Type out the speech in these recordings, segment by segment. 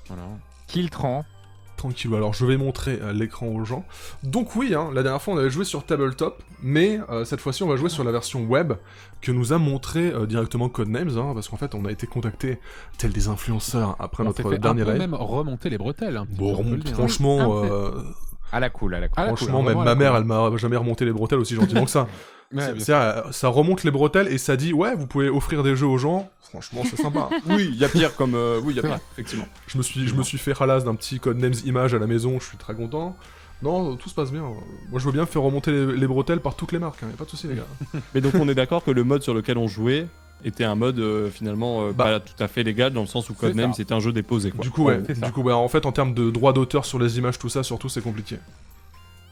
Voilà. Kiltran. Tranquille, alors je vais montrer l'écran aux gens. Donc oui, la dernière fois on avait joué sur Tabletop, mais cette fois-ci on va jouer sur la version web que nous a montré directement Codenames, parce qu'en fait on a été contactés tels des influenceurs après On s'est notre fait dernier un peu live. même remonter les bretelles. Bon, on peut le dire. franchement, À la cool, à la cool. franchement, vraiment même à la ma mère, cool. elle m'a jamais remonté les bretelles aussi gentiment que ça. Ouais, bien sûr. Ça remonte les bretelles et ça dit ouais, vous pouvez offrir des jeux aux gens. Franchement, c'est sympa. Oui, il y a pire comme... oui, il y a C'est pire, vrai. effectivement. Je me suis fait ralasse d'un petit Codenames image à la maison, je suis très content. Non, tout se passe bien. Moi, je veux bien faire remonter les bretelles par toutes les marques, y a pas de soucis, les gars. Mais donc on est d'accord que le mode sur lequel on jouait était un mode finalement pas tout à fait légal dans le sens où C'est Codenames ça. c'était un jeu déposé quoi. Du coup, ouais. c'est ça. Du coup, en fait, en termes de droits d'auteur sur les images, tout ça, surtout, c'est compliqué.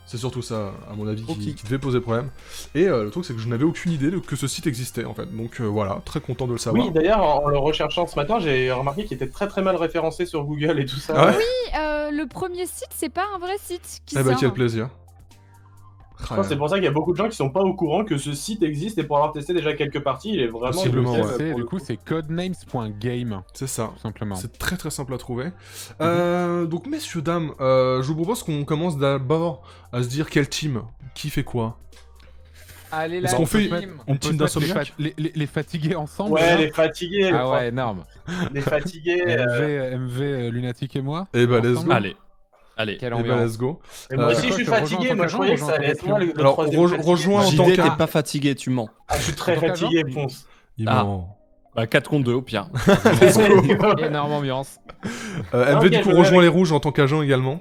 C'est surtout ça, à mon avis, qui devait poser problème. Et le truc, c'est que je n'avais aucune idée que ce site existait, en fait. Donc voilà, très content de le savoir. Oui, d'ailleurs, en le recherchant ce matin, j'ai remarqué qu'il était très très mal référencé sur Google et tout ça. Ah ouais Le premier site, c'est pas un vrai site qui Eh bah, sort. quel plaisir. Je pense que c'est pour ça qu'il y a beaucoup de gens qui sont pas au courant que ce site existe et pour avoir testé déjà quelques parties, il est vraiment Possiblement, nickel, ouais. C'est- pour Du le coup, c'est codenames.game, C'est ça. tout simplement. C'est très très simple à trouver. Donc messieurs, dames, je vous propose qu'on commence d'abord à se dire quel team, qui fait quoi. Allez, Est-ce là, qu'on fait team. une team se mettre d'insomniaques les fatigués ensemble. Ouais, là. les fatigués, Ah ouais, énorme. les fatigués. MV Lunatic et moi. Eh bah, let's ensemble. go. Allez. Quelle Eh bah, ambiance. let's go. Et moi aussi, quoi, je suis je te rejoins fatigué. en tant Moi, je qu'agent, croyais que rejoins ça en allait tant être moi le Alors, troisième fatigué. rejoins en tant JD, qu'agent. t'es pas fatigué, tu mens. Ah, je suis très en tant fatigué, qu'agent, Ponce. Il Ah. ment. Bah 4 contre 2 au pire. Énorme ambiance. MV, du Ok, coup, je rejoins vais les rouges en tant qu'agent également.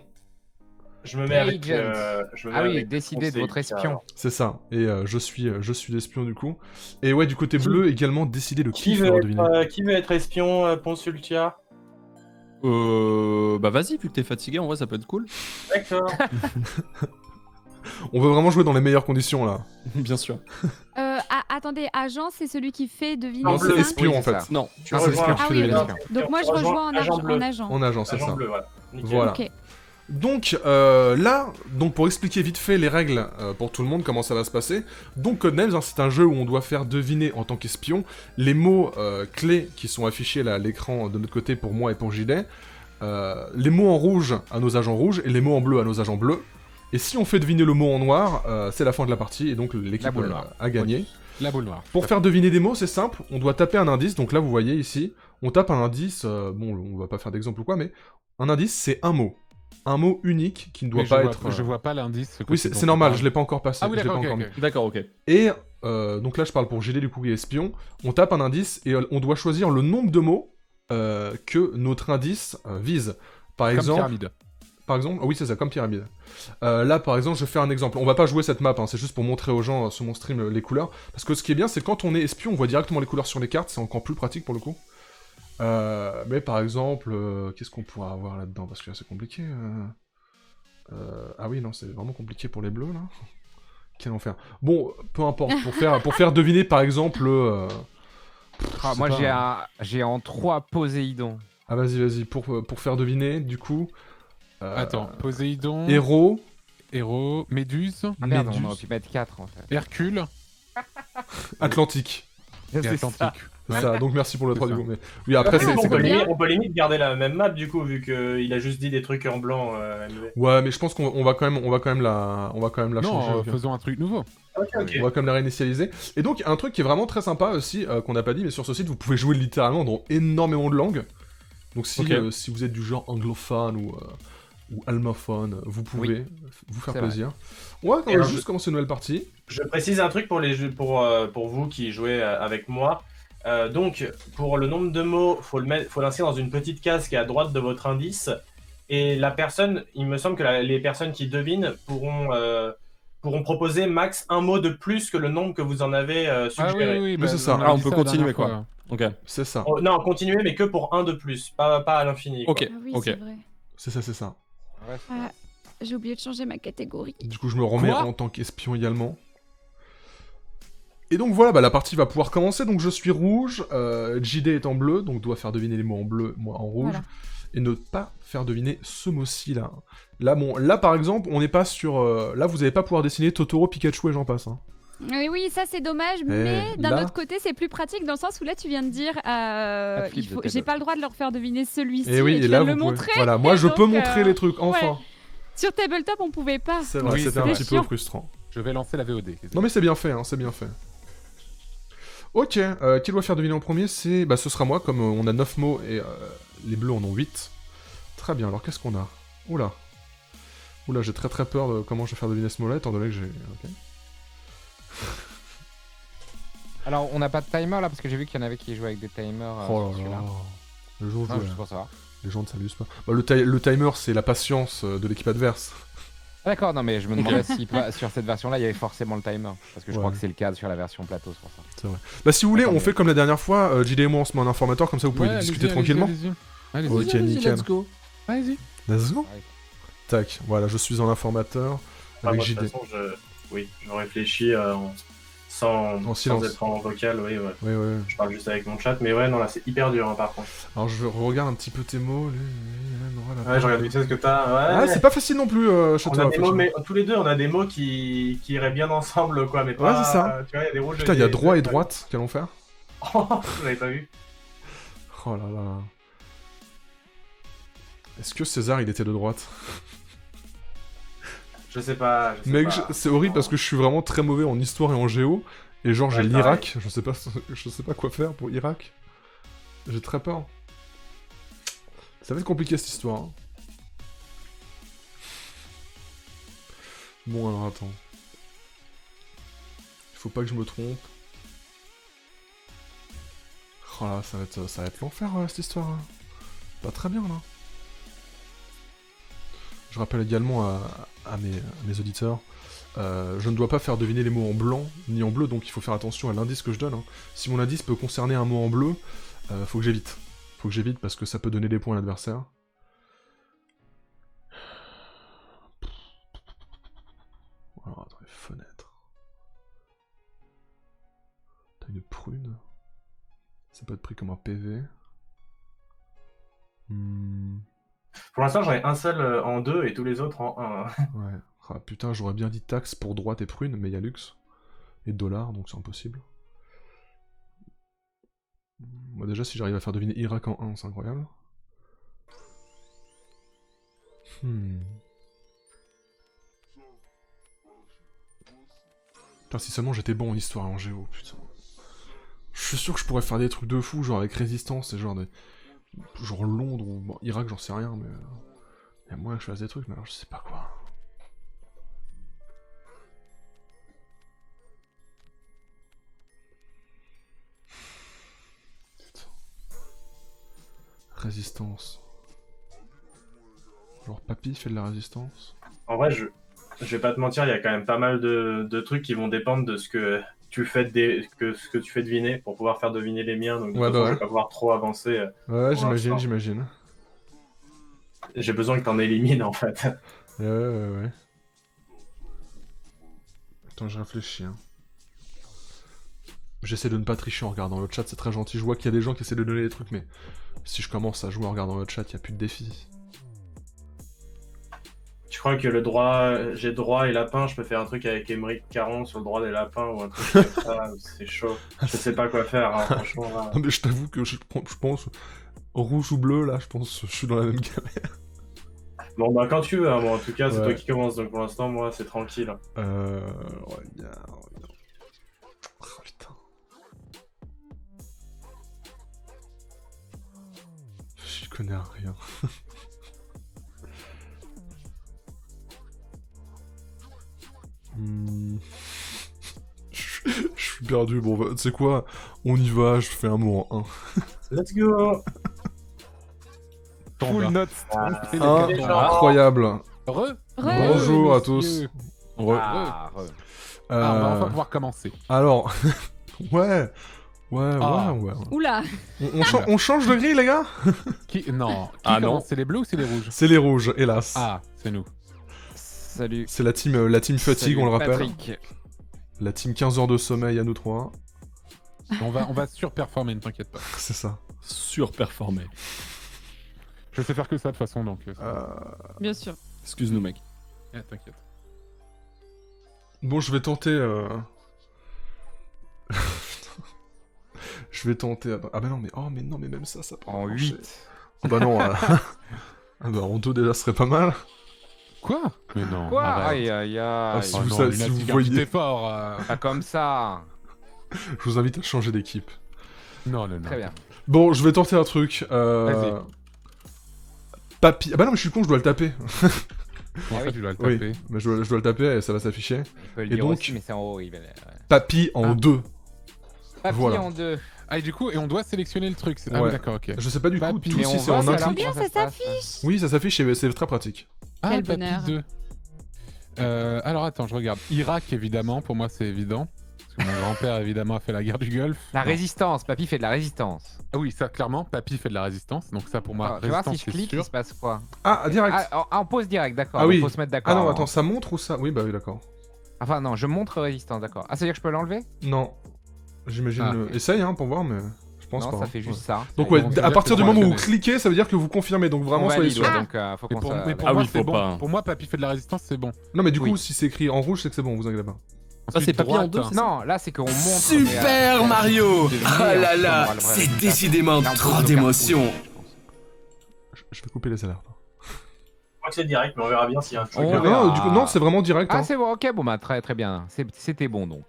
Je me mets avec. Agent. Je me mets Ah oui, avec décidez Ponce de et votre Ika, espion. alors. C'est ça. Et je suis l'espion du coup. Et ouais, du côté bleu, également, décider de qui faire deviner. Qui veut être espion, Ponce Ultia? Bah vas-y, vu que t'es fatigué, en vrai ça peut être cool. D'accord. On veut vraiment jouer dans les meilleures conditions là. Bien sûr. Attendez, agent, c'est celui qui fait deviner. Non, En c'est bleu. espion Oui, en c'est fait. ça. Non, Tu Ah, c'est rejoins. espion. Ah Tu oui, fais d'accord. deviner. Donc moi, je rejoins en agent bleu. agent. En agent, c'est Agent ça. bleu, voilà. Nickel. Voilà. Ok. Donc là, pour expliquer vite fait les règles pour tout le monde, comment ça va se passer. Donc Codenames, c'est un jeu où on doit faire deviner en tant qu'espion les mots clés qui sont affichés là à l'écran de notre côté pour moi et pour JD. Les mots en rouge à nos agents rouges et les mots en bleu à nos agents bleus. Et si on fait deviner le mot en noir, c'est la fin de la partie et donc l'équipe La boule noire. a gagné. La boule noire. Pour faire deviner des mots, c'est simple, on doit taper un indice, donc là vous voyez ici, on tape un indice, bon on va pas faire d'exemple ou quoi, mais un indice c'est un mot. Un mot unique qui ne doit Mais pas je vois- être... Je vois pas l'indice. Oui c'est normal, je l'ai pas encore passé. Ah oui, je l'ai d'accord, pas ok, encore ok. mis. d'accord, ok. Et donc là je parle pour GD du coup et espion, on tape un indice et on doit choisir le nombre de mots que notre indice vise. Par Comme exemple... pyramide. Par exemple, oui c'est ça, comme pyramide. Là par exemple, je fais un exemple. On va pas jouer cette map, c'est juste pour montrer aux gens sur mon stream les couleurs. Parce que ce qui est bien, c'est quand on est espion, on voit directement les couleurs sur les cartes, c'est encore plus pratique pour le coup. Mais par exemple, qu'est-ce qu'on pourra avoir là-dedans? Parce que là c'est compliqué. Ah oui, non, c'est vraiment compliqué pour les bleus là. Quel enfer. Bon, peu importe, pour faire deviner par exemple... Ah, moi, j'ai en 3 Poséidon. Ah vas-y, pour faire deviner, du coup... Attends, Poséidon, Héros, Méduse, Ah merde, Méduse, on aurait pu mettre 4 en fait. Hercule Atlantique. et C'est Atlantique. ça. C'est ça, donc merci pour le C'est 3 du ça. coup. Mais... Oui, après c'est on, peut comme... limite, on peut limite garder la même map du coup, vu qu'il a juste dit des trucs en blanc. MV. Ouais, mais je pense qu'on va quand même la changer. Non, ok. faisons un truc nouveau. Ok. On va quand même la réinitialiser. Et donc, un truc qui est vraiment très sympa aussi, qu'on n'a pas dit, mais sur ce site, vous pouvez jouer littéralement dans énormément de langues. Donc si, Ok. si vous êtes du genre anglophone ou almophone, vous pouvez vous faire C'est plaisir. Ouais, on Et va alors, juste commencer une nouvelle partie. Je précise un truc pour les jeux, pour vous qui jouez avec moi. Donc, pour le nombre de mots, faut l'inscrire dans une petite case qui est à droite de votre indice. Et la personne, il me semble que les personnes qui devinent pourront proposer max un mot de plus que le nombre que vous en avez Ah suggéré. oui, Mais c'est ça. avait Ah, on dit peut la continuer, dernière quoi. fois. Ok. C'est ça. Oh, non, continuez, mais que pour un de plus, pas à l'infini. Ok. Ah oui, ok. c'est vrai. C'est ça. Ah, j'ai oublié de changer ma catégorie. Du coup, je me remets Quoi en tant qu'espion également. Et donc voilà, la partie va pouvoir commencer. Donc je suis rouge, JD est en bleu, donc doit faire deviner les mots en bleu, moi en rouge. Voilà. Et ne pas faire deviner ce mot-ci là. Là, bon, là par exemple, on n'est pas sur... là, vous n'allez pas pouvoir dessiner Totoro, Pikachu et j'en passe. Hein. Oui, ça c'est dommage, mais d'un là- autre côté, c'est plus pratique dans le sens où là, tu viens de dire flip de table. j'ai pas le droit de leur faire deviner celui-ci. Et oui, tu et viens là, de vous le pouvez... montrer. Voilà, moi, je donc, peux montrer les trucs, enfin. ouais. Sur Tabletop, on pouvait pas. C'est vrai, Oui, c'était c'est un vrai. petit peu Chiant. frustrant. Je vais lancer la VOD. Non mais c'est bien fait, hein, c'est bien fait. Ok, qui doit faire deviner en premier? C'est... Bah ce sera moi, comme on a 9 mots et les bleus en ont 8. Très bien, alors qu'est-ce qu'on a? Oula. Oula, j'ai très peur de comment je vais faire deviner ce mot-là, étant donné que j'ai... Ok. Alors, on n'a pas de timer là parce que j'ai vu qu'il y en avait qui jouaient avec des timers. Oh sur là celui-là. là. Le jour où Non, juste pour savoir. les gens ne s'amusent pas. Bah, le timer, c'est la patience de l'équipe adverse. Ah, d'accord, non mais je me demandais si sur cette version-là, il y avait forcément le timer. Parce que je Ouais. crois que c'est le cas sur la version plateau, c'est pour ça. C'est vrai. Bah si vous voulez, Attends, on mais- fait comme la dernière fois, JD et moi on se met en informateur, comme ça vous pouvez discuter tranquillement. Allez-y, Ok, nickel. Let's go. Allez-y. Let's go. Ouais. Tac, voilà, je suis en informateur Ah, avec moi, de JD. toute façon, je réfléchis sans silence. être en vocal, oui, ouais. Oui, oui. Je parle juste avec mon chat, mais ouais, non, là, c'est hyper dur, hein, par contre. Alors je regarde un petit peu tes mots. Ouais, je regarde vite fait ce que t'as. Ah, Ouais, c'est pas facile non plus chez on toi. a des mots, effectivement. mais tous les deux, on a des mots qui iraient bien ensemble, quoi, mais pas... Ouais, c'est ça. Tu vois, il y a des rouges Putain, il y a des- droit et des- droite, qu'allons faire? Oh, vous l'avez pas vu. Oh là là. Est-ce que César il était de droite? Je sais pas, je sais Mec, pas. c'est horrible parce que je suis vraiment très mauvais en histoire et en géo. Et genre, j'ai Ouais, l'Irak, je sais pas quoi faire pour Irak. J'ai très peur. Ça va être compliqué cette histoire. Hein. Bon, alors attends. Il faut pas que je me trompe. Oh là, ça va être l'enfer cette histoire. Hein. Pas très bien là. Je rappelle également à mes auditeurs, je ne dois pas faire deviner les mots en blanc ni en bleu, donc il faut faire attention à l'indice que je donne. Hein. Si mon indice peut concerner un mot en bleu, faut que j'évite. Faut que j'évite parce que ça peut donner des points à l'adversaire. Alors attendez, fenêtre. T'as une prune. Ça peut être pris comme un PV. Pour l'instant, j'en ai un seul en 2 et tous les autres en 1. Ouais. Ah putain, j'aurais bien dit taxe pour droite et prune, mais il y a luxe. Et dollar, donc c'est impossible. Moi déjà, si j'arrive à faire deviner Irak en 1, c'est incroyable. Putain, si seulement j'étais bon en histoire et en géo, putain. Je suis sûr que je pourrais faire des trucs de fou, genre avec résistance et genre des... Genre Londres ou bon, Irak, j'en sais rien, mais... Il y a moyen que je fasse des trucs, mais alors je sais pas quoi. Putain. Résistance. Genre Papy fait de la résistance. En vrai, je vais pas te mentir, il y a quand même pas mal de trucs qui vont dépendre de ce que tu fais ce que tu fais deviner pour pouvoir faire deviner les miens. Donc, de Ouais, toute bah façon, ouais. je vais pas pouvoir trop avancer. Ouais, Pour j'imagine, l'instant. j'imagine. J'ai besoin que t'en élimines en fait. Ouais. Attends, je réfléchis. Hein. J'essaie de ne pas tricher en regardant le chat, c'est très gentil. Je vois qu'il y a des gens qui essaient de donner des trucs, mais si je commence à jouer en regardant le chat, il n'y a plus de défi. Je crois que j'ai droit et lapin, je peux faire un truc avec Émeric Caron sur le droit des lapins ou un truc comme ça, c'est chaud. Je sais pas quoi faire, hein, franchement. Là. Non, mais je t'avoue que je pense, rouge ou bleu, là, je pense que je suis dans la même galère. Bon, bah quand tu veux, hein, bon, en tout cas, c'est Ouais. toi qui commence, donc pour l'instant, moi, c'est tranquille. Regarde. Oh, putain. J'y connais rien. Je suis perdu, bon, tu sais quoi, on y va, je fais un mot en 1. Let's go. Full note. Incroyable. Bonjour à tous. Ah, on va enfin pouvoir commencer. Alors, ouais. Ah. Oula. On change de grille, les gars? Non. Qui Ah, non. commence? C'est les bleus ou c'est les rouges? C'est les rouges, hélas. Ah, c'est nous. salut. C'est la team fatigue, Salut, on le rappelle. Patrick. La team 15 heures de sommeil à nous trois. On va surperformer, ne t'inquiète pas. C'est ça. Surperformé. Je sais faire que ça de toute façon, donc... Bien sûr. Excuse-nous, mec. T'inquiète. Bon, je vais tenter Je vais tenter. Ah bah non, mais même ça peut En marcher. 8. Ah bah non. Ah bah en 2 déjà, ce serait pas mal. Quoi? Mais non. Quoi? arrête. Aïe. si Oh vous non, savez- Lunatic, si vous un voyez. petit effort. Pas comme ça. Je vous invite à changer d'équipe. Non. Très bien. Bon, je vais tenter un truc. Vas-y. Papy. Ah bah non, mais je suis con, je dois le taper. En Ah fait, oui. tu dois le Oui, taper. mais je dois le taper et ça va s'afficher. On peut le Et dire donc- aussi, mais c'est en haut. Il va... ouais. Papy en Ah. 2. Papy Voilà. en 2. Ah, et du coup, on doit sélectionner le truc. Ah Ouais. oui, d'accord, ok. Je sais pas du coup Papy. tout Mais si on c'est va, en un c'est à clic. Bien, ça se passe. Oui, ça s'affiche et c'est très pratique. Ah, Quel Papy bonheur. 2. Alors attends, je regarde. Irak, évidemment, pour moi c'est évident. Parce que mon grand-père, évidemment, a fait la guerre du Golfe. La Non. résistance. Papy fait de la résistance. Ah oui, ça, clairement, Papy fait de la résistance. Donc ça, pour moi, Alors, tu vois, si résistance, je c'est clique, sûr. il se passe quoi? Ah, direct. Ah, on pose direct, d'accord. Ah oui. Il faut se mettre d'accord. Ah non, hein. attends, ça montre ou ça? Oui, bah oui, d'accord. Enfin, non, je montre résistance, d'accord. Ah, ça veut dire que je peux l'enlever? Non. J'imagine. Ah. Essaye, hein, pour voir, mais je pense Non, pas. ça hein. fait juste ça. Donc, Ouais, ouais, bon, ça veut à dire partir que du moi, moment où je vous connais. cliquez, ça veut dire que vous confirmez. Donc, vraiment, On soyez valide, sûr. ouais, donc faut Mais qu'on pour, se... mais pour Ah moi, oui, c'est faut bon. pas. Pour moi, Papy fait de la résistance, c'est bon. Non, mais du coup, Oui. si c'est écrit en rouge, c'est que c'est bon, vous inquiétez pas. Ah, c'est Papy en 2, droite, c'est ça? Non, là, c'est qu'on montre... Super mais, Mario devenir, Ah là on là, aura le vrai c'est résultat. décidément Là, on pose trop nos cartes d'émotions. rouges, je pense. Je vais couper les alertes. Je crois que c'est direct, mais on verra bien s'il y a un truc. On Non, verra. du coup, non, c'est vraiment direct. Ah, hein. c'est bon, ok, bon, bah, très bien. C'était bon, donc.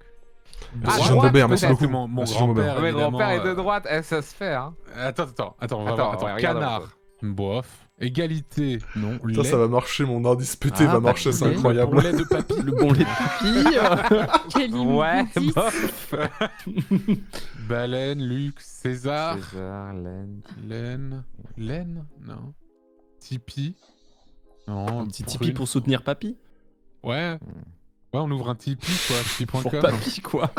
Merci À Jean droite, Bobert, merci peut-être. beaucoup. Mon Merci Jean grand-père, Bobert. Mais évidemment, grand-père est de droite, ça se fait, hein. Attends, on va Attends, voir. ouais, Attends, regarde un canard. Bof. Égalité, non. Putain, Lait. ça va marcher, mon indice pété Ah, va marcher, Papy. c'est incroyable. Pour lait de Papy. Le bon lait de Papy. Quel Ouais, indice. bof. Baleine, Lux, César. César, Laine. Laine Non. Tipeee. Non. Un petit Tipeee pour soutenir Papy. Ouais. Ouais, on ouvre un Tipeee, quoi. Pour Tipeee.com. Papy, quoi.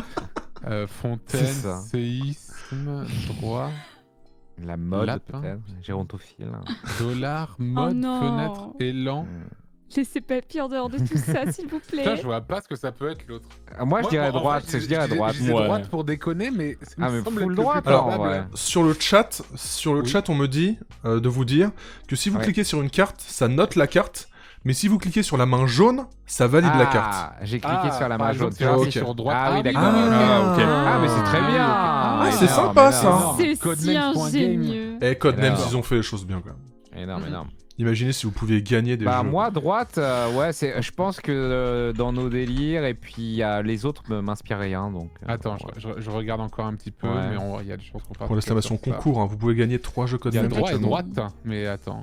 Fontaine, C'est ça. séisme, droit, La mode, Lapin. peut-être. Gérontophile. dollar, mode, non. fenêtre, élan. Laissez Papy en dehors de tout ça, s'il vous Putain, plaît. je vois pas ce que ça peut être l'autre. Moi, je dirais en droite. fait, Je dirais droite. Je disais Ouais. droite pour déconner, mais. ça me Ah, mais semble full être le droite, plus hein, probable. ouais. Sur le chat, on me dit de vous dire que si vous Ouais. cliquez sur une carte, ça note la carte, mais si vous cliquez sur la main jaune, ça valide la carte. Ah, j'ai cliqué sur la par main exemple, jaune. si je Ok. clique sur droite. Ah oui, d'accord. Ah, ok. Ah, mais c'est très bien. Ah, c'est Énorme, sympa, énorme, ça. C'est si Codenames.game. ingénieux. Et Codenames, Alors. ils ont fait les choses bien quand même. Énorme. Imaginez si vous pouviez gagner des Bah jeux. moi droite, ouais, je pense que dans nos délires et puis les autres m'inspirent rien donc. Attends, ouais. je regarde encore un petit peu, Ouais. mais il y a des choses qu'on peut Pour l'exclamation concours, hein, vous pouvez gagner 3 jeux Il y a Codenames. droit et actuellement. droite, mais attends.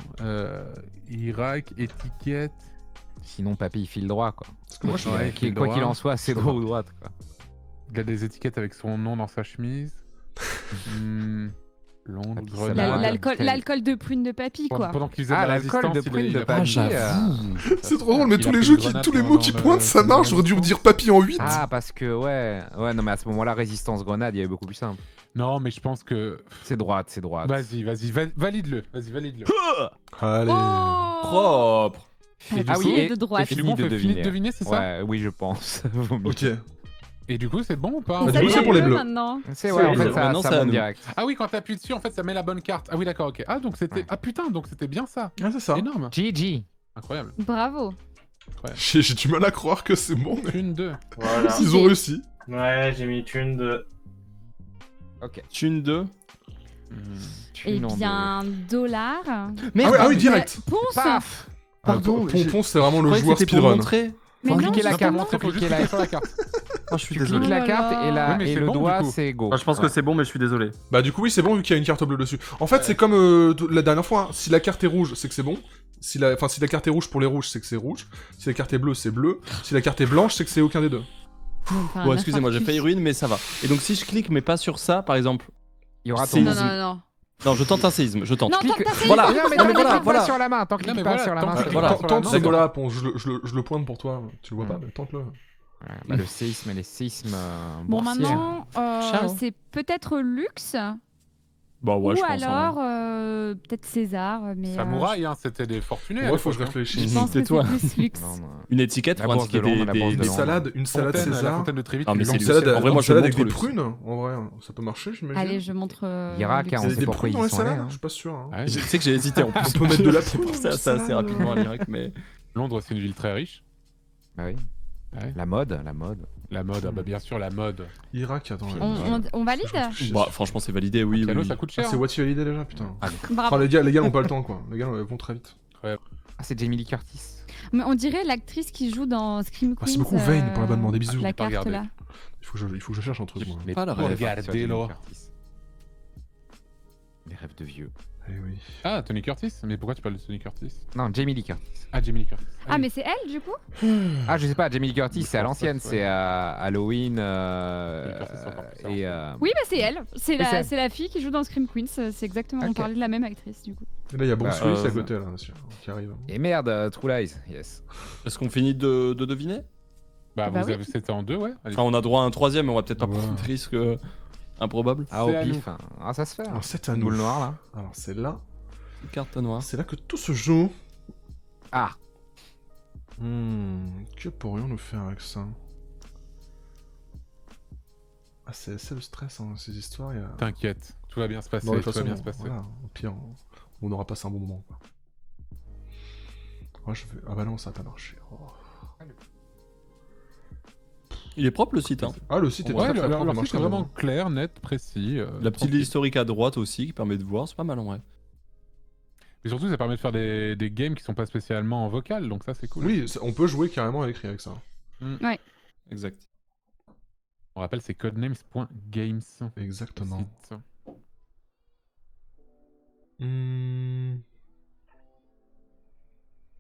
Irak, étiquette. Sinon papy il file droit quoi. Parce que moi, je- Ouais, file Quoi qu'il droit. en soit, c'est Ça droit va. ou droite quoi. Il a des étiquettes avec son nom dans sa chemise. Londres, Papy, ça Grenade. va. L'alcool de prune de Papy, quoi. Pendant qu'il faisait Ah, de la l'alcool de résistance, prune il de a Papy. pas- C'est trop drôle, mais Il tous a les fait jeux une qui, grenade tous les pendant mots qui le- pointent, ça le marche. J'aurais dû vous dire papy en 8. Ah parce que ouais non mais à ce moment-là résistance grenade il y avait beaucoup plus simple. Non, mais je pense que. C'est droite. Vas-y, valide-le. Vas-y, valide-le. Allez. Oh Propre. Et Ah du oui, coup, et de droite. c'est Du fini coup, on de fait fini de deviner. deviner, c'est ça Ouais, oui je pense. Vaut mieux. Ok. Et du coup, c'est bon ou pas Bah, Ça du coup, y c'est est, pour les le bleus. maintenant. C'est ouais en fait Maintenant, ça c'est à monte nous. direct. Ah oui, quand t'appuies dessus, en fait, ça met la bonne carte. Ah oui, d'accord, ok. Ah, donc c'était. Ouais. Ah putain, donc c'était bien ça. Ah, c'est ça. Énorme. GG. Incroyable. Bravo. J'ai du mal à croire que c'est bon, mais Une, deux. Voilà. ils ont réussi. Ouais, j'ai mis thune de. Thune 2. Eh bien, dollar. Ah oui, direct. Ponce. Paf. Pardon, Pompon, c'est vraiment le croyais que joueur c'était pour speedrun. montrer. Mais Faut non, cliquer la justement. carte. Faut Faut juste cliquer cliquer sur la carte. Oh, je suis Tu désolé. cliques la Oh là carte là. et, Oui, mais et c'est le bon, doigt du coup. c'est go. Ah, je pense que c'est bon, mais je suis désolé. Bah du coup oui c'est bon vu qu'il y a une carte bleue dessus. En fait c'est comme la dernière fois, hein. Si la carte est rouge c'est que c'est bon. Si la carte est rouge pour les rouges c'est que c'est rouge. Si la carte est bleue c'est bleu. Si la carte est blanche c'est que c'est aucun des deux. Enfin, Bon, un excusez-moi, j'ai infarctus. failli ruine, mais ça va. Et donc, si je clique, mais pas sur ça, par exemple. Il y aura ton. C'est- Non, non, non. Non, je tente un séisme, je tente. Non, Clique- tente pas, Voilà. Non, mais Non, mais tant voilà, que voilà. pas sur la main, tant que Non, mais pas voilà, sur la tant main. que c'est tu bon. cliques Tente pas sur la main, ce d'accord. là Ponce, je le pointe pour toi. Tu le vois pas mais tente-le. Ouais, bah, le séisme et les séismes. Bon, boursiers. maintenant, Ciao. c'est peut-être Lux. Bah ouais, ou je pense. alors, peut-être César. Mais, Samouraï, hein, c'était des fortunés. à Ouais faut que je l'époque, hein. réfléchisse. je pense que c'est Tais-toi. plus Lux. Non, non. Une étiquette La pour bourse de indiquer Londres, la bourse de Une Londres. salade Fontaine, la César. fontaine de Trévis. Ah, mais tu c'est lances. lui. En vrai, moi, je salade montre avec des le- prunes. En vrai ça peut marcher j'imagine. Allez, je montre. Irak, Lux. hein, Il y on a sait des pourquoi prunes ils dans les sont allés, salades hein. je suis pas sûr. hein. Ouais, Je sais que j'ai hésité en plus. On peut mettre de la J'ai poudre pensé à dans ça le assez salade. rapidement à direct, mais. Londres, c'est une ville très riche. Bah oui. Ouais. La mode. La mode, ah bah bien sûr, la mode. Irak, attends. On valide? Bah, franchement, c'est validé, oui. Piano, oui. ça coûte Ah, cher. c'est hein. What You validé déjà, putain. Bravo. Enfin, les gars n'ont pas le temps, quoi. Les gars vont très vite. Ah, c'est Jamie Lee Curtis. Mais on dirait l'actrice qui joue dans Scream Queens. Merci beaucoup, Vayne, pour l'abonnement. Des bisous. La J'ai pas carte regardé. là. Il faut que je cherche un truc, moi. Mais pas la trop rêve. sur Regardez, Jamie Lee là. Curtis. Les rêves de vieux. Eh oui. Ah, Tony Curtis. Mais pourquoi tu parles de Tony Curtis? Non, Jamie Lee Curtis. Ah, Jamie Lee Curtis. Ah, mais c'est elle du coup? Ah, je sais pas, Jamie Lee Curtis, Je c'est à pense l'ancienne, pas, ouais. c'est à Halloween. Lee Curtis, c'est encore plus et Oui, bah c'est elle. C'est Oui, c'est la, elle. c'est la fille qui joue dans Scream Queens. C'est exactement. On Ok. parlait de la même actrice du coup. Et là, il y a Bruce Bah, Willis à côté, là, monsieur, qui arrive. Et merde, True Lies, yes. Est-ce qu'on finit de deviner? Bah, Bah vous oui. avez... c'était en 2, ouais. Allez. Enfin, on a droit à un troisième, mais on va peut-être pas Ouais. prendre de risque improbable. Ah, C'est au à pif. Hein. Ah, ça se fait. Hein. Alors, c'est à Une nous. boule noire là. Alors, c'est là. Carte noire. C'est là que tout se joue. Ah, Que pourrions-nous faire avec ça? Ah, c'est le stress, hein, ces histoires. Il y a... T'inquiète, tout va bien se passer. Non, de Tout toute va façon, bien se passer. voilà, au pire, on aura passé un bon moment, quoi. Moi, je vais... Ah bah non, ça va pas marcher. Oh. Il est propre le site, hein. Ah, le site est Ouais, très, très propre, leur il marche site est très vraiment bien. clair, net, précis. La petite tranquille. historique à droite aussi qui permet de voir, c'est pas mal en vrai. Et surtout, ça permet de faire des games qui sont pas spécialement en vocal, donc ça c'est cool. Oui, on peut jouer carrément à l'écrit avec ça. Exact. On rappelle, c'est codenames.games. Exactement. Site.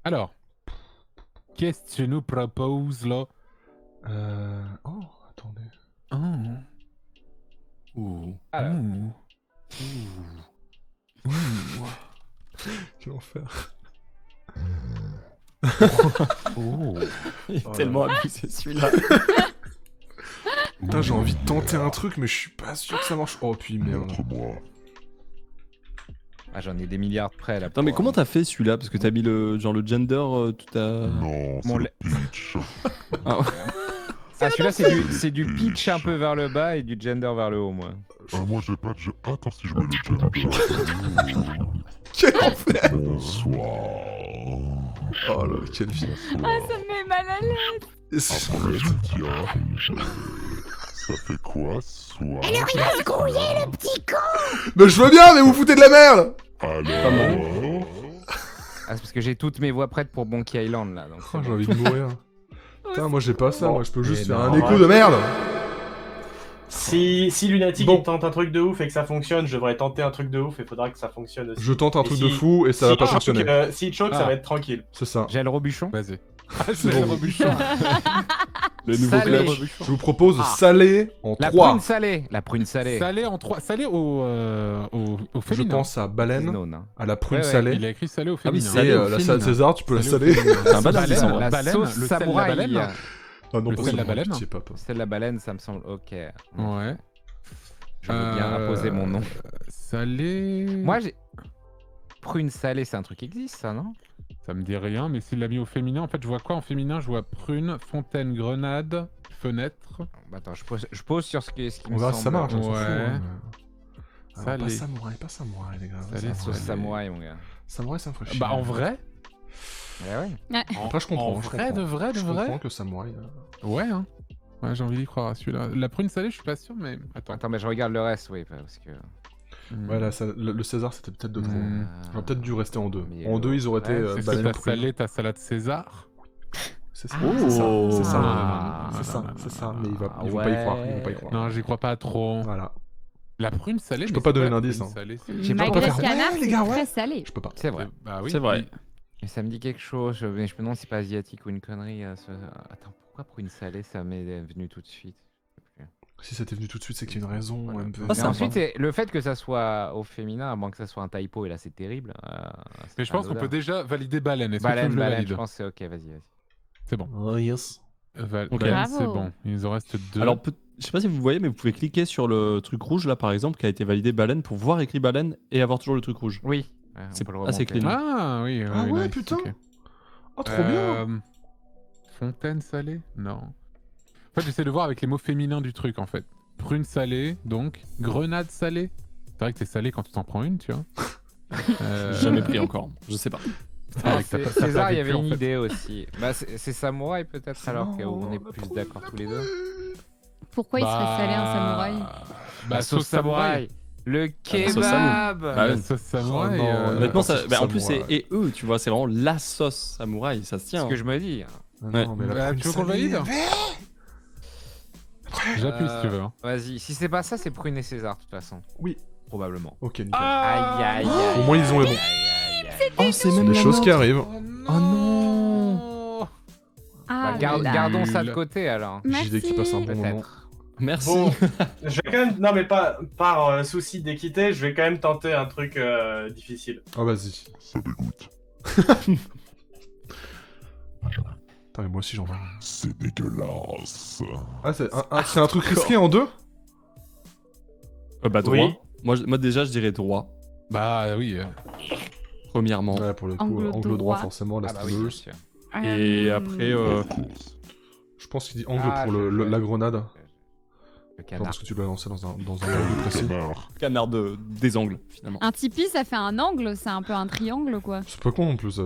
Alors, qu'est-ce que tu nous proposes là? Oh, attendez. Oh. Ouh. Alors. Quel enfer. Oh. Il est Oh là tellement là. abusé celui-là. Putain, j'ai envie de tenter un truc, mais je suis pas sûr que ça marche. Oh, puis merde. Ah, j'en ai des milliards de près là. Attends, mais pour, comment t'as fait celui-là? Parce que t'as mis le genre le gender tout à. Non, Mon c'est le lait. pitch. Ah, Ah, celui-là, c'est du pitch un peu vers le bas et du gender vers le haut, moi. Moi j'ai pas de... Attends, si je mets le gender. Quel enfer. Bonsoir. Oh là, quelle vie. Ah, ça me met mal à l'aise. Après, tiens. Ça fait quoi, soir? Mais je veux bien, mais vous foutez de la merde. Alors... Ah, c'est parce que j'ai toutes mes voix prêtes pour Monkey Island là. Donc c'est Oh, bon. j'ai envie de mourir. Putain, moi j'ai pas ça, moi je peux juste Mais faire non. un écho de merde. Si Lunatic Bon. il tente un truc de ouf et que ça fonctionne, je devrais tenter un truc de ouf et faudra que ça fonctionne aussi. Je tente un Et truc si- de fou et ça va pas fonctionner. S'il choke, ça Ah. va être tranquille. C'est ça. J'ai le rebuchon. Vas-y. C'est bon. le nouveau Salé. clash. Je vous propose Ah. salé en La 3. prune salée. La prune salée. Salé en 3. Salé au Je féminin. pense à baleine, Non, hein. à la prune Ouais, ouais, salée. Il a écrit salé au Ah oui, féminin. salé Et au la féminin. salade César, tu peux la Salé au saler. féminin. C'est un bad Baleine, indice, en vrai. La baleine, sauce le sel de la samouraï. baleine. Ah non, Le pas sel de la ça, baleine. pitié, papa. Celle de la baleine, ça me semble ok. Ouais. Je veux bien imposer mon nom. Salé. Moi, j'ai. Prune salée, c'est un truc qui existe, ça, non? Ça me dit rien, mais s'il l'a mis au féminin, en fait, je vois quoi en féminin? Je vois prune, fontaine, grenade, fenêtre. Bah, attends, je pose sur ce qui On me verra semble. si ça marche, on s'en fout. Ouais. hein, mais- Salé. Alors, pas samouraï, les gars. Salé, La Samouraï. sauce Salé. samouraï, mon gars. Samouraï, ça me ferait chier. Bah, en vrai? Ouais, ouais. Après, je comprends. En je vrai, comprends. de vrai, de Je vrai? comprends que samouraï. Ouais, hein. Ouais, j'ai envie d'y croire à celui-là. La prune salée, je suis pas sûr, mais. Attends. Attends, mais je regarde le reste, oui, parce que. Ouais, là, le César, c'était peut-être de trop. Hmm. J'aurais peut-être dû rester en 2. Mais En 2, ils auraient été ouais, Est-ce que baleine t'as prune. salé ta salade César? C'est ça, Ah. c'est ça, c'est ça, Ah. c'est ça, c'est ça, mais ils vont pas y Ouais. croire, ils vont pas y croire. Non, j'y crois pas trop. Voilà, La prune salée, Je mais peux pas c'est donner quoi la d'indice, prune hein. salée, c'est- J'ai pas Magret faire- canard, Ouais, les c'est gars, ouais. très salé. je peux pas. C'est vrai. Bah oui. C'est vrai. Mais ça me dit quelque chose, mais je me demande si c'est pas asiatique ou une connerie. Attends, pourquoi prune salée, ça m'est venu tout de suite? Si ça t'est venu tout de suite, c'est qu'il y a une raison. Voilà. MP. Ah, Et sympa. ensuite, c'est le fait que ça soit au féminin, à moins que ça soit un typo, et là c'est terrible. Mais je pense qu'on peut déjà valider baleine. Est-ce que tu veux Baleine, que je le baleine, valide? je pense que c'est ok, vas-y. C'est bon. Oh yes. Ok. Baleine, c'est Bravo. bon. Il nous en reste 2. Alors, je sais pas si vous voyez, mais vous pouvez cliquer sur le truc rouge là par exemple qui a été validé baleine pour voir écrit baleine et avoir toujours le truc rouge. Oui, on C'est peut le assez remonter. clean. Ah oui, Ah oui, ouais, nice, putain. ok. Oh, trop bien. Fontaine salée? Non. En fait, j'essaie de voir avec les mots féminins du truc, en fait. Prune salée, donc. Grenade salée. C'est vrai que t'es salé quand tu t'en prends une, tu vois. J'ai jamais pris encore, je sais pas. Avec ta- ta César, il y vécu, avait en une fait. idée aussi. Bah, c'est samouraï peut-être alors qu'on est plus d'accord tous les deux. Pourquoi il serait salé un samouraï? Bah, sauce samouraï. Le sauce samou. kebab. Bah, La oui. sauce samouraï. Oh non, Honnêtement, la sauce en plus, c'est samouraï. et eux, tu vois, c'est vraiment la sauce samouraï, ça se C'est tient. ce que je me dis. Ah Ouais. non, mais la Bah, prune tu veux qu'on salée, valide J'appuie si tu veux. hein. Vas-y, si c'est pas ça, c'est Prune et César, de toute façon. Oui. Probablement. Ok, nickel. Aïe, aïe, aïe. Au moins, ils ont les bons. Oh, c'est C'est même des la choses nôtre. qui arrivent. Oh non. Ah, Bah, là. gardons ça de Nul. côté alors. JD qui passe un Merci. bon moment. Peut-être. Merci. Bon, je vais quand même. Non, mais pas par souci d'équité, je vais quand même tenter un truc difficile. Oh, vas-y. Ça dégoûte. Putain, mais moi aussi, j'en veux. C'est dégueulasse. Ah, c'est un truc risqué en deux? Bah droit. Oui. Moi déjà, je dirais droit. Bah oui. Premièrement. Ouais, pour le coup, Angle angle droit, droit. forcément, la Ah bah oui, bien streameuse. sûr. Et après, Of course. Je pense qu'il dit angle Ah, pour je- la grenade. Le Genre canard. parce que tu l'as lancé dans un angle précis. Canard. canard des angles, finalement. Un tipi, ça fait un angle, c'est un peu un triangle, quoi. C'est pas con non plus, ça.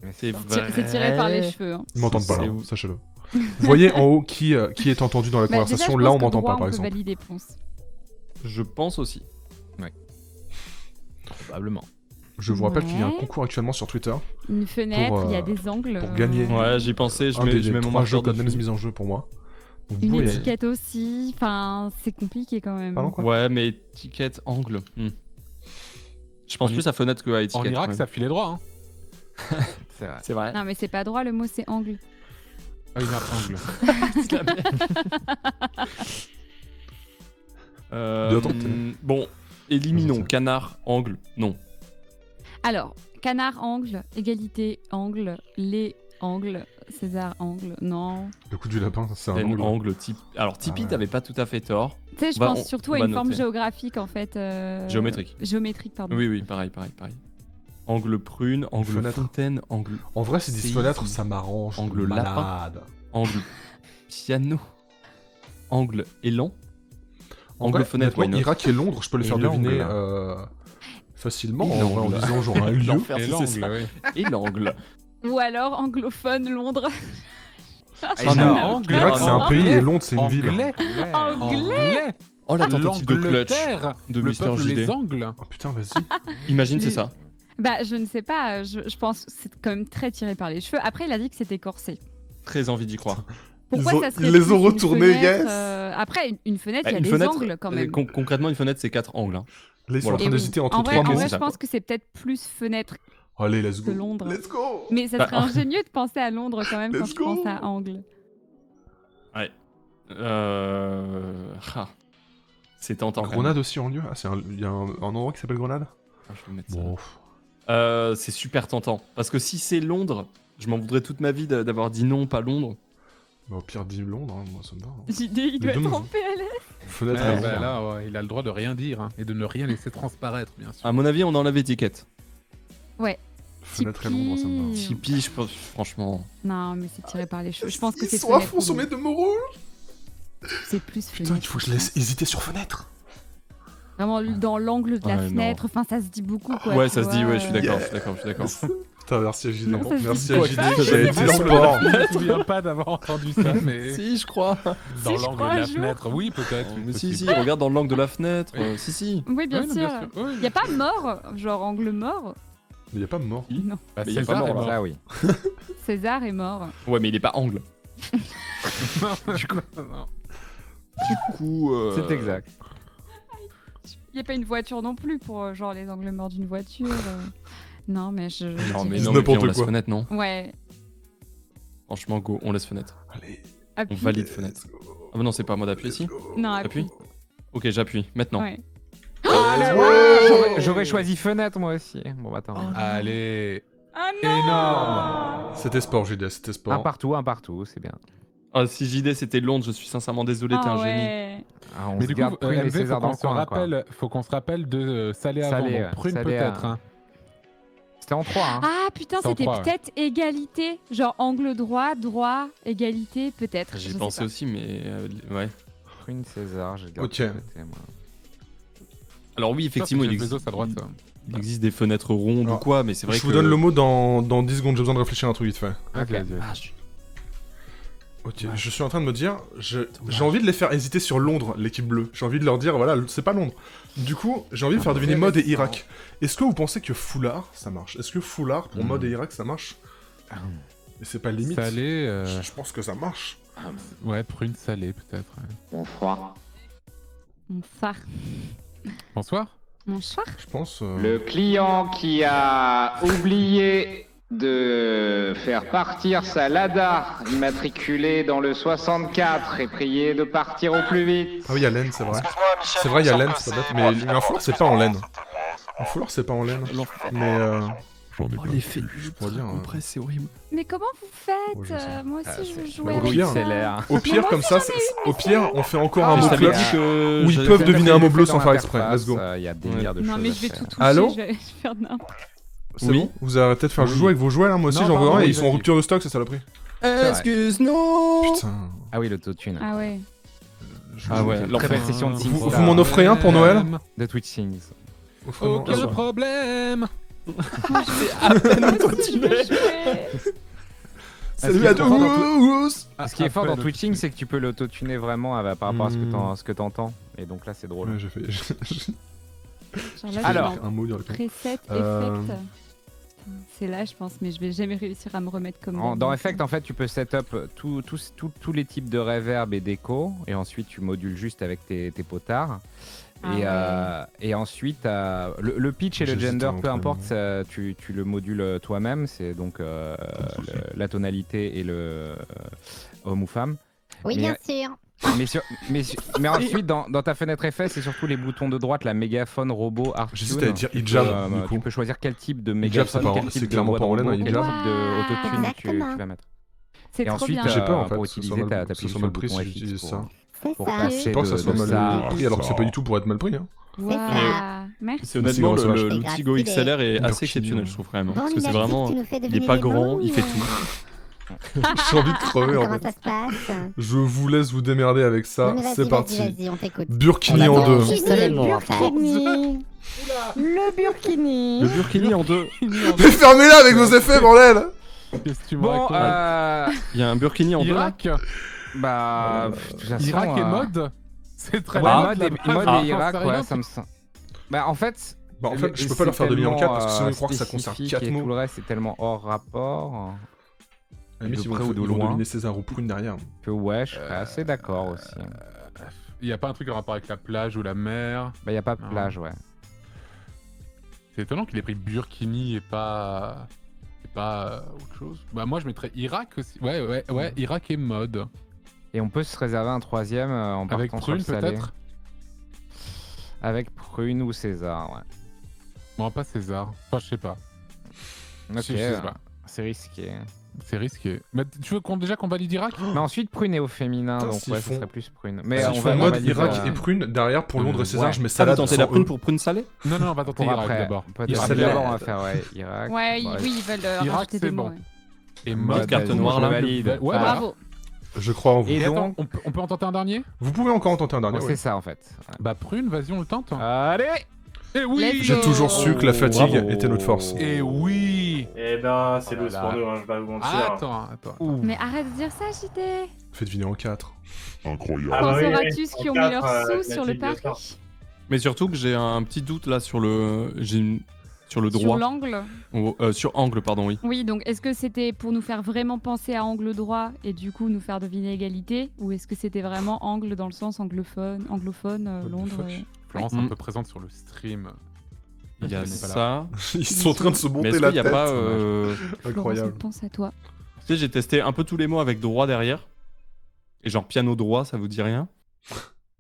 Mais C'est C'est tiré par les cheveux. hein. Ils m'entendent pas C'est là, où sachez-le. Vous voyez en haut qui est entendu dans la Bah, déjà, conversation, je là pense on que m'entend droit, pas par on peut exemple. valider Ponce. Je pense aussi. probablement. Je vous rappelle qu'il y a un Ouais. concours actuellement sur Twitter Une fenêtre, il y a euh, des angles. pour gagner. Ouais, j'y pensais, je un mets, des je mets mon 3 jeux marqueur Codenames dessus. mis en jeu pour moi. Donc, Une vous voyez. étiquette aussi. Enfin, c'est compliqué quand même. Pardon, quoi? Ouais, mais étiquette, angle. Je pense En plus à fenêtre que à En étiquette. Irak, quand même. ça filait droit. Hein. C'est vrai. C'est vrai. Non, mais c'est pas droit, le mot c'est angle. Ah, une angle. C'est la merde. Deux temps, Bon, éliminons Vas-y. canard, angle, non. Alors, canard, angle, égalité, angle, les angle, César, angle, non. Le coup du lapin, c'est un Pen, angle. angle, type. Alors, Tipeee, ouais. t'avais pas tout à fait tort. Tu sais, je Bah, pense on- surtout on à va une forme noter. géographique en fait. Géométrique. Géométrique, pardon. Oui, oui, pareil. Angle prune, angle Fenêtre. fontaine, angle, En vrai, c'est 10 C'est fenêtres, easy. ça m'arrange. Angle de lapin. malade. angle piano, angle élan, En angle vrai, fenêtre, why honnêtement, not. Irak et Londres, je peux les Et faire deviner l'angle. facilement Et en vrai, en l'angle. disant genre un lieu. L'enfer, Et si c'est l'angle, ça. oui. Et l'angle. Ou alors anglophone, Londres. Ah, non, non, angle. L'Irak, c'est un Anglais. pays et Londres, c'est une ville. Anglais. Anglais. Oh, la tentative de clutch L'Angleterre. de Le Mister peuple JD. les angles. Oh putain, vas-y. Imagine, c'est ça. Bah, je ne sais pas, je pense que c'est quand même très tiré par les cheveux. Après, il a dit que c'était corsé. Très envie d'y croire. Pourquoi Ils ont- ça serait ils les plus ont une retournés, fenêtre, yes. Après, une fenêtre, il y a Une des fenêtre, angles quand même. concrètement, une fenêtre, c'est 4 angles. hein. Là, ils sont en Voilà. train Et oui. d'hésiter entre En vrai, trois en mots. vrai, c'est je ça. pense que c'est peut-être plus fenêtre Allez, let's go. que Londres. Let's go. Mais ça Bah, serait ingénieux de penser à Londres quand même quand Let's je pense go. à angle. C'est tentant. quand même. Grenade aussi en lieu. Ah, il y a un endroit qui s'appelle Grenade. Ah, je vais mettre ça. Bon. C'est super tentant. Parce que si c'est Londres, je m'en voudrais toute ma vie d'avoir dit non, pas Londres. Bah, au pire, dis Londres, hein, moi ça me va. hein. JD, il doit deux être nous- en PLS. Fenêtre Ouais, à bah Londres. là, ouais, il a le droit de rien dire hein, et de ne rien laisser transparaître, bien sûr. À mon avis, on enlève l'étiquette. Fenêtre à Londres, ça me va. Tipeee. Tipeee, je pense, franchement. Non, mais c'est tiré par les cheveux. Je pense que c'est Ils soif, fenêtre. on se met de mots rouges. C'est plus Putain, fenêtre. il faut que je laisse hésiter sur fenêtre. Vraiment dans l'angle de la Ouais, non. fenêtre. Enfin, ça se dit beaucoup quoi. Ouais, tu ça se dit, vois, ouais, je suis d'accord, je suis d'accord, je suis d'accord. Putain, merci à JD. Non, ça se Merci dit à pas. JD qui a été sport. Je me souviens pas d'avoir entendu ça, mais Si, je crois. dans Si, je l'angle crois de un la jour. fenêtre, oui, peut-être. Mais si, possible. si, regarde dans l'angle de la fenêtre. Oui. Si. Oui, bien Ouais, non, sûr. oui. Il y a pas mort, genre angle mort. Mais il a pas mort. Non, Bah, Mais y a César pas est mort, mort. Ça, oui. César est mort. Ouais, mais il est pas angle. Du coup, non. Du coup. C'est exact. Il y a pas une voiture non plus pour genre les angles morts d'une voiture. Non, mais je. Non, mais C'est non, mais n'importe on laisse quoi. fenêtre, non. Ouais. Franchement, go, on laisse fenêtre. Allez. On Appuie. valide fenêtre. Ah, bah non, c'est pas à moi d'appuyer, si. Non, appuie. Appuie. Ok, j'appuie. Maintenant. Ouais. J'aurais choisi fenêtre moi aussi. Bon, bah, attends. Allez. Ah non. Énorme. C'était sport, JD, c'était Un sport. partout, c'est bien. Ah, si JD c'était Londres, je suis sincèrement désolé, t'es Ah un génie. ouais. Ah, on Mais se du coup, garde Prune et MV, César dans le coin, quoi. faut qu'on se rappelle de Salé avant, Salé, donc Prune Salé, peut-être. Hein. C'était en 3, hein. Ah putain, C'est en c'était trois, ouais. peut-être égalité. Genre angle droit, droit, égalité, peut-être. je J'y sais pensé pas. aussi, mais ouais. Prune, César, j'ai gardé Ok. de côté, moi. Alors oui, effectivement, Sauf que il Jeff existe. Bezos a le droit de ça. il existe des fenêtres rondes ou Alors, quoi, mais c'est vrai Je que... vous donne le mot dans 10 secondes, j'ai besoin de réfléchir à un truc vite fait. Vas-y, vas-y. Vache. Ok, je suis en train de me dire, j'ai envie de les faire hésiter sur Londres, l'équipe bleue. J'ai envie de leur dire, voilà, c'est pas Londres. Du coup, j'ai envie de faire deviner mode et Irak. Est-ce que vous pensez que foulard, ça marche? Est-ce que foulard pour mode et Irak, ça marche? Mais c'est pas limite. Salé, Je pense que ça marche. ouais, prune salée peut-être. Ouais. Bonsoir. Bonsoir. Bonsoir. Bonsoir. Je pense. Le client qui a oublié de faire partir sa Lada immatriculée dans le 64 est prié de partir au plus vite. Ah oui, il y a laine, c'est vrai. C'est vrai, il y a laine, c'est pas bête. Mais un foulard, c'est pas en laine. Un foulard, c'est pas en laine. Mais J'en ai Oh, pas l'effet vu. pourrais dire, compresse, c'est horrible. Mais comment vous Oh, je faites sais. Moi aussi, je veux jouer Au avec pire, ça. Au pire, moi comme aussi, ça, j'en ai au pire, on fait encore un Mais mot je t'avais club dit que où ils j'avais peuvent fait- deviner un mot bleu Dans sans faire exprès. l'interface, Let's go. Il y a des milliards de Non, choses mais à je vais faire. tout toucher, Allô je vais faire n'importe C'est Oui. bon Vous allez peut-être faire Oui. jouer avec vos jouets là, moi aussi Non, j'en veux pardon, un et oui, ils sont en vas-y. rupture de stock, ça saloperie. Excuse-nous. Putain. Ah oui, l'autotune. Ah ouais. Ah ouais, Très l'enfer. belle session de Vous, SingStar. vous m'en offrez un pour Noël De Twitch Sings. Offrez-moi un. Aucun problème. Salut à tous. Ce qui est fort dans Après, Twitching, c'est que tu peux l'autotuner vraiment par rapport à ce que t'entends. Et donc là, c'est drôle. Ouais, j'ai fait. Genre là, Alors. je vais un mot en directement. preset, Euh, effect. C'est là, je pense, mais je vais jamais réussir à me remettre comme Dans d'hab. Effect, en fait, tu peux setup tous les types de reverb et d'écho, et ensuite tu modules juste avec tes potards. Et ensuite, le pitch et le J'hésite gender, entre peu les importe, deux. tu le modules toi-même. C'est donc la tonalité et le homme ou femme. Oui, Mais- bien sûr. Mais ensuite, dans ta fenêtre effet, c'est surtout les boutons de droite, la mégaphone, robot, art. J'hésite à dire hijab, du coup. Tu peux choisir quel type de Hijab, c'est mégaphone, pas- quel c'est type de clairement voix pas de en laine, robot, un quel hijab. type de autotune tu Exactement. vas mettre. C'est Et trop ensuite, bien. J'ai peur en pour fait que ce utiliser, soit mal- t'appuies ce soit sur mal le pris bouton si FX j'utilise pour- ça. C'est pour ça. passer J'ai peur que ça de soit mal ça. pris alors que c'est pas du tout pour être mal pris. Hein. Waouh. Merci. C'est honnêtement, Sinon, le- c'est l'outil Go gratuit, XLR est Burkini, assez exceptionnel, je trouve, quand même. Bon, Parce que c'est Lunatic, vraiment... tu nous fais Il est deviner pas les grand, mots il fait ou- tout. J'ai envie de crever en Comment fait. ça se passe? Je vous laisse vous démerder avec ça. Non, mais vas-y, C'est vas-y, parti. vas-y, on t'écoute. Burkini On en attend deux. juste les mots, après. Le Burkini. Le Burkini en deux. Mais fermez-la avec vos effets, bordel. Qu'est-ce que tu me Bon, racontes Il y a un Burkini en deux. Irak. bah, de toute façon, Irak et mode. C'est très Ouais, la mode et, là-bas, mode j'en et Irak, sais ouais, rien. ça me sent. Bah, en fait. Bah en fait, je peux pas leur faire deviner en 4 parce que sinon ils croient que ça concerne 4 Et tout mots. le reste, c'est tellement hors rapport. À la limite, de ils près ou de vont loin. deviner César ou Prune derrière. Que ouais, je serais assez d'accord aussi. Il y a pas un truc en rapport avec la plage ou la mer. Bah, y a pas de Non. plage, ouais. C'est étonnant qu'il ait pris Burkini et pas autre chose. Bah moi je mettrais Irak aussi. Ouais, Irak et mode. Et on peut se réserver un troisième en partant Avec sur prune le salé. peut-être. Avec prune ou César, ouais. Non pas César. Enfin je sais pas. Ok, Je sais pas. c'est risqué. C'est risqué. Mais tu veux déjà qu'on valide Irak? Mais ensuite, prune est au féminin, Putain, donc s'ils ouais, ce font- serait plus prune. Mais Si on je va fais on mode valide, Irak et Prune, derrière pour Londres et César, ouais. je mets Ah, vous salade tentez la sans prune E. pour prune salée? Non, on va tenter pour Irak après. d'abord. Peut-être Irak, d'abord, c'est on va faire Irak. Ouais, Ouais. oui, ils veulent Irak, rajouter c'est des mots. bon. ouais. Et Mode, mode, carte vas-y, noire, je là. valide. Ouais, Voilà. Bravo. Je crois en vous. Et Et attends, donc, on peut en tenter un dernier? Vous pouvez encore en tenter un dernier, c'est oui. ça en fait. Bah prune, vas-y on le tente. Allez. Et oui. Let's J'ai go. toujours su que la fatigue Bravo. était notre force. Et oui. Eh ben, c'est Oh là loose là. pour nous, hein, je vais pas vous mentir. Attends. Mais arrête de dire ça, JT. Fais deviner en 4. Incroyable. Ah bah oui, Pensera-tu oui. ceux qui ont En mis quatre, leurs sous la sur le team de pari? Mais surtout que j'ai un petit doute là sur le... Sur le Sur droit. l'angle? Sur angle, pardon, oui. Oui, donc est-ce que c'était pour nous faire vraiment penser à angle droit et du coup nous faire deviner égalité? Ou est-ce que c'était vraiment angle dans le sens anglophone, Londres Florence Ouais. un peu présente sur le stream. Il y a Elle n'est pas là. ça. Ils sont en train de se Mais monter est-ce la qu'il n'y a tête. pas... Florence, Incroyable. on pense à toi. Tu sais, j'ai testé un peu tous les mots avec droit derrière. Et genre piano droit, ça vous dit rien?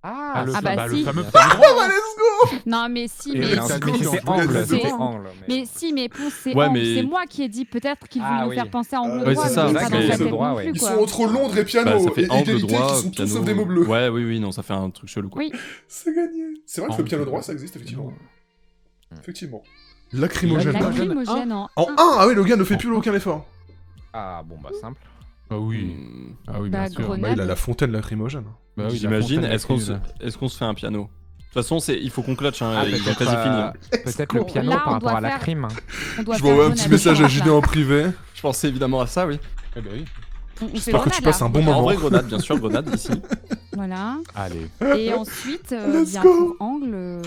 Ah, le, Ah bah le si. fameux Non mais si, Et mais, le non, salé, mais on c'est peut angle, les c'est deux. angle. mais si, mais pour c'est Ouais, angle. mais- C'est moi qui ai dit peut-être qu'il voulait Ah nous oui. faire penser à angle Ouais, droit. c'est ça, mais c'est pas que dans sa c'est tête droit, non ouais. plus, Ils quoi. sont entre Londres et piano. Bah, ça fait et angle égalité droit, qui sont tous piano... sauf des mots bleus. Ouais, oui, non, ça fait un truc chelou quoi. Oui. C'est gagné. C'est vrai que le Angle piano droit, droit. ça existe effectivement. Hmm. Effectivement. Lacrymogène. Lacrymogène en En 1. Ah oui, le gars ne fait plus aucun effort. Ah bon bah simple. Ah oui. Hmm. Ah oui, Bah, bien sûr. Grenade. Bah, il a la fontaine lacrymogène. Bah oui, la J'imagine, fontaine est-ce qu'on lacryme. se fait un piano? De toute façon, il faut qu'on clutch, hein, Ah, ils ont peut-être quasi fini. Hein. peut-être le piano Là, par on rapport doit à la faire- crime. On doit Je faire m'envoie un grenade petit message à là. JD en privé. Je pensais évidemment à ça, oui. Eh ben oui. On fait J'espère que tu grenade, passes là. un bon En moment. vrai, grenade, bien sûr, grenade ici. Voilà. Allez. Et ensuite, Let's bien go. pour angle,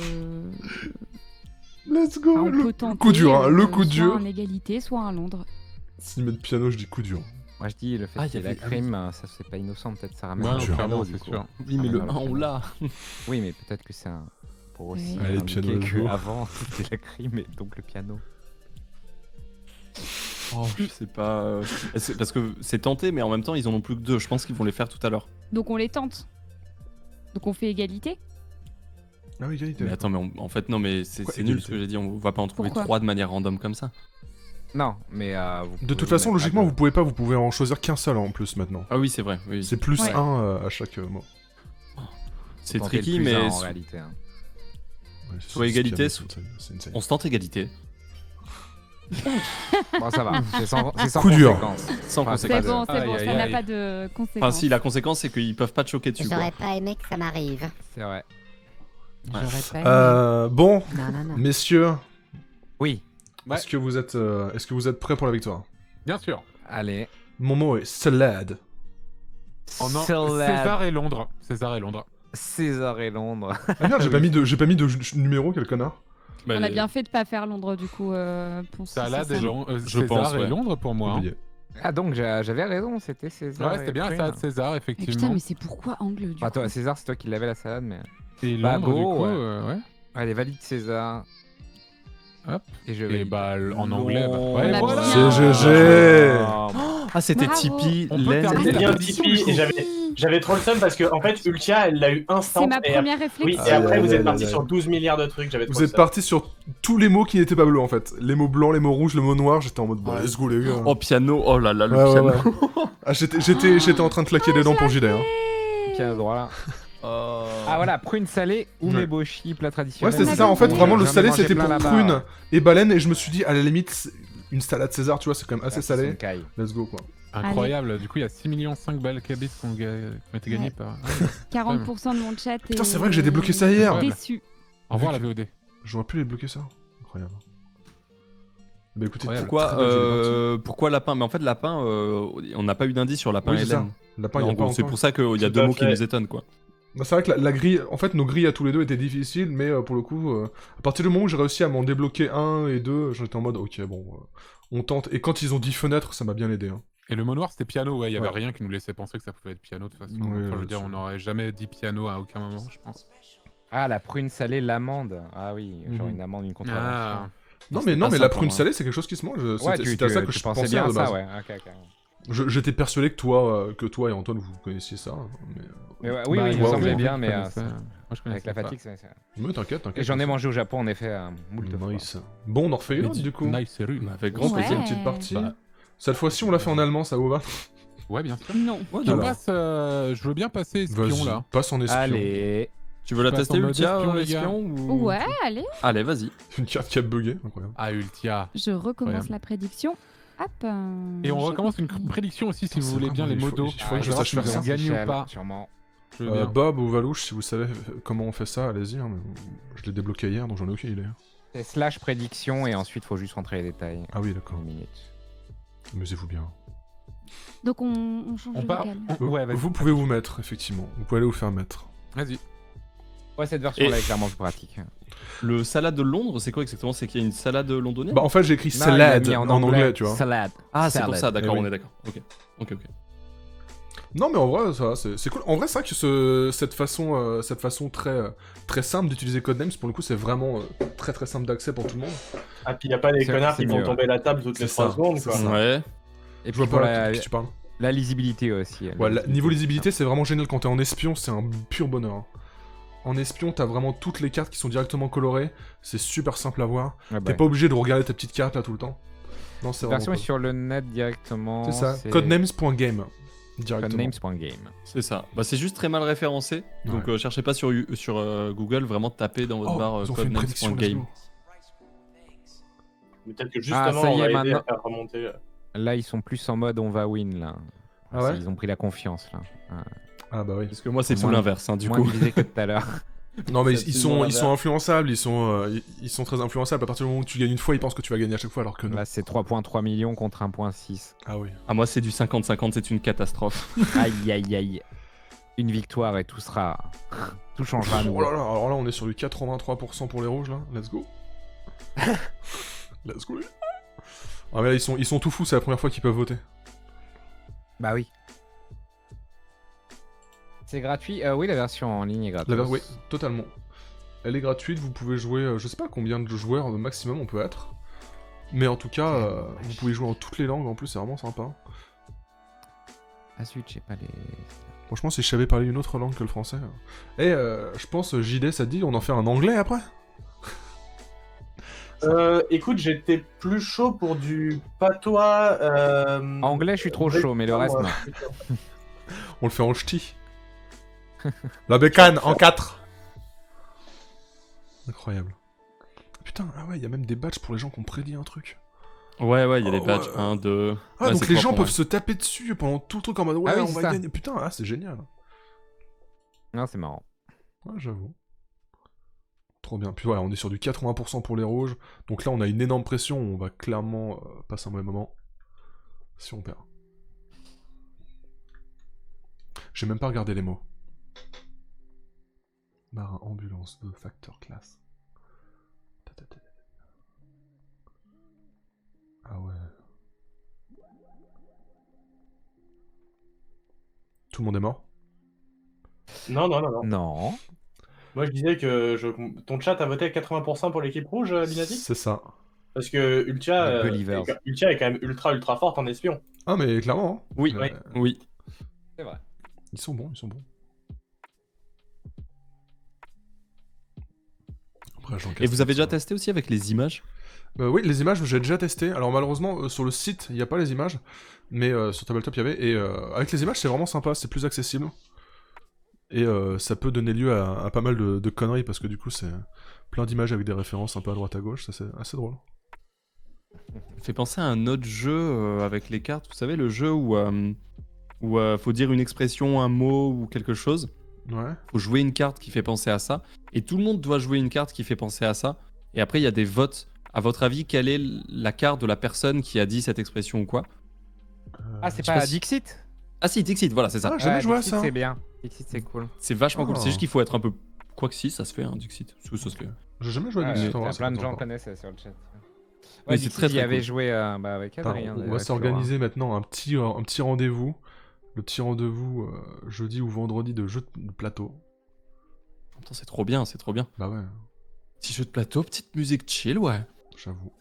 Let's go. on Le peut tenter coup dur, hein, le coup soit dur. en égalité, soit à Londres. S'ils mettent piano, je dis coup dur. Moi je dis le fait Ah, qu'il y ait y la avait- crime, ça c'est pas innocent, peut-être ça ramène Ouais, un non, sûr. clairement, du c'est coup. sûr. Oui, mais le Ah, 1, on l'a. Oui, mais peut-être que c'est un. Pour aussi Oui. Allez, le indiquer piano, let's go. qu'avant c'était la crime et donc le piano. Oh, je sais pas. Parce que c'est tenté, mais en même temps, ils en ont plus que 2. Je pense qu'ils vont les faire tout à l'heure. Donc on les tente. Donc on fait égalité. Ah oui, égalité. Mais attends, mais en fait, non, mais c'est Quoi, nul égalité ce que j'ai dit. On va pas en trouver Pourquoi 3 de manière random comme ça. Non, mais. Vous De pouvez toute vous façon, mettre à logiquement, deux. vous pouvez pas, vous pouvez en choisir qu'un seul en plus maintenant. Ah oui, c'est vrai. Oui. C'est plus Ouais. 1 à chaque mot. C'est Tenter le tricky, plus mais un, en réalité. Hein. Ouais, Soit c'est égalité, piano, c'est insane. on se tente égalité. Bon, ça va. C'est sans Coup dur. conséquence. Sans Enfin, C'est conséquence. bon, c'est Aïe, bon, aïe, ça n'a aïe. pas de Enfin, conséquences. si, la conséquence, c'est qu'ils peuvent pas te choquer dessus. Quoi. J'aurais pas aimé que ça m'arrive. C'est vrai. Ouais. J'aurais pas aimé. Bon, Non, non, non. messieurs, Oui, Ouais. est-ce que vous êtes prêts pour la victoire? Bien sûr. allez. Mon mot est salade. Oh non, Salade. César et Londres. César et Londres. César et Londres. Ah merde, j'ai pas mis de numéro, quel connard. Bah, On a bien fait de pas faire Londres du coup. Pour Salade c'est et ça. César pense, et ouais. Londres pour moi. hein. Oublié. Ah, donc j'avais raison, c'était César. Ouais, c'était et bien Prune. salade César, Mais putain, effectivement. mais c'est pourquoi angle du Ah, coup toi, César, c'est toi qui l'avais la salade, mais. Et Bah, Londres, du go, coup, ouais. ouais. Allez, valide César. Hop. Et je Et vais. bah, en anglais, bah. On Ouais, a voilà. bien. C'est GG. Ah, c'était Bravo. Tipeee, On peut Len. terminer C'était la bien prédiction, Tipeee du coup. et j'avais trop le seum parce que en fait Ultia elle l'a eu instant C'est ma et première oui réflexion. et après Aïe, vous aïe, êtes aïe, parti aïe. sur 12 milliards de trucs, j'avais trop Vous le êtes seum. partis sur tous les mots qui n'étaient pas bleus en fait. Les mots blancs, les mots rouges, le mot noir, j'étais en mode bah, Ouais. let's go les gars. Oh, piano. Oh là là, le Ouais, ouais, piano. ouais. Ah, j'étais en train de claquer des dents pour JD. Hein. Piano droit là. Oh. Ah voilà, prune salée, Ouais. umeboshi, plat Ouais, traditionnel. c'était On ça. avait En fait, oublié. vraiment, le J'en ai salé, mangé c'était plein pour là-bas. prune et baleine. Et je me suis dit, à la limite, une salade César, tu vois, c'est quand même assez Ah, c'est salé. son caille. Let's go, quoi. Incroyable. Du coup, il y a 6,5 millions balles cabis qui ont été gagnées Ouais. par. 40% de mon chat. Putain, c'est vrai que j'ai débloqué ça hier. Ouais. Déçu. Au revoir la VOD. J'aurais pu les bloquer ça. Incroyable. Bah écoutez, Incroyable. Pourquoi, très belle, j'ai parti. pourquoi lapin? Mais en fait, lapin, on n'a pas eu d'indice sur lapin Oui, et c'est ça. laine. Lapin, En il y a gros, pas c'est encore. pour ça qu'il y a Tout deux à mots qui fait. nous étonnent, quoi. Bah, c'est vrai que la grille, en fait, nos grilles à tous les deux étaient difficiles, mais pour le coup, à partir du moment où j'ai réussi à m'en débloquer un et deux, j'étais en mode, ok, bon, on tente. Et quand ils ont dit fenêtre, ça m'a bien aidé. Hein. Et le mot noir, c'était piano. Ouais, il y avait Ouais. rien qui nous laissait penser que ça pouvait être piano de toute façon. Ouais, Enfin, je ouais, veux dire, c'est- on n'aurait jamais dit piano à aucun moment, je pense. Ah, la prune salée, l'amande. Ah oui, genre Mhm. une amande, une contrevention. Ah. Non, c'était mais, non, pas mais ça la pour prune moi. salée, c'est quelque chose qui se mange. Ouais, C'était à ça que je pensais bien de à ça, base. ouais. Ok, ok. J'étais persuadé que toi et Antoine, vous connaissiez ça. Mais, Mais ouais, oui, Bah, oui, il me ouais, semblait ouais, bien, mais Moi, je avec connaissais la pas. fatigue, c'est. mais t'inquiète, t'inquiète. Et j'en ai mangé au Japon, en effet, moult fois. Nice. Bon, on en refait une autre, du coup. Nice, c'est rude. Avec grand Ouais. plaisir. Une petite partie. Bah. Cette fois-ci, on l'a fait en allemand, ça vous va? Ouais, bien sûr. Non. Je Alors. passe, je veux bien passer espion Vas-y, là. passe en espion. Allez. Tu veux la Je passe tester, en mode Ultia, espion, les gars. espion ou... Ouais, allez. Allez, vas-y. Une carte qui a bugué, incroyable. Ah, Ultia. Je recommence Incroyable. la prédiction. Hop. Et on je recommence une copie. prédiction aussi si Putain, vous c'est voulez vrai, bien moi, les il faut- modos. il faudrait que je savoir sache si faire vous ça. en gagnez ou pas. Sûrement. Je veux bien. Bob ou Valouche, si vous savez comment on fait ça, allez-y. Hein, mais je l'ai débloqué hier, donc j'en ai aucune idée. C'est slash prédiction et ensuite faut juste rentrer les détails. Ah oui, d'accord. Une minute. Amusez-vous bien. Donc on change On de part. vocal. Ouais, vas-y. Vous pouvez vous mettre, effectivement. Vous pouvez aller vous faire mettre. Vas-y. Ouais, cette version-là est clairement plus pratique. Le salade de Londres, c'est quoi exactement? C'est qu'il y a une salade londonienne? Bah, en fait, j'ai écrit Non, il l'a salade mis en anglais, tu vois. Salade. Ah, c'est pour ça, d'accord, Eh oui. on est d'accord. Ok, ok, ok. Non, mais en vrai, ça va, c'est cool. En vrai, c'est vrai que cette façon très simple d'utiliser Codenames, pour le coup, c'est vraiment très très simple d'accès pour tout le monde. Ah, puis y a pas des C'est- connards c'est qui vont mieux, tomber la table toutes les C'est 3 ça, secondes, c'est quoi. ça. Ouais. Et Je puis vois pour pas la, de qui tu parles. la lisibilité aussi. Ouais, niveau lisibilité, c'est vraiment génial. Quand t'es en espion, c'est un pur bonheur. hein. En espion, t'as vraiment toutes les cartes qui sont directement colorées. C'est super simple à voir. Ouais, T'es bah, pas obligé de regarder ta petite carte là tout le temps. Non, c'est la vraiment version est cool. sur le net directement. C'est ça. Codenames.game. Directement. Codenames.game. C'est ça. Bah, c'est juste très mal référencé. Donc, cherchez pas sur Google, vraiment tapez dans votre Oh, barre ils ont fait une prédiction, let's codenames.game. go. Mais peut-être que justement, Ah, ça on y est, va aider maintenant. à faire remonter. Là, ils sont plus en mode on va win là. Ah ouais Ils ont pris la confiance là. Ah bah oui. Parce que moi, c'est Moins- tout l'inverse, hein, du Moins coup. divisé que tout à l'heure. Non mais C'est ils absolument sont influençables, ils sont très influençables. À partir du moment où tu gagnes une fois, ils pensent que tu vas gagner à chaque fois alors que non. Là, c'est 3,3 millions contre 1,6. Ah oui. Ah, moi, c'est du 50-50, c'est une catastrophe. Aïe, aïe, aïe. Une victoire et tout sera. Tout changera à Oh nouveau. là là, alors là on est sur du 83% pour les rouges là. Let's go. Let's go. Ah mais là ils sont tout fous, c'est la première fois qu'ils peuvent voter. Bah oui. C'est gratuit. Oui, la version en ligne est gratuite. Oui, totalement. Elle est gratuite, vous pouvez jouer, je sais pas combien de joueurs maximum on peut être. Mais en tout cas, vous pouvez jouer en toutes les langues en plus, c'est vraiment sympa. Ah zut, j'ai pas les. Franchement, si je savais parler une autre langue que le français. Et je pense, JD, ça te dit, on en fait un anglais après? Écoute, j'étais plus chaud pour du patois. Anglais, je suis trop chaud, mais le reste, non. On le fait en ch'ti. La bécane, en 4. Incroyable. Putain, ah ouais, il y a même des badges pour les gens qui ont prédit un truc. Ouais, il y a des Oh, badges ouais. 1, 2. Ah, Ouais, donc c'est les propre, gens ouais. peuvent se taper dessus pendant tout le truc en mode ouais, Ah oui, on c'est va ça. gagner. Putain, ah, c'est génial. Non, c'est marrant. Ouais, j'avoue. Trop bien. Puis ouais, on est sur du 80% pour les rouges. Donc là, on a une énorme pression. On va clairement passer un mauvais moment. Si on perd. J'ai même pas regardé les mots. Marin, ambulance, 2, facteur, classe. Ah ouais. Tout le monde est mort? Non. Non. Moi, je disais que ton chat a voté à 80% pour l'équipe rouge, Binati. C'est ça. Parce que Ultia, Les Believers. Ultia est quand même ultra forte en espion. Ah mais clairement. Hein. Oui, Ouais. oui. C'est vrai. Ils sont bons, ils sont bons. Après, Et vous avez déjà testé aussi avec les images? Oui, les images, j'ai déjà testé. Alors malheureusement, sur le site, il n'y a pas les images. Mais sur Tabletop, il y avait. Et avec les images, c'est vraiment sympa, c'est plus accessible. Et ça peut donner lieu à pas mal de conneries, parce que du coup, c'est plein d'images avec des références un peu à droite à gauche. Ça, c'est assez drôle. Ça fait penser à un autre jeu avec les cartes. Vous savez, le jeu où faut dire une expression, un mot ou quelque chose. Ouais. Faut jouer une carte qui fait penser à ça. Et tout le monde doit jouer une carte qui fait penser à ça. Et après, il y a des votes. À votre avis, quelle est la carte de la personne qui a dit cette expression ou quoi? Ah, c'est je sais pas pas si- Dixit? Ah si, Dixit, voilà, c'est ça. Ah, j'ai jamais joué à Dixit, ça. c'est bien. Dixit, c'est cool. C'est vachement cool. Oh. C'est juste qu'il faut être un peu... Quoique si, ça se fait, hein, Dixit. Ça se fait. J'ai jamais joué à Ouais, Dixit, en vrai, t'as c'est plein de pas gens sympa. connaissent ça sur le chat. Mais Ouais, c'est Dixit, très, j'y très avait cool. joué avec Attends, Adrien. on va s'organiser maintenant un petit rendez-vous. Le petit rendez-vous jeudi ou vendredi de jeu de plateau. Attends, c'est trop bien, c'est trop bien. Bah ouais, Petit jeu de plateau, petite musique chill, ouais. j'avoue.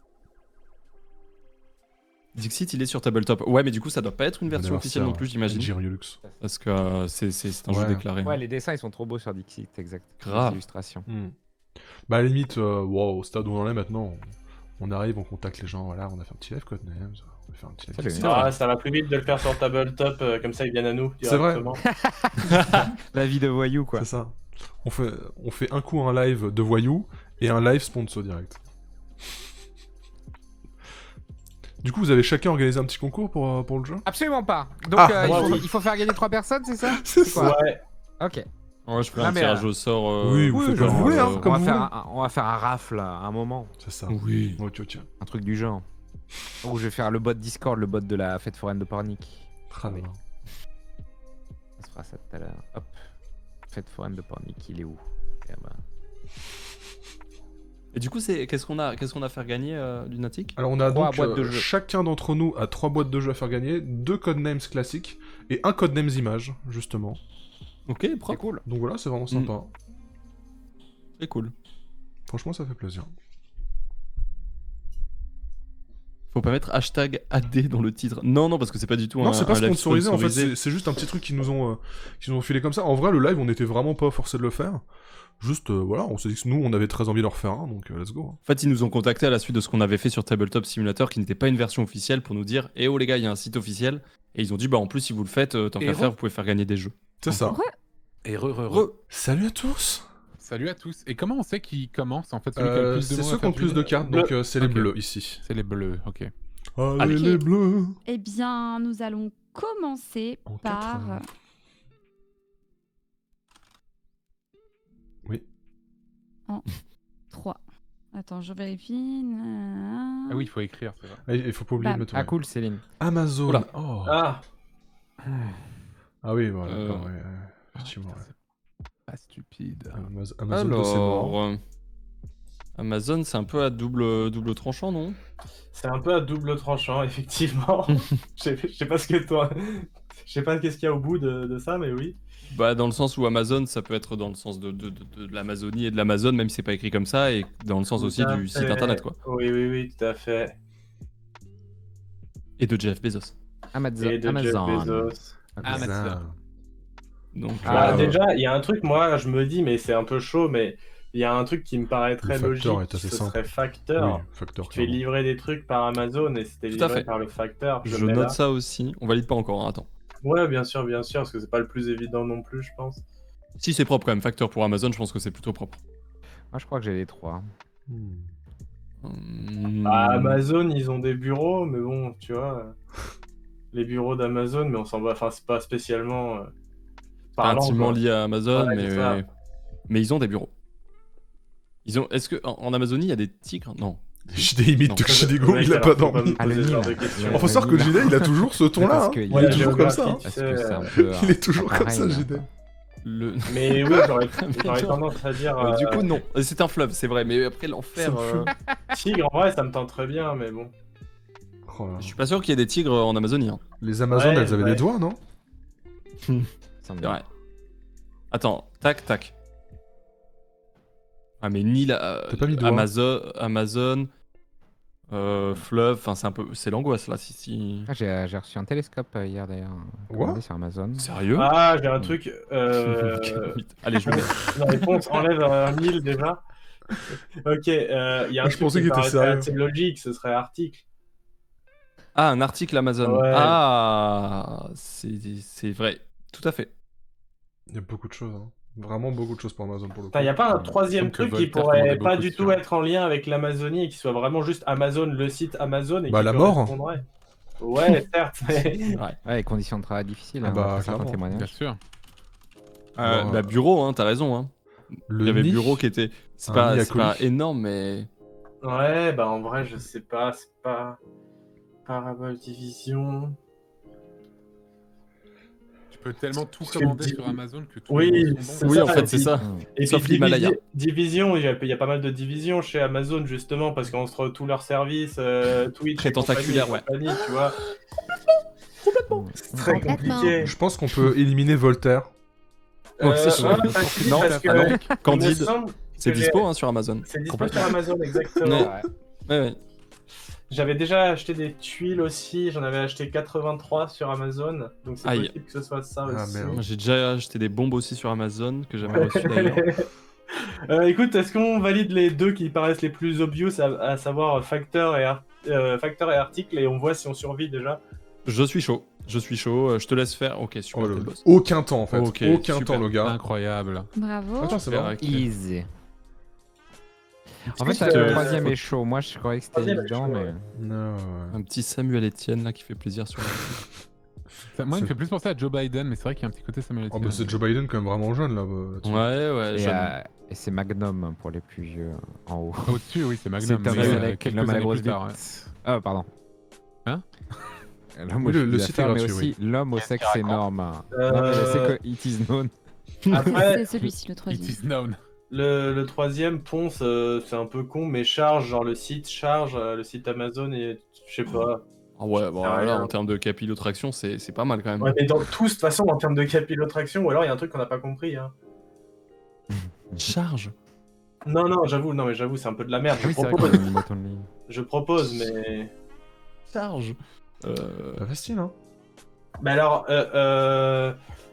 Dixit, il est sur Tabletop. Ouais, mais du coup, ça doit pas être une version officielle non plus, j'imagine. Giriolux. Parce que c'est un jeu Ouais. déclaré. Ouais, les dessins, ils sont trop beaux sur Dixit, exact. Grave. Les illustrations. Bah à la limite, au stade où on en est maintenant, on arrive, on contacte les gens, voilà, on a fait un petit live Codenames, on va faire un petit live. Salut. Kickstarter. vrai. Ah, ça va plus vite de le faire sur Tabletop, comme ça ils viennent à nous. C'est vrai. directement. La vie de voyou, quoi. C'est ça. On fait un coup un live de voyous et un live sponsor direct. Du coup, vous avez chacun organisé un petit concours pour le jeu? Absolument pas. Donc, Ah, il faut faire gagner 3 personnes, c'est ça? C'est quoi Ouais. Ok. Ouais, je ferai Non, un mais, tirage au sort. oui, vous faites comme vous voulez, hein, comme vous voulez. On va faire un rafle à un moment. C'est ça. Oui. Ok. Un truc du genre. Ou je vais faire le bot Discord, le bot de la fête foraine de Pornic. Très bien. On se fera ça tout à l'heure. Hop. Fête foraine de Pornic, il est où? Eh ben. Et du coup, qu'est-ce qu'on a à faire gagner, Lunatic? Alors on a 3 donc boîtes de jeux. chacun d'entre nous a 3 boîtes de jeux à faire gagner, 2 codenames classiques et un codenames image, justement. Ok, C'est propre. cool. Donc voilà, c'est vraiment sympa. C'est cool. Franchement, ça fait plaisir. Faut pas mettre hashtag AD dans le titre. Non, parce que c'est pas du tout Non, un c'est pas un live sponsorisé, en fait, sponsorisé. c'est juste un petit truc qu'ils nous ont filé comme ça. En vrai, le live, on était vraiment pas forcé de le faire. Juste, voilà, on s'est dit que nous, on avait très envie de le refaire un, donc let's go. En fait, ils nous ont contacté à la suite de ce qu'on avait fait sur Tabletop Simulator, qui n'était pas une version officielle, pour nous dire eh oh les gars, il y a un site officiel. Et ils ont dit bah en plus, si vous le faites, tant qu'à faire, vous pouvez faire gagner des jeux. C'est ça. Et Salut à tous. Salut à tous. Et comment on sait qui commence en fait? Celui qui a le plus de C'est mots à ceux qui faire ont plus de deviner cartes, donc c'est les Ok. bleus ici. C'est les bleus, ok. Allez, Ok. les bleus. Eh bien, nous allons commencer En par 80. Oui. en 3. Attends, je vérifie. Ah oui, il faut écrire, c'est vrai. Ah, il faut pas oublier de me Ah tourner. cool, Céline. Amazon. Oula. Oh. Ah, Ah oui, voilà. d'accord, ouais, effectivement. Ouais. Pas stupide. Amazon, c'est mort. Alors, Amazon, c'est un peu à double tranchant, non? c'est un peu à double tranchant, effectivement. Je sais pas ce que toi. Je sais pas qu'est-ce qu'il y a au bout de ça, mais oui. Bah, dans le sens où Amazon, ça peut être dans le sens de l'Amazonie et de l'Amazon, même si c'est pas écrit comme ça, et dans le sens aussi Tout à du site fait. internet, quoi. Oui, tout à fait. Et de Jeff Bezos. Et de Jeff Bezos. Amazon. Donc, Bah, Ah, déjà, il y a un truc, moi, je me dis, mais c'est un peu chaud, mais il y a un truc qui me paraît très Factor logique, est assez ce simple. serait Factor. Oui, Factor. Tu fais livrer des trucs par Amazon et c'était Tout à livré fait. par le Factor. je le mets note là. ça aussi. On valide pas encore, hein, attends. Ouais, bien sûr, parce que c'est pas le plus évident non plus, je pense. Si c'est propre quand même, Factor pour Amazon, je pense que c'est plutôt propre. Moi, je crois que j'ai les 3. Bah, Amazon, ils ont des bureaux, mais bon, tu vois, les bureaux d'Amazon, mais on s'en va, enfin, c'est pas spécialement Pas parlant, intimement quoi. lié à Amazon, Ouais, c'est ça. mais ils ont des bureaux. Est-ce que en Amazonie, il y a des tigres? Non. JD imite Non. de Shidigo, Ouais, il a alors, pas faut dormi. me Ah, le poser ce genre Nil. de questions. Il faut savoir que JD, il a toujours ce ton-là. Parce Hein. que Il y a est toujours comme ça. Hein. géographie. Parce que c'est un peu. Il est toujours comme pareil, ça, hein. JD. Mais oui, j'aurais Mais tendance à dire du coup, non. C'est un fleuve, c'est vrai, mais après l'enfer. tigre, en vrai, ça me tente très bien, mais bon. Oh là là. Je suis pas sûr qu'il y ait des tigres en Amazonie. Hein. Les Amazones, Ouais, elles avaient ouais. des doigts, non? Ça me C'est dit. vrai. Attends, tac. Ah, mais ni la. T'as pas mis de doigt. Amazon, fleuve, enfin, c'est un peu. C'est l'angoisse là, si. Ah, j'ai reçu un télescope hier d'ailleurs. Quoi Commandé sur Amazon. Sérieux? Ah, j'ai un truc. Allez, je le mets. La réponse enlève un 1000 déjà. Ok, il y a un Je truc pensais qui qu'il était paraît sérieux. assez logique, ce serait article. Ah, un article Amazon. Ouais. Ah, c'est vrai. Tout à fait. Il y a beaucoup de choses. Hein. Vraiment beaucoup de choses pour Amazon pour le coup. Il n'y a pas un troisième Comme que truc qui Voltaire pourrait commandait pas beaucoup du de tout science. être en lien avec l'Amazonie et qui soit vraiment juste Amazon, le site Amazon et Bah, qui la mort. correspondrait. Ouais, certes, mais... Ouais. Ouais, les conditions de travail difficiles. Ah hein, bah, d'après certains clairement. témoignages. Bien sûr. Alors, Bah, bureau, hein, t'as raison. Hein. Le Il y avait nid, bureau qui était. C'est un pas, nid à c'est pas colis. énorme, mais. Ouais, bah en vrai, je sais pas, c'est pas... Parabole Division... Tu peux tellement tout Parce que commander di- sur Amazon que tout Oui, les mots sont c'est bons. Oui, ça, en fait, et c'est puis- ça. Et Sauf puis l'Himalaya. Division, il y a pas mal de divisions chez Amazon justement parce qu'entre tous leurs services, Twitch, Très et compagnie, tentaculaire, tu vois. C'est très Complètement. compliqué. Je pense qu'on peut éliminer Voltaire. Oh, c'est sûr. Ouais, facile, Non, parce que ah non. il me Candide, semble c'est que dispo les- hein, sur Amazon. C'est dispo Complètement. sur Amazon, exactement. Ouais. Ouais. J'avais déjà acheté des tuiles aussi, j'en avais acheté 83 sur Amazon, donc c'est Aïe. possible que ce soit ça Ah, aussi. merde. Moi, j'ai déjà acheté des bombes aussi sur Amazon que j'avais reçues d'ailleurs. Écoute, est-ce qu'on valide les deux qui paraissent les plus obvious, à savoir Factor et Article, et on voit si on survit déjà? Je suis chaud. Je te laisse faire. Ok, super, Oh, t'es le- le boss. Aucun temps en fait. Ok, Aucun super. temps le gars. Incroyable. Bravo. Attends, c'est Super, bon. ok. Easy. En Est-ce fait, que le c'est- troisième est chaud. Moi, je croyais que c'était Troisième est évident, chaud, mais. ouais. Non, ouais. Un petit Samuel Etienne là qui fait plaisir sur Moi, il C'est- me fait plus penser à Joe Biden, mais c'est vrai qu'il y a un petit côté Samuel Oh, Etienne. bah, c'est Joe Biden quand même vraiment jeune là. là-dessus. Ouais, Et, jeune. et c'est Magnum pour les plus vieux en haut. Au-dessus, oui, c'est Magnum. C'est mais, Thomas Selleck, quelques l'homme à la années grosse plus tard, ouais. bite. Ah, pardon. Hein L'homme Oui, au chiffre le site est d'affaires, mais gratuit, aussi l'homme au sexe énorme. Non, mais Euh, c'est que It is known. Après, C'est celui-ci, le It troisième. is known. le troisième, Ponce, c'est un peu con, mais charge, genre le site le site Amazon, et je sais pas. Ah ouais, bon, Ah, là, ouais. en termes de capillotraction, c'est pas mal quand même. Ouais, mais dans tous, de toute façon, en termes de capillotraction, ou alors il y a un truc qu'on n'a pas compris. Hein. Charge. Non, j'avoue, c'est un peu de la merde. Ah oui, c'est vrai propose, qu'il y a une bouton de ligne. je propose, mais. Charge. Pas facile, hein. Mais alors,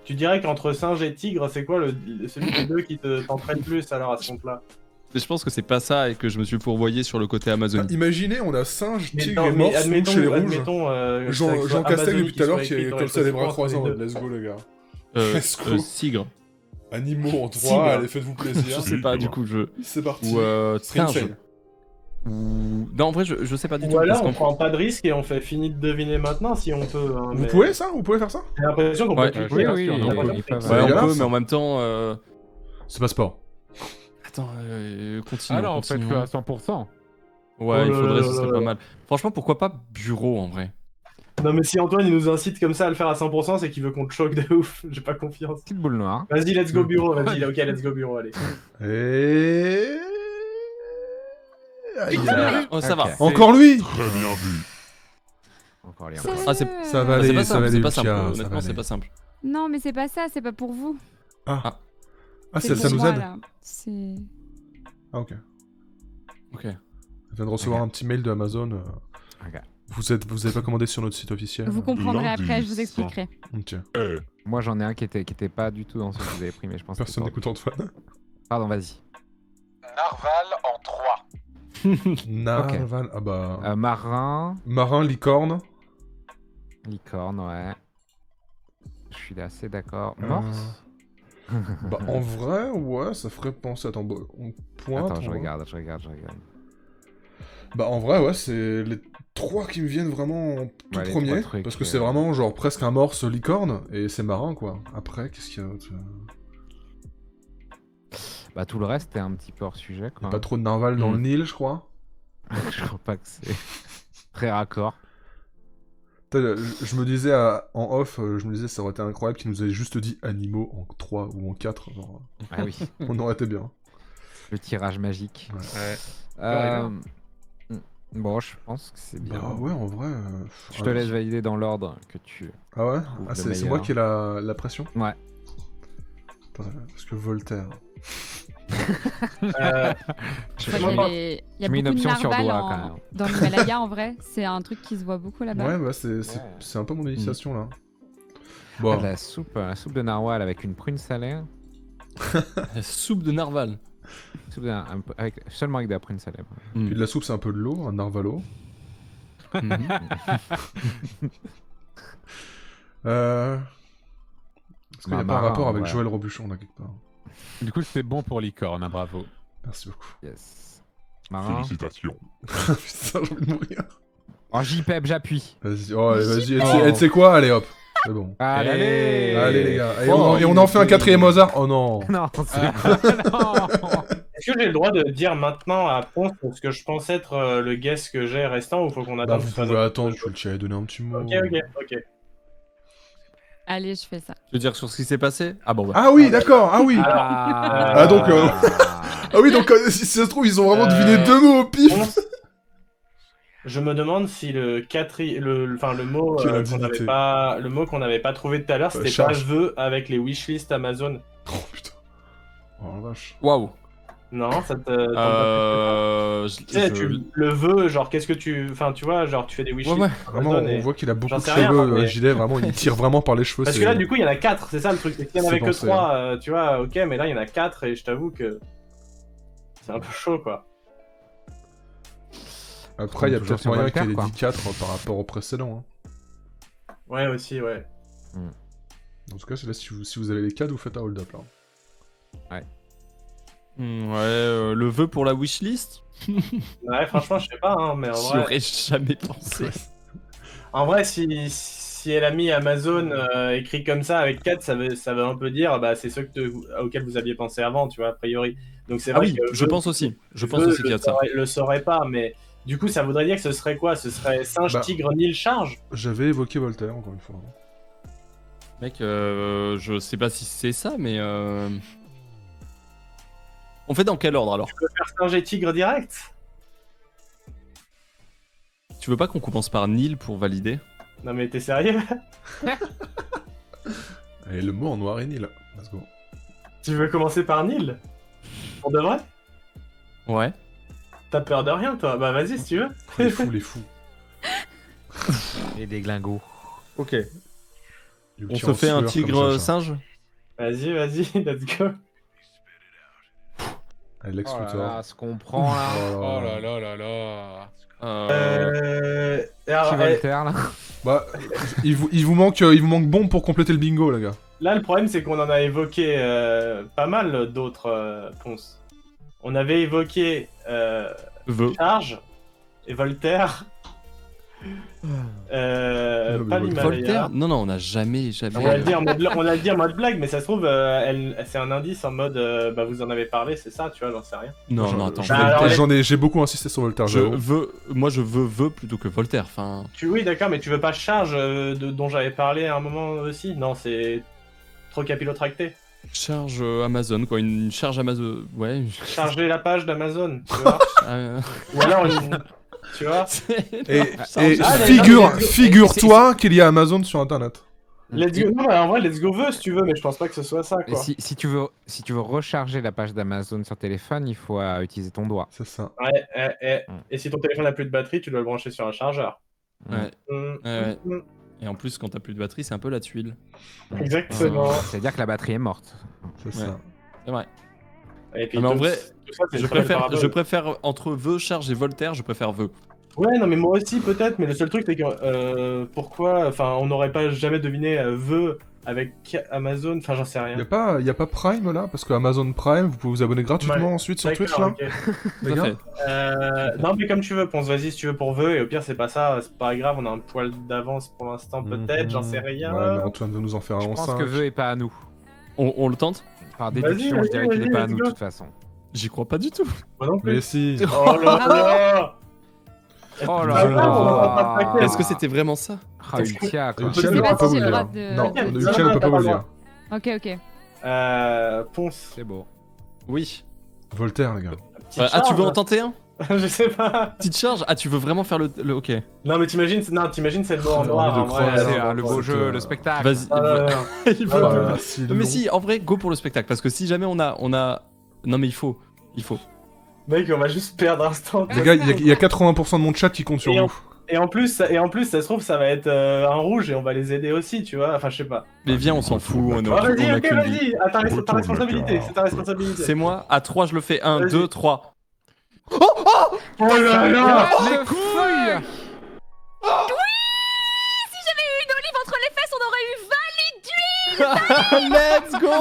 tu dirais qu'entre singe et tigre, c'est quoi celui des deux qui t'entraîne plus alors à ce compte-là? Mais je pense que c'est pas ça et que je me suis fourvoyé sur le côté Amazon. Bah, imaginez, on a singe, Mais tigre non, et mais morse admettons, chez les rouges. admettons, que Jean ça soit Castex Amazonie depuis tout à l'heure soit qui est écrit dans comme les ça les bras chaussures entre croisés. les deux. Let's go les gars. Euh, Let's go. Sigre. Animaux en Tigre. 3, allez faites-vous plaisir. Je sais pas, du coup, C'est parti. Ou Spring singe. Sale. Ou... Non, en vrai, je sais pas du tout. Ou alors parce on qu'en- prend pas de risque et on fait fini de deviner maintenant si on peut. Hein, Vous mais pouvez ça? Vous pouvez faire ça? J'ai l'impression qu'on Ouais, peut oui, cliquer. oui, hein, oui, sur ils n'importe peuvent. quel truc. C'est Ouais, on dégueulasse, peut, ça. mais en même temps. C'est pas sport. Putain, continue. Ah non, faites-le à 100%. Ouais, il Oh là faudrait, là ce serait là pas là. mal. Franchement, pourquoi pas bureau en vrai? Non, mais si Antoine il nous incite comme ça à le faire à 100%, c'est qu'il veut qu'on te choque de ouf. J'ai pas confiance. Petite boule noire. Vas-y, let's go bureau. Vas-y, ok, let's go bureau, allez. Et... Aïe, aïe. Oh, ça va. Ok. Encore lui. Très bien vu. Encore les Ah, c'est Ça va ah, c'est aller, pas ça va simple, aller, c'est pas simple. Lucas, ça va Honnêtement, c'est aller. pas simple. Non, mais c'est pas ça, c'est pas pour vous. Ah, C'est ça pour nous moi, aide. là. C'est... Ah, ok. Ok. Je viens de recevoir un petit mail de Amazon. Ok. Vous avez pas commandé sur notre site officiel. Vous comprendrez Lundi, après, je vous expliquerai. Ok. Eh, Moi, j'en ai un qui était pas du tout dans ce que vous avez pris, mais je pense Personne que n'écoute Antoine. Pardon, vas-y. Narval en 3. Narval. Ah bah. Marin, Marin, licorne. licorne, ouais. Je suis assez d'accord. Morse Bah, en vrai, ouais, ça ferait penser. Attends, bah, on pointe. Attends, je on voit. regarde. Bah, en vrai, ouais, c'est les 3 qui me viennent vraiment en tout Ouais, les premier. 3 trucs, Parce que c'est vraiment, genre, presque un morse licorne. Et c'est marin, quoi. Après, qu'est-ce qu'il y a d'autre? Bah, tout le reste est un petit peu hors sujet, Il y a quoi. pas trop de narval dans le Nil, je crois. Je crois pas que c'est très raccord. Putain, je me disais en off, je me disais ça aurait été incroyable qu'ils nous aient juste dit animaux en 3 ou en 4. Genre, Ah oui, on aurait été bien. le tirage magique. Ouais. Euh, Bon, je pense que c'est bien. Bah ouais, en vrai. Je te laisse valider dans l'ordre que tu... Ah ouais? trouve Ah, le c'est meilleur. moi qui ai la pression? Ouais. Attends, parce que Voltaire. Je crois qu'il y a, il y a Je mets une beaucoup de option sur narval doigt, en- quand même. dans l'Himalaya en vrai. C'est un truc qui se voit beaucoup là-bas. Ouais, bah c'est un peu mon initiation là. Bon, Ah, la soupe de narwhal avec une prune salée. La soupe de narval. Soupe de seulement avec de la prune salée. puis de la soupe c'est un peu de l'eau, un narvalo. Est-ce qu'il n'y a Bah, pas un marin, rapport avec ouais. Joël Robuchon là quelque part? Du coup, c'est bon pour licorne, hein, bravo. Merci beaucoup. Yes. Marin. Félicitations. Putain, j'ai envie de mourir. Oh, JPEP, j'appuie. Vas-y, oh, allez, vas-y. Et Oh. tu sais quoi? Allez hop. C'est bon. Allez. Allez les gars. Et, Oh, et on en fait un 4ème Mozart? Oh non. Non, c'est non. Est-ce que j'ai le droit de dire maintenant à Ponce ce que je pense être le guess que j'ai restant ou faut qu'on Bah attende vous que ce soit pouvez notre- attendre, je vais te donner un petit mot. Ok. Allez, je fais ça. Tu veux dire sur ce qui s'est passé? Ah bon, bah. Ah oui, d'accord, ah oui. Ah, donc, Ah oui, donc si ça se trouve, ils ont vraiment deviné 2 mots au pif. Ponce, je me demande si le mot Quelle qu'on indignité. n'avait pas, le mot qu'on n'avait pas trouvé tout à l'heure, c'était pas charge. vœu avec les wishlist Amazon. Oh putain. Oh la vache. Waouh. Non, ça te. Je- Tu sais, je- le vœu, genre, qu'est-ce que tu. Enfin, tu vois, genre, tu fais des wishlist. Ouais, ouais. Vraiment, Amazon on et- voit qu'il a beaucoup J'en de sais rien, cheveux, mais- Gilet, vraiment, il tire vraiment par les cheveux. Parce que c'est- là, du coup, il y en a 4, c'est ça le truc. S'il y en C'est avait que pensé, 3, tu vois, ok, mais là, il y en a 4 et je t'avoue que. C'est un peu chaud, quoi. Après, il y a Toujours peut-être sur moyen Voltaire, qu'il ait quoi. dit 4 par rapport au précédent. Ouais, aussi, ouais. Hein. En tout cas, c'est là, si vous avez les 4, vous faites un hold-up là. Ouais, le vœu pour la wishlist? Ouais, franchement, je sais pas, hein, mais en J'y vrai. aurais jamais pensé. En vrai, si elle a mis Amazon écrit comme ça avec 4, ça veut un peu dire, bah, c'est ceux auxquels vous aviez pensé avant, tu vois, a priori. Donc c'est Ah vrai oui, que je eux- pense aussi. Je pense eux aussi qu'il y a de ça. le sauraient pas, mais du coup, ça voudrait dire que ce serait quoi? Ce serait singe, Bah. tigre, Nil, charge? J'avais évoqué Voltaire, encore une fois. Mec, je sais pas si c'est ça, mais. On fait dans quel ordre alors? Tu peux faire singe et tigre direct? Tu veux pas qu'on commence par Nil pour valider? Non, mais t'es sérieux? Et le mot en noir et Nil. Let's go. Tu veux commencer par Nil? Pour de vrai? Ouais. T'as peur de rien, toi? Bah, vas-y, si tu veux. Les fous, les fous. Et des glingos. Ok. Du On petit se fait un en sueur tigre comme ça. singe? Vas-y, let's go. Allez, Lex Oh là Luthor. là, ce qu'on prend là. Oh là là là là. Alors, Qui Voltaire là? Bah, il vous manque bombe pour compléter le bingo, les gars. là, le problème, c'est qu'on en a évoqué pas mal d'autres Ponce. On avait évoqué Vœu. Charge et Voltaire. Pas l'Himalaya. Voltaire Non, non, on n'a jamais. On l'a dit en mode blague, mais ça se trouve, c'est un indice en mode bah vous en avez parlé, c'est ça, tu vois, j'en sais rien. Non, non, attends. J'ai beaucoup insisté sur Voltaire. Moi, je veux plutôt que Voltaire. Enfin. Oui, d'accord, mais tu veux pas charge dont j'avais parlé à un moment aussi? Non, c'est trop capillotracté. Charge Amazon, quoi. Une charge Amazon. Ouais. Charger la page d'Amazon, tu vois. Ou alors une. Tu vois. Figure-toi qu'il y a Amazon sur Internet. Let's go. Non, en vrai, let's go veut si tu veux, mais je pense pas que ce soit ça, quoi. Si tu veux recharger la page d'Amazon sur téléphone, il faut utiliser ton doigt. C'est ça. Ouais, et si ton téléphone n'a plus de batterie, tu dois le brancher sur un chargeur. Ouais. Et en plus, quand t'as plus de batterie, c'est un peu la tuile. Exactement. C'est-à-dire que la batterie est morte. C'est ça. C'est vrai. Et puis mais en tout vrai, ça, je préfère entre vœux, charge et Voltaire, je préfère vœux. Ouais, non, mais moi aussi, peut-être, mais le seul truc, c'est que pourquoi, enfin, on n'aurait pas jamais deviné vœux avec Amazon, enfin, j'en sais rien. Y a pas Prime là? Parce que Amazon Prime, vous pouvez vous abonner gratuitement ensuite sur Twitch là? Okay. Les gars non, mais comme tu veux, Ponce, vas-y si tu veux pour vœux, et au pire, c'est pas ça, c'est pas grave, on a un poil d'avance pour l'instant, peut-être, j'en sais rien. Ouais, mais Antoine veut nous en faire un en 5. Je pense que vœux est pas à nous. On le tente? Par déduction, je dirais qu'il est pas à nous de toute façon. J'y crois pas du tout. Moi non plus. Mais si. Oh là là. Oh là là. Est-ce que c'était vraiment ça? Ah, Ultia, quoi. Ultia ne peut pas vous le dire. Non, Ultia ne peut pas vous le dire. Ok, ok. Ponce. C'est beau. Oui. Voltaire, les gars. Tu veux en tenter un? Je sais pas. Petite charge? Ah, tu veux vraiment faire le ok. Non, mais t'imagines c'est le mot en noir. C'est le beau jeu, le spectacle. Vas-y. Mais si, en vrai, go pour le spectacle. Parce que si jamais on a... Non, mais il faut. Mec, on va juste perdre instant. Les gars, il y a 80% de mon chat qui compte sur vous. Et en plus, ça se trouve, ça va être un rouge et on va les aider aussi, tu vois. Enfin, je sais pas. Mais viens, on s'en fout. Vas-y, ok, vas-y. Ta responsabilité. C'est ta responsabilité. C'est moi. À 3, je le fais. 1, 2, 3. Oh là là. Les couilles. Oui! Si j'avais eu une olive entre les fesses, on aurait eu 20 litres d'huile. Let's go.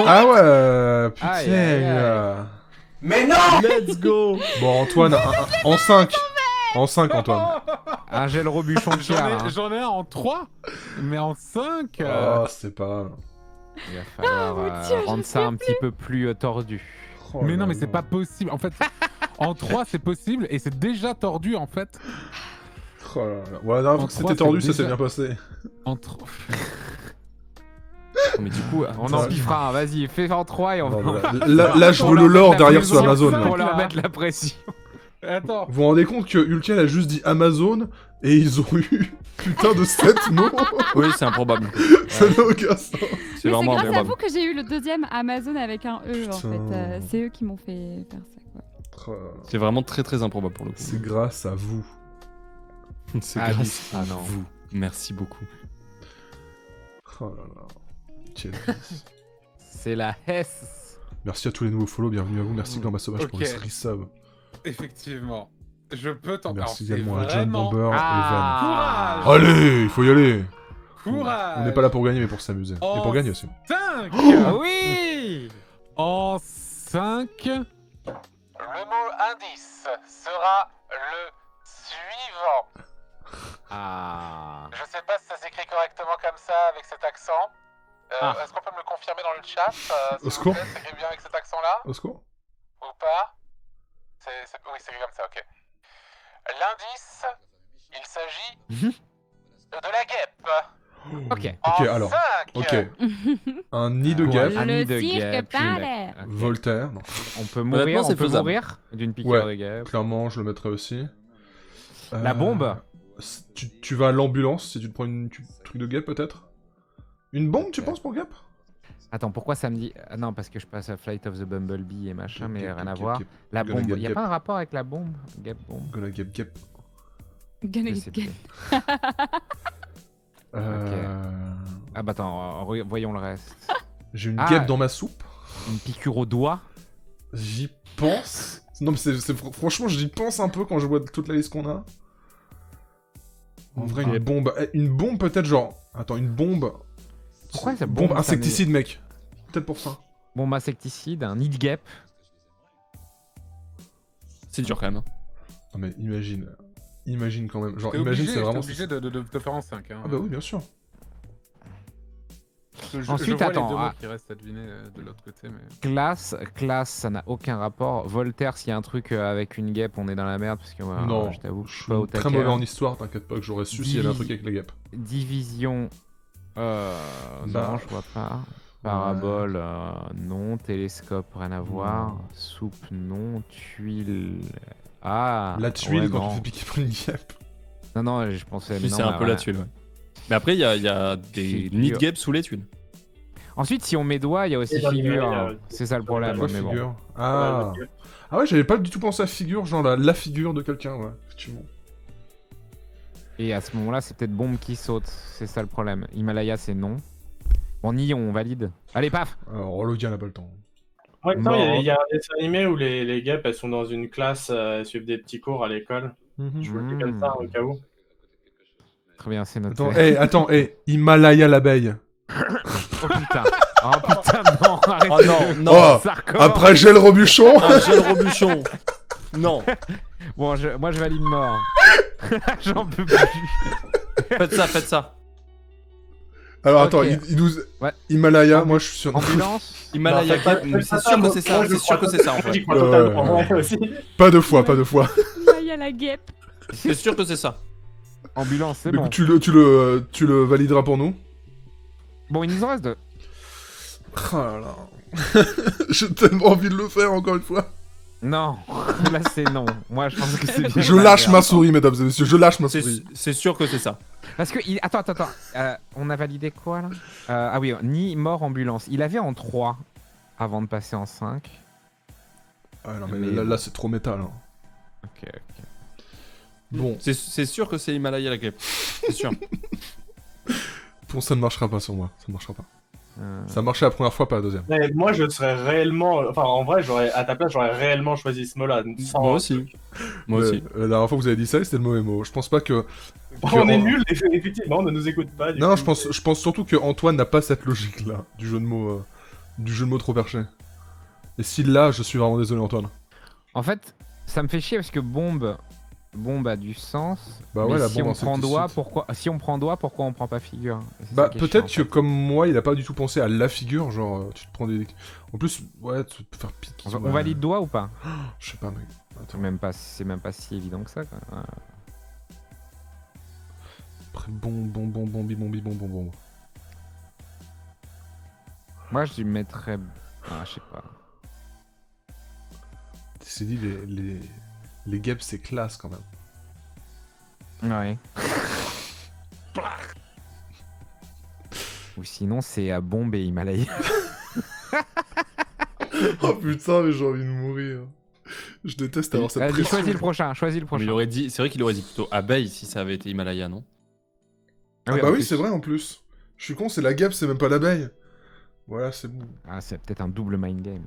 Ah ouais, putain. Mais non. Let's go. Bon, Antoine, en 5. En 5, Antoine. Un gel rebuchon de pierre. J'en ai un en 3, mais en 5. Oh, c'est pas grave. Il va falloir rendre ça un petit peu plus tordu. Oh mais là non, mais là. c'est pas possible. En fait, en 3, c'est possible et c'est déjà tordu en fait. Oh là là. Ouais, non, c'était tordu, ça s'est bien passé. En 3. Mais du coup, on en piffera un. Vas-y, fais en 3 et on va. Là, je veux le lore derrière sur Amazon. Pour leur mettre la pression. Attends. Vous vous rendez compte que Ultiel a juste dit Amazon et ils ont eu putain de 7 mots? Oui, c'est improbable. Ça n'a aucun sens. C'est vraiment grâce à improbable. vous que j'ai eu le deuxième Amazon avec un E en fait. C'est eux qui m'ont fait faire ça, quoi. C'est vraiment très très improbable pour le coup. C'est grâce à vous. C'est Ah, grâce oui. à vous. Merci beaucoup. Oh là là. Quel C'est la Hesse. Merci à tous les nouveaux follow, bienvenue à vous. Merci Glamba Sauvage pour le resub. Effectivement. Je peux t'en Merci Alors, également à c'est John vraiment- Bomber Courage. et Van. Allez, il faut y aller. Courage. On n'est pas là pour gagner, mais pour s'amuser. Et pour gagner aussi. 5. Oui. En 5. Le mot indice sera le suivant. Ah. Je sais pas si ça s'écrit correctement comme ça avec cet accent. Est-ce qu'on peut me le confirmer dans le chat Au secours. Ça s'écrit bien avec cet accent-là Au secours. ou pas? Oui, c'est comme ça, ok. L'indice, il s'agit de la guêpe. Ok. Ok, En alors. 5. Ok. Un nid de guêpe. Un nid Le de cirque guêpe. parlait. Ok. Voltaire. Non. On peut Honnêtement, mourir, c'est on peut faisable. mourir d'une piqûre Ouais. de guêpe. Clairement, je le mettrais aussi. La bombe. Tu vas à l'ambulance si tu te prends une truc de guêpe peut-être? Une bombe, tu penses, pour guêpe? Attends, pourquoi ça me dit... Ah non, parce que je passe à Flight of the Bumblebee et machin, mais rien à voir. Guêpe. La Gonna bombe, get y a guêpe. pas un rapport avec la bombe? Guêpe bombe. Gonna guêpe guêpe. Gonna Je get sais get. plus. Ah bah attends, voyons le reste. J'ai une Ah. guêpe dans ma soupe. Une piqûre au doigt. J'y pense. Non, mais franchement, j'y pense un peu quand je vois toute la liste qu'on a. En vrai, une bombe. Une bombe, peut-être, genre. Attends, une bombe. Pourquoi ça Bombe bombe, insecticide, mec. Peut-être pour ça. Bombe insecticide, un nid de guêpe. C'est dur quand même. Non, mais imagine. imagine quand même. Genre, T'es imagine, c'est vraiment. obligé de faire en 5. Hein. Ah bah oui, bien sûr. je Ensuite, vois attends, les 2 mots ah. qui restent à deviner de l'autre côté, mais... Classe, ça n'a aucun rapport. Voltaire, s'il y a un truc avec une guêpe, on est dans la merde parce que Non, je t'avoue que je suis Je pas au suis très taquet. mauvais en histoire, t'inquiète pas que j'aurais su s'il y avait un truc avec les guêpes. Division, Bah. non, je vois pas. Parabole, non. Télescope, rien à voir. Soupe, non. Tuile, La tuile ouais, quand non. tu fais piquer par une guêpe. Non, je pensais. Oui, non, c'est un bah, peu ouais. la tuile, ouais. Mais après, il y a des Figure. nids de guêpes sous les tuiles. Ensuite, si on met doigt, il y a aussi Et dans le figure. grenier, Hein. C'est ça le problème. Quoi, mais bon. figure Ah ouais, j'avais pas du tout pensé à figure, genre la figure de quelqu'un, ouais, effectivement. Et à ce moment-là, c'est peut-être bombe qui saute. C'est ça le problème. Himalaya, c'est non. Bon, Nyon, on valide. Allez, paf. Alors, Logia n'a pas le temps. En même temps, Non. il y a un dessin animé où les guêpes, elles sont dans une classe, elles suivent des petits cours à l'école. Je vous le dis comme ça, au cas où. Très bien, c'est noté. Attends, Himalaya l'abeille. Oh putain. Oh putain, non, arrêtez. Oh non, non. Oh, Sarkor. après gel Robuchon. Un gel Robuchon. Non. Bon, moi je valide mort. J'en peux plus. Faites ça. Alors Ok. attends, il nous... Ouais. Himalaya, moi je suis sur... Ambulance. Himalaya, Non, faites pas- mais faites c'est pas sûr ça, que moi, c'est ça. moi, je C'est sûr que crois c'est ça, en J'y fait. crois totalement, ouais, aussi. Pas deux fois. Là, il y a la guêpe. C'est sûr que c'est ça. Ambulance, c'est Mais bon. tu le valideras pour nous? Bon, il nous en reste deux. Oh là là. J'ai tellement envie de le faire encore une fois. Non, là c'est non. Moi je pense que c'est bien. Je lâche ma souris, mesdames et messieurs, je lâche ma souris. C'est sûr que c'est ça. Parce que. Attends. On a validé quoi là Ah oui, ni mort ambulance. Il avait en 3 avant de passer en 5. Ah non, mais Mais là c'est trop métal. Hein. Ok. Bon, C'est sûr que c'est Himalaya la guêpe. C'est sûr. bon, ça ne marchera pas sur moi, ça ne marchera pas. Ça marchait la première fois, pas la deuxième. Mais moi, je serais réellement. Enfin, en vrai, à ta place, j'aurais réellement choisi ce mot-là. Moi aussi. Moi aussi. La dernière fois que vous avez dit ça, c'était le mauvais mot. Je pense pas que... On est nuls, effectivement, on ne nous écoute pas. Non, je pense surtout que Antoine n'a pas cette logique-là, du jeu de mots trop perché. Et s'il l'a, je suis vraiment désolé, Antoine. En fait, ça me fait chier parce que bombe a du sens. Bah mais ouais, la si bombe on prend insecticide. doigt, si on prend doigt, pourquoi on prend pas figure? Et c'est Bah ça qui est peut-être chiant, que comme moi, il a pas du tout pensé à la figure, genre tu te prends des... En plus, ouais, tu peux faire piquer. On valide doigt ou pas? Je sais pas, mec. Attends. C'est même pas si évident que ça. Quoi. Ouais. Après, bon. Moi, je lui mettrais. Ah, je sais pas. C'est dit, les guêpes, c'est classe quand même. Ouais. Ou sinon, c'est bombe et Himalaya. Oh putain, mais j'ai envie de mourir. Je déteste avoir cette Vas-y, pression. choisis le prochain. Mais il aurait dit, c'est vrai qu'il aurait dit plutôt abeille si ça avait été Himalaya, non? Ah bah oui, c'est vrai en plus. Je suis con, c'est la guêpe, c'est même pas l'abeille. Voilà, c'est bon. Ah, c'est peut-être un double mind game.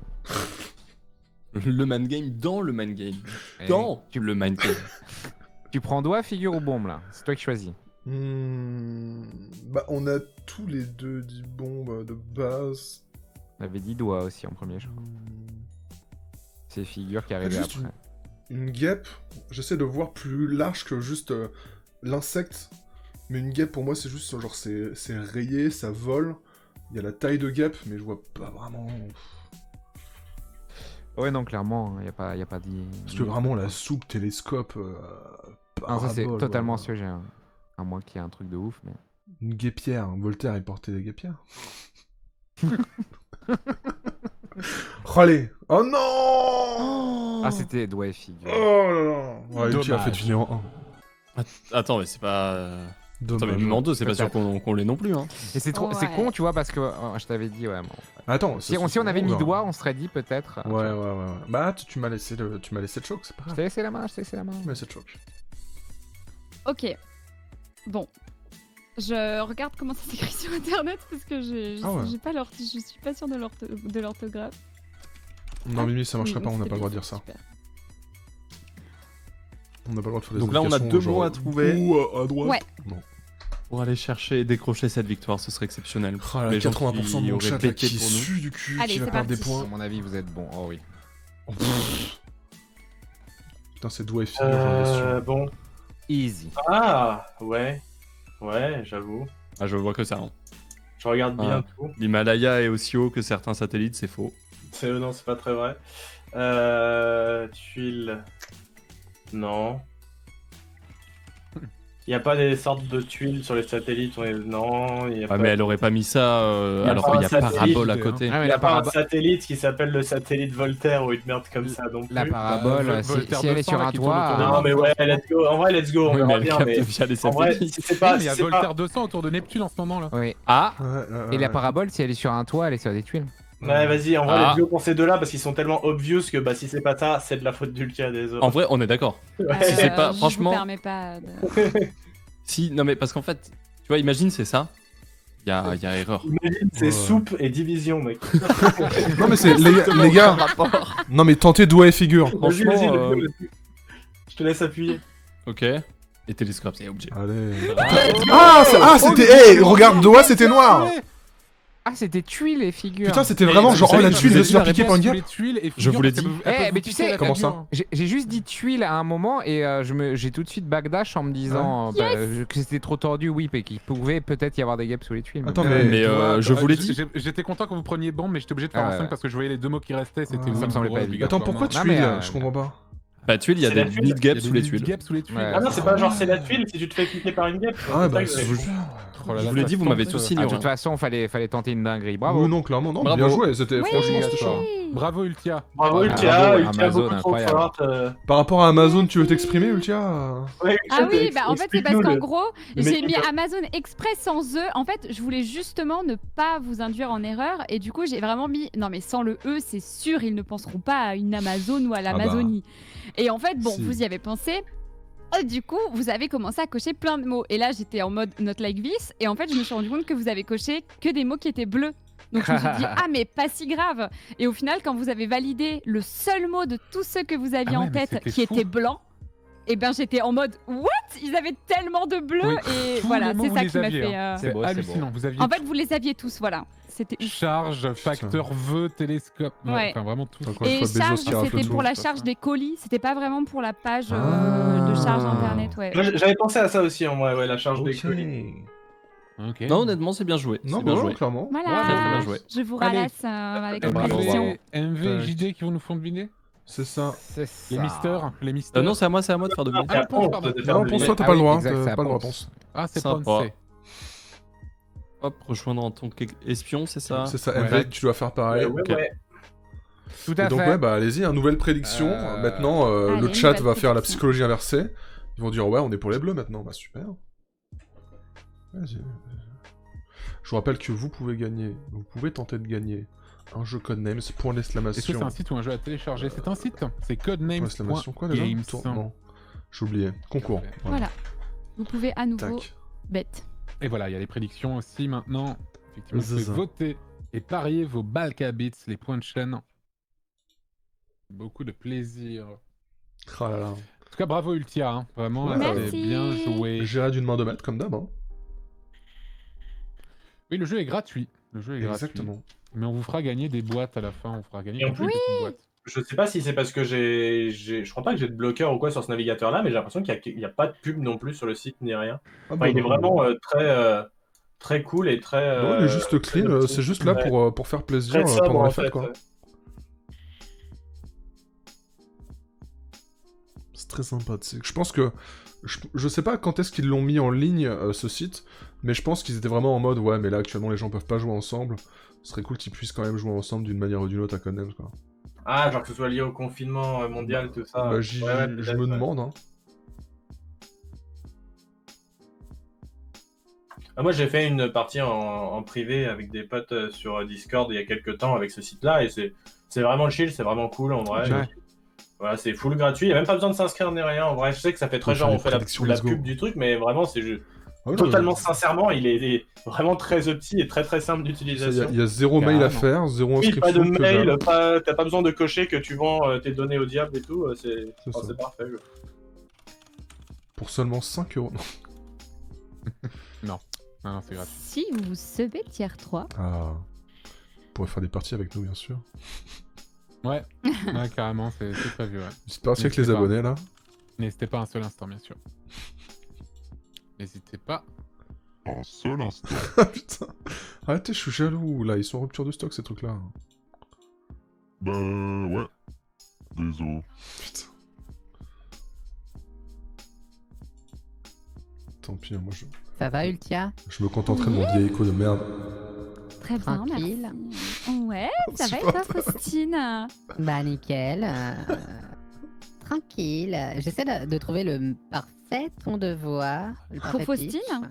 Le man game dans le man game. Eh, Dans le man game. Tu prends doigt, figure ou bombe là? C'est toi qui choisis. Bah, on a tous les deux dit bombe de base. On avait dit doigt aussi en premier, je crois. C'est figure qui arrivait Juste après. Une guêpe, j'essaie de voir plus large que juste l'insecte. Mais une guêpe, pour moi, c'est juste genre, c'est rayé, ça vole. Il y a la taille de guêpe, mais je vois pas vraiment. Ouais, non, clairement, il n'y a pas dit. Parce que vraiment, la soupe, télescope. Non, ça c'est parabole, totalement voilà. sujet. Hein. À moins qu'il y ait un truc de ouf, mais. Une guêpière, Voltaire, il portait des guêpières. Oh, allez. Oh non. Ah, c'était doigt et figure. Oh là là. Ouais, tu as Dommage. fait finir en 1. Attends, mais c'est pas. Attends, mais Dommage. même en 2, c'est pas sûr Peut-être. qu'on l'ait non plus. Hein. Et c'est trop, c'est Ouais. con, tu vois, parce que je t'avais dit, ouais. Bon. Attends, Si on avait mis doigt, on serait dit peut-être. Ouais. Bah, tu m'as laissé le choc, c'est pas Je grave. t'ai laissé la main, je t'ai laissé la main. Tu m'as laissé le choc. Ok. Bon. Je regarde comment ça s'écrit sur internet parce que Ah ouais. j'ai pas je suis pas sûre de l'orthographe. Non, Mimi, ça marcherait Oui, pas, on n'a c'est pas le droit de bien, dire ça. super. On n'a pas le droit de faire des Donc là, on a indications, 2 genre, mots à trouver. Ou à droite. Ouais. Non. Pour aller chercher et décrocher cette victoire, ce serait exceptionnel. Oh là, Les gens 80% de qui mon auraient chat là, pété qui pour nous. sue du cul, Allez, qui va c'est perdre des parti. points. À mon avis, vous êtes bon. Oh oui. Oh, pff. Putain, c'est doigt et figure, j'en ai déçu. Bon. Easy. Ah, ouais. Ouais, j'avoue. Ah, je vois que ça. Hein. Je regarde bien Ah. tout. L'Himalaya est aussi haut que certains satellites, c'est faux. Non, c'est pas très vrai. Tuiles. Non. Il n'y a pas des sortes de tuiles sur les satellites. Non, il y a Ah, pas... mais elle aurait pas mis ça y a alors pas qu'il y un a satellite, parabole à hein. côté. Ah, Il mais n'y a la, pas un parabo- satellite qui s'appelle le satellite Voltaire ou une merde comme ça non plus. la parabole, Voltaire si elle est 200, sur là, un qui tourne toit. autour de Non, mais ouais, let's go. En vrai, let's go. On Oui, mais verra elle bien. capte Mais via les en vrai, satellites. si c'est Oui, pas. mais il y a si c'est Voltaire pas... 200 autour de Neptune en ce moment là. Oui. Ah, Et la parabole, si elle est sur un toit, elle est sur des tuiles. Ouais, vas-y, en vrai, Ah. let's go pour ces deux-là parce qu'ils sont tellement obvious que bah, si c'est pas ça, c'est de la faute d'Ultia des autres. en vrai, on est d'accord. Ouais. Si c'est pas- Je franchement- vous permets pas de... Si, non, mais parce qu'en fait, tu vois, imagine, c'est ça. Il y a erreur. Imagine, c'est Ouais. soupe et division, mec. Non, mais c'est les gars. Non, mais tentez doigt et figure. Vas-y, Franchement, let's go, vas-y. Je te laisse appuyer. Ok. Et télescope, c'est obligé. Allez. C'était. Hey, regarde, doigt, c'était noir. Ah, c'était tuiles et figures. Putain, c'était Et vraiment vous genre, oh savez- la vous tuile, avez je vais se faire la piquer par une Tous guêpe. les tuiles et Je vous l'ai figures, dit. ça peut Eh, mais vous tu piquer sais, la comment figure. ça J'ai juste dit tuiles à un moment et j'ai tout de suite backdash en me disant que c'était trop tordu, oui, et qu'il pouvait peut-être y avoir des guêpes sous les tuiles. Attends, bon. mais- Mais Tu vois, je vous l'ai dit. J'étais content quand vous preniez bombe, mais j'étais obligé de faire Ah en ouais. 5 parce que je voyais les deux mots qui restaient, c'était Ah, ça me semblait pas évident. Attends, pourquoi Non, mais, tuile Je comprends pas. Bah, tuile, il y a C'est des la tuile. nids de Il y a guêpes sous les tuiles. guêpes sous les tuiles. Ouais. Ah non, c'est pas genre c'est la tuile si tu te fais piquer par une guêpe. Ah, bah, C'est ça que c'est. j'ai- Oh là Je là, vous l'ai ça dit, vous tente, m'avez tous Ah, de ignoré. toute façon, fallait tenter une dinguerie. Bravo. Oui, non, clairement, non. Bravo. Bien joué, c'était Oui. franchement c'était chaud. Bravo Ultia. Bravo Ouais, Ultia, bravo, Ultia Amazon, beaucoup trop incroyable. forte. Par rapport à Amazon, tu veux t'exprimer, Ultia Ouais, Ah Ultia, oui, bah en fait c'est parce explique-nous qu'en le- gros le j'ai mécanisme. mis Amazon Express sans E. En fait je voulais justement ne pas vous induire en erreur et du coup j'ai vraiment mis non mais sans le E c'est sûr ils ne penseront pas à une Amazon ou à l'Amazonie. Et en fait bon Si. vous y avez pensé. Du coup, vous avez commencé à cocher plein de mots. Et là, j'étais en mode not like this. Et en fait, je me suis rendu compte que vous avez coché que des mots qui étaient bleus. Donc je me suis dit, ah, mais pas si grave. Et au final, quand vous avez validé le seul mot de tous ceux que vous aviez Ah ouais, en mais tête c'était qui fou. était blanc, et ben j'étais en mode, what? Ils avaient tellement de bleu. Oui, Et tous voilà, les mots, c'est vous ça les qui m'a aviez, fait. hein. C'est C'est beau, c'est hallucinant. Vous aviez En fait, vous les aviez tous, voilà. C'était ouf. charge, facteur, vœux, télescope. Ouais. Enfin, vraiment tout. Encore une Et fois, Bezos charge, qui rafle c'était tout. pour la charge des colis. C'était pas vraiment pour la page Ah. de charge internet, ouais. Moi, j'avais pensé à ça aussi en vrai, ouais, la charge des Ok. colis. Ok. Non, honnêtement, c'est bien joué. Non, C'est bien bah, joué. clairement. Voilà, Très, très bien joué. je vous Allez. ralasse avec Ah, une bravo, prédiction. MV et Tac. JD qui vont nous font deviner. C'est ça. Les mystères. Les mystères. Non, c'est à moi de faire deviner. C'est à Ponce, Ponce pardon. de faire Non, deviner. pense-toi, t'as Ah pas le oui, droit. exact, c'est T'as à pas le droit, Ponce. pense. Ah, c'est Sympa. pensé. Hop, rejoindre en tant qu'espion, c'est ça C'est ça, Ouais. MV, tu dois faire pareil. Ouais, Ok. ouais. Tout Et à donc, fait. ouais, bah allez-y, nouvelle prédiction. Maintenant, Allez, le chat nouvelle va faire la prédiction. psychologie inversée. Ils vont dire, ouais, on est pour les bleus maintenant. Bah super. Vas-y. Je vous rappelle que vous pouvez gagner, vous pouvez tenter de gagner un jeu Codenames, point Est-ce que c'est d'exclamation. un site ou un jeu à télécharger? C'est un site. C'est Point d'exclamation, quoi déjà codenames.games. Non, j'ai oublié. Concours. Voilà. Vous pouvez à nouveau Tac. bête. Et voilà, il y a les prédictions aussi maintenant. Effectivement, vous pouvez Zaza. voter et parier vos Balkabits, les points de chaîne. Beaucoup de plaisir. Oh là là. En tout cas, bravo Ultia, hein. Vraiment, Ouais, c'était merci. bien joué. J'irai d'une main de maître, comme d'hab. Hein. Oui, le jeu est gratuit. Le jeu est gratuit. Exactement. Mais on vous fera gagner des boîtes à la fin. On fera gagner Et en quelques plus- petites boîtes. Je sais pas si c'est parce que je crois pas que j'ai de bloqueur ou quoi sur ce navigateur là, mais j'ai l'impression qu'il n'y a pas de pub non plus sur le site ni rien. Ah, Enfin, il est non, vraiment très cool et très. non, il est juste très clean, optique. c'est juste là Ouais, pour faire plaisir très sobre pendant en les fêtes, fait. quoi. C'est très sympathique. Je pense que... Je sais pas quand est-ce qu'ils l'ont mis en ligne, ce site, mais je pense qu'ils étaient vraiment en mode, ouais, mais là, actuellement, les gens peuvent pas jouer ensemble. Ce serait cool qu'ils puissent quand même jouer ensemble d'une manière ou d'une autre à Codenames, quoi. Ah, genre que ce soit lié au confinement mondial, tout ça. Bah, Ouais, je peut-être, me ouais. demande, hein. Ah, moi, j'ai fait une partie en privé avec des potes sur Discord il y a quelques temps avec ce site-là, et c'est vraiment chill, c'est vraiment cool en vrai. Ouais. Voilà, c'est full gratuit, il n'y a même pas besoin de s'inscrire ni rien. En vrai, je sais que ça fait très Faut genre faire on des fait prédictions, la let's go. pub du truc, mais vraiment, c'est juste Ah oui, totalement sincèrement, il est vraiment très petit et très très simple d'utilisation. Il y a zéro mail à Carrément. faire, zéro Oui, pas de inscription. que mail, dalle. t'as pas besoin de cocher que tu vends tes données au diable et tout, c'est ça. c'est parfait. Pour seulement 5 €. Non, non, c'est gratuit. Si vous sevez tier 3, Ah. Vous pourrez faire des parties avec nous, bien sûr. Ouais, ouais carrément, c'est prévu, ouais. Petite partie avec les N'hésitez pas. abonnés, là. N'hésitez pas un seul instant, bien sûr. N'hésitez pas. Un seul instant. Ah putain. Arrêtez, je suis jaloux, là, ils sont en rupture de stock, ces trucs-là. Bah ouais. Désolé. Putain. Tant pis, moi Ça va, Ultia? je me contenterai de mon vieil écho de merde. Très bien, Tranquille. merci. Ouais, ça va et toi, Faustine? Bah, nickel. Tranquille. J'essaie de trouver le parfait ton de voix. le Pour parfait Faustine? pitch.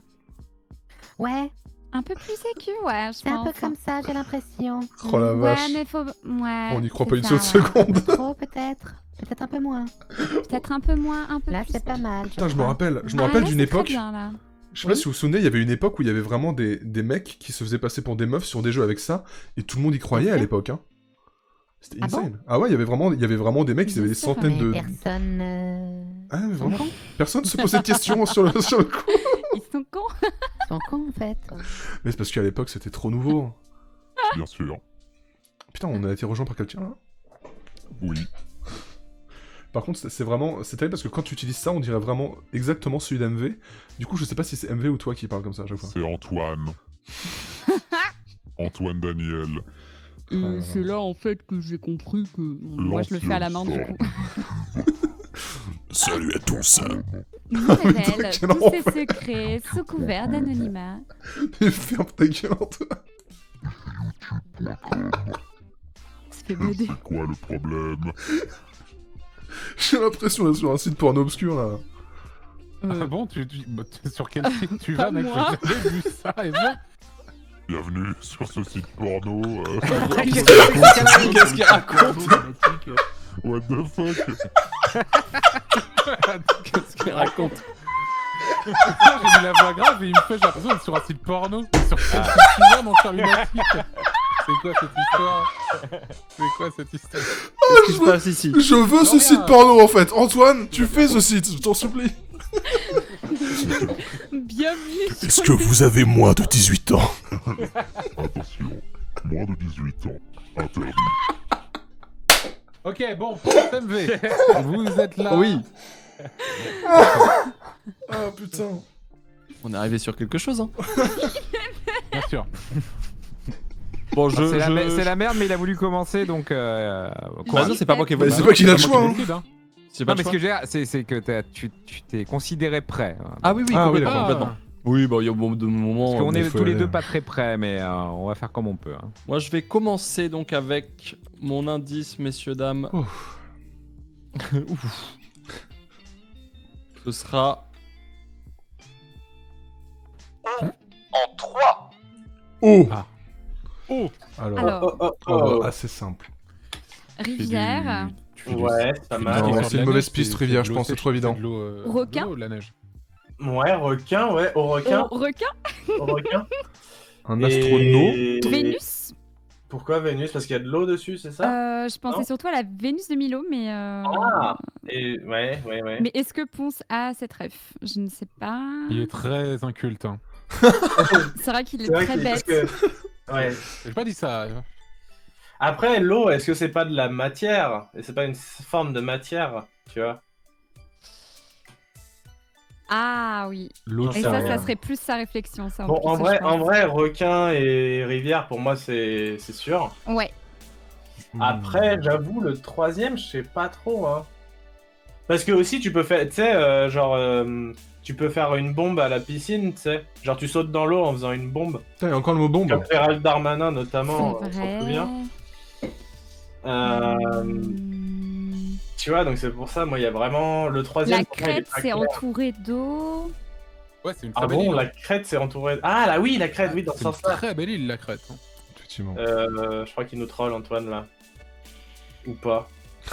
Ouais, Un peu plus sécu, ouais, je c'est un pense. peu comme ça, j'ai l'impression. Oh la vache. Ouais, mais faut... Ouais, On n'y croit c'est pas une ça, seule ouais. seconde. Trop, peut-être. Peut-être un peu moins. Peut-être un peu moins, un peu Là, plus. c'est pas mal. Putain, je me crois. rappelle Ah, d'une là, c'est très époque. bien, là. Je sais pas si vous vous souvenez, il y avait une époque où il y avait vraiment des mecs qui se faisaient passer pour des meufs sur des jeux avec ça, et tout le monde y croyait à Ok. l'époque, hein. C'était Ah bon insane. Ah ouais, il y avait vraiment des mecs qui Bien avaient des sûr, centaines de... Personne. Ah mais sont vraiment cons. Personne se posait de questions sur le coup. Ils sont cons. Ils sont cons, en fait. Mais c'est parce qu'à l'époque, c'était trop nouveau. Bien sûr. Putain, on a été rejoint par quelqu'un, là. Oui. Par contre, c'est terrible parce que quand tu utilises ça, on dirait vraiment exactement celui d'MV. Du coup, je sais pas si c'est MV ou toi qui parle comme ça à chaque fois. C'est Antoine. Antoine Daniel. C'est là, en fait, que j'ai compris que... Moi, je le fais à la main, du coup. Salut à tous. Nous révèle quel tous ses enfer. secrets sous couvert d'anonymat. Mais ferme ta gueule, Antoine. Ça fait baiser. C'est quoi le problème? J'ai l'impression d'être sur un site porno obscur, là. Ah bon, bah, sur quel site tu Pas vas, mec? moi. J'ai jamais vu ça, et bon. Bienvenue sur ce site porno. Qu'est-ce qu'il raconte? What the fuck? Qu'est-ce qu'il raconte? J'ai mis la voix grave et il me fait, j'ai l'impression d'être sur un site porno. Sur quel site tu vas, mon cher lunatique? C'est quoi cette histoire? C'est quoi cette histoire? Qu'est-ce qui se passe ici? Je veux ce rien. site porno, en fait. Antoine, tu fais ce site, je t'en supplie. Bienvenue Est-ce sur que vous avez moins de 18 ans? Attention. Moins de 18 ans. Interdit. Ok, bon, pour MV, vous êtes là. Oui. Ah putain. On est arrivé sur quelque chose, hein. Bien sûr. Bon, C'est la merde, mais il a voulu commencer, donc... Bah non, c'est pas moi qui ai Bah, voulu. c'est pas qu'il a le C'est choix, moi hein. qui décide, hein. C'est pas Non, le mais ce choix. que j'ai, c'est que tu t'es considéré prêt. Ah oui, oui, Ah oui, complètement. d'accord. complètement. Oui, bah il y a un moment. Parce qu'on mais est faut tous les aller. deux pas très prêts, mais on va faire comme on peut. Hein. Moi, je vais commencer donc avec mon indice, messieurs, dames. Ouf. Ouf. Ce sera En 3. Oh. Ah. Oh. Alors, Alors, assez simple. rivière, Tu fais du- Ouais, c'est pas mal. Non, Sur de c'est la une mauvaise neige, piste, c'est rivière, de je l'eau pense, c'est sèche, trop évident. de l'eau, Requin. de l'eau ou de la neige. Ouais, requin, ouais, au requin. oh, requin, Au requin. Un astronaute. Et- Vénus. Pourquoi Vénus? Parce qu'il y a de l'eau dessus, c'est ça? Je pensais Non. surtout à la Vénus de Milo, mais... Ah. Et ouais. Mais est-ce que Ponce a cette ref? Je ne sais pas. Il est très inculte. Hein. C'est vrai qu'il est C'est vrai très parce bête. que- Ouais. J'ai pas dit ça. Après, l'eau, est-ce que c'est pas de la matière? Et c'est pas une forme de matière, tu vois? Ah oui. L'eau, J'en Et sais ça, rien. ça serait plus sa réflexion, ça. Bon, plus, en je pense. vrai, requin et rivière, pour moi, c'est sûr. Ouais. Après, j'avoue, le troisième, je sais pas trop, hein. Parce que aussi, tu peux faire, tu sais, tu peux faire une bombe à la piscine, tu sais. Genre, tu sautes dans l'eau en faisant une bombe. Putain, il y a encore le mot bombe. Comme Gérald Darmanin, notamment, C'est on s'en vrai. souvient. Hmm. Tu vois, donc c'est pour ça, moi, il y a vraiment le troisième. La pour moi, il est crête, pas c'est clair. entouré d'eau. Ouais, c'est une Ah très belle bon, île. la crête, c'est entouré. Ah, là, oui, la crête, oui, dans ce C'est une sens-là. très belle île, la Crète. Hein. Effectivement. Je crois qu'il nous troll, Antoine, là. Ou pas.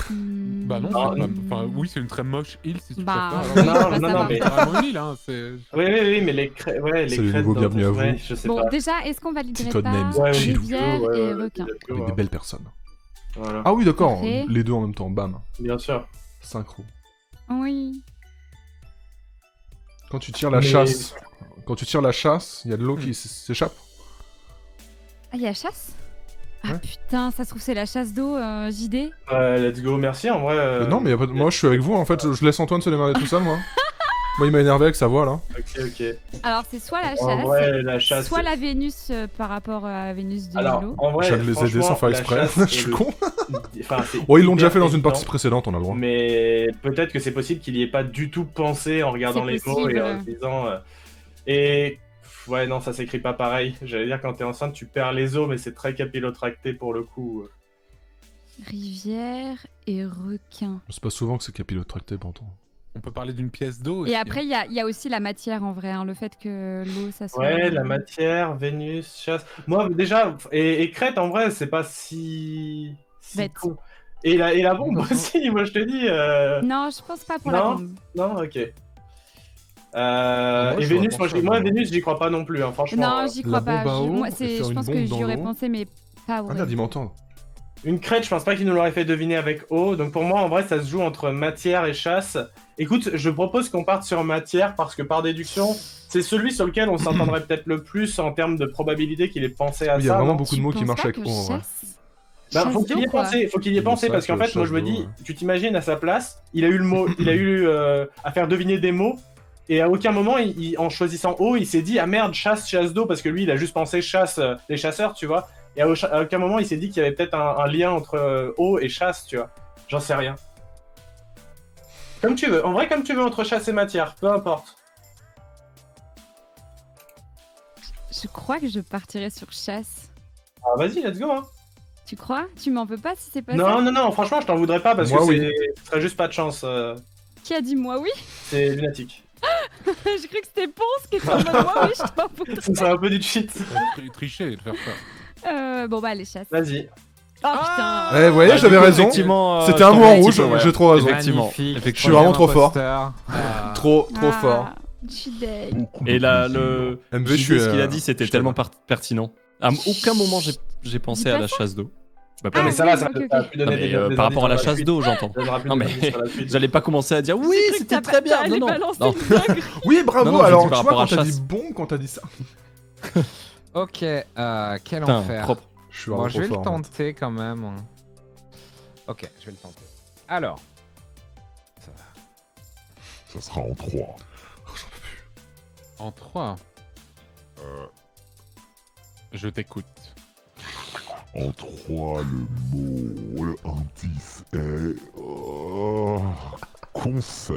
Hmm. Bah non, Ah, c'est pas... enfin, oui, c'est une très moche île si tu Bah, préfères. non, Alors, non, non, mais- c'est vraiment une île, hein. C'est... Oui, mais les crêtes, ouais, les Salut, crêtes. nouveau, dans bienvenue ton- à vous. ouais, je sais Bon, pas. déjà, est-ce qu'on validerait Petit pas codenames. Ouais, rivière ouais, et ouais, requin? let's go, Avec hein. des belles personnes. Voilà. Ah oui, d'accord. Parfait. Les deux en même temps, bam. Bien sûr. Synchro. Oui. Quand tu tires la Mais- chasse, il y a de l'eau qui s'échappe. Ah, il y a chasse? Ah Ouais. putain, ça se trouve, c'est la chasse d'eau, JD. Let's go, merci, en vrai. Non, mais y a pas de- moi je suis avec vous en fait, je laisse Antoine se démerder tout seul, moi. Moi, il m'a énervé avec sa voix, là. Ok. Alors, c'est soit la En chasse, vrai, la chasse. soit la Vénus par rapport à Vénus de Alors, Milo. en vrai, Je viens de les aider sans faire exprès. Je suis con. Enfin, c'est Oh, ils l'ont déjà hyper fait dans une évident, partie précédente, on a le droit. Mais peut-être que c'est possible qu'il y ait pas du tout pensé en regardant C'est les mots possible. et en se disant. Et. Ouais, non, ça s'écrit pas pareil. J'allais dire, quand t'es enceinte, tu perds les os, mais c'est très capillotracté pour le coup. Rivière et requin. C'est pas souvent que c'est capillotracté, pourtant. On peut parler d'une pièce d'eau aussi. Et après, il y a aussi la matière en vrai, hein, le fait que l'eau, ça soit. Ouais, la matière, Vénus, chasse. Moi, déjà, et Crète, en vrai, c'est pas si Bête. con. Et la bombe aussi, moi, je te dis. Non, je pense pas pour la Non. bombe. Non, ok. Moi, Et je Vénus, pense moi, pas, Vénus, j'y crois pas non plus, hein, franchement. Non, j'y crois la pas. bombe à eau, Moi, et faire je une pense bombe que dans j'y aurais l'eau. pensé, mais pas Ah vrai. merde, il m'entend. Une crête, je pense pas qu'il nous l'aurait fait deviner avec eau. Donc pour moi, en vrai, ça se joue entre matière et chasse. Écoute, je propose qu'on parte sur matière parce que par déduction, c'est celui sur lequel on s'entendrait peut-être le plus en termes de probabilité qu'il ait pensé à Il y ça. a vraiment non beaucoup de mots qui Tu marchent penses avec pas O, en que vrai. chasse- Bah, chasse faut qu'il y ait d'eau, quoi. pensé, parce qu'en fait, moi je me dis, tu t'imagines à sa place, il a eu le mot, il a eu à faire deviner des mots, et à aucun moment, en choisissant eau, il s'est dit ah merde, chasse d'eau, parce que lui, il a juste pensé chasse, les chasseurs, tu vois. Et à aucun moment, il s'est dit qu'il y avait peut-être un lien entre eau et chasse, tu vois. J'en sais rien. Comme tu veux, en vrai, comme tu veux, entre chasse et matière, peu importe. Je crois que je partirais sur chasse. Ah, vas-y, let's go, hein. Tu crois? Tu m'en veux pas si c'est pas ça? Non, franchement, je t'en voudrais pas parce Moi, que oui. ce serait juste pas de chance. Qui a dit moi oui? C'est lunatique. J'ai cru que c'était Ponce qui était en mode moi oui, je t'en voudrais. Ce serait un peu du cheat. Tricher de faire ça. Bon bah allez, chasse. Vas-y. Oh putain! Eh, vous voyez, Bah, j'avais du coup, raison. effectivement, C'était un je mot en t'en rouge, remercie, ouais. j'ai trop raison. Effectivement. Magnifique. Je suis vraiment trop fort. Imposteur. Trop Ah, fort. Je suis deg. Et là, le MV, je JD, suis, ce qu'il a dit, c'était je tellement t'aime. pertinent. À aucun moment, j'ai pensé Dis à pas la ça. chasse d'eau. Bah, Non, Ah, mais ça va, oui, ça ok, a ok. pu non, donner mais, des par rapport à la indices chasse sur d'eau, j'entends. suite. Ça donnera plus Non, mais d'indices sur la suite. j'allais pas commencer à dire oui, J'ai cru que c'était t'as très bien. t'allais Non, non. balancer Non. une dinguerie. Oui, bravo. Non, non, je alors, dis par tu vois, rapport quand à t'as dit chasse. bon, quand t'as dit ça. Ok, quel Putain, enfer. propre. Je suis Bon, vraiment je vais trop le fort. tenter quand même. Ok, je vais le tenter. Alors. Ça sera en 3. En 3. Je t'écoute. En 3, le indice est... concert.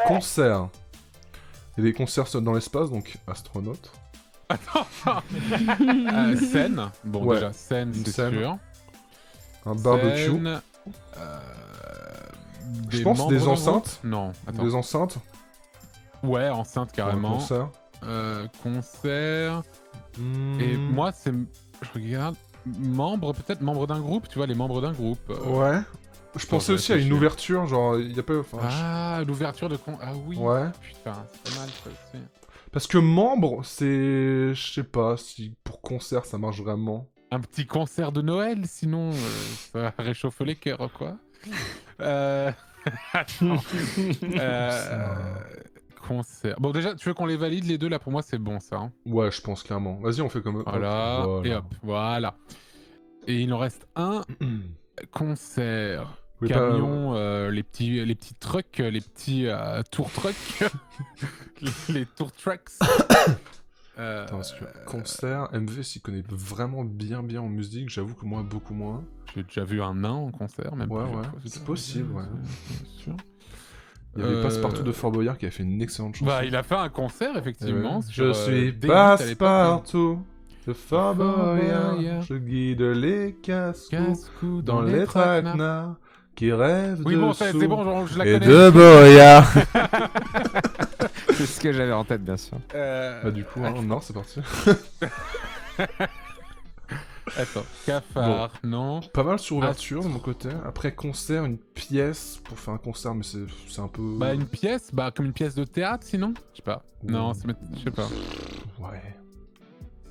Concert. Il y a des concerts dans l'espace, donc astronaute. Scène. Bon, Ouais, déjà, scène, une c'est scène. sûr. Un barbecue. Scène, Je pense membres des d'un enceintes. groupe. Non, attends. Des enceintes. Ouais, enceinte pour un carrément. concert. Concert. Hmm. Et moi, c'est. Je regarde. Peut-être membre d'un groupe, tu vois, les membres d'un groupe. Ouais. Je pensais aussi à une ouverture, genre, il y a pas... Enfin, Ah, l'ouverture de con. Ah oui. Ouais. Putain, c'est pas mal ça aussi. Parce que membre, c'est... Je sais pas si pour concert ça marche vraiment. Un petit concert de Noël, sinon ça réchauffe les cœurs, quoi. Attends. Concert. Bon, déjà, tu veux qu'on les valide les deux là? Pour moi, c'est bon ça. Hein. Ouais, je pense clairement. Vas-y, on fait comme... Voilà. Hop, Et hop, voilà. Et il en reste un. Concert. Oui, Camion, les petits trucks, les petits tour trucks, les tour trucks. Attends, parce que concert, MV s'y connaît vraiment bien en musique, j'avoue que moi beaucoup moins. J'ai déjà vu un nain en concert, même. Ouais, plusieurs ouais, fois, c'est possible, ouais. C'est sûr. Il y avait Passepartout de Fort Boyard qui a fait une excellente chanson. Bah, il a fait un concert, effectivement. Je sur, suis D8 Passepartout de Fort Boyard. Boyard, je guide les casse-cous Casse-cou dans les traquenards qui rêvent Oui, de bon, c'est sous bon, je la et connais. de Boyard. C'est ce que j'avais en tête, bien sûr. Bah du coup, hein, non, c'est parti. Attends, cafard, non. Pas mal sur ouverture de mon côté. Après concert, une pièce pour faire un concert, mais c'est un peu... Bah, une pièce, bah, comme une pièce de théâtre, sinon? Je sais pas. Non, je sais pas. Ouais.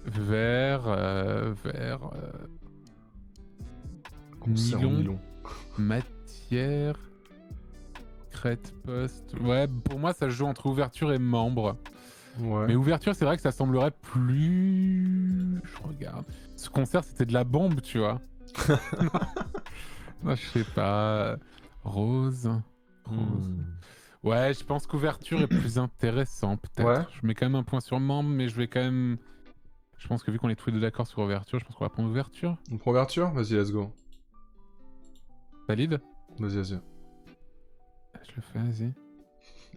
Vert, Concert en nylon. matière, crête, poste. Ouais, pour moi, ça se joue entre ouverture et membre. Ouais. Mais ouverture, c'est vrai que ça semblerait plus... Je regarde. Ce concert, c'était de la bombe, tu vois. Non, je sais pas. Rose. Hmm. Ouais, je pense qu'ouverture est plus intéressant, peut-être. Ouais. Je mets quand même un point sur membre, mais je vais quand même... Je pense que vu qu'on est tous les deux d'accord sur ouverture, je pense qu'on va prendre ouverture. On prend ouverture? Vas-y, let's go. Valide? Vas-y. Je le fais, vas-y.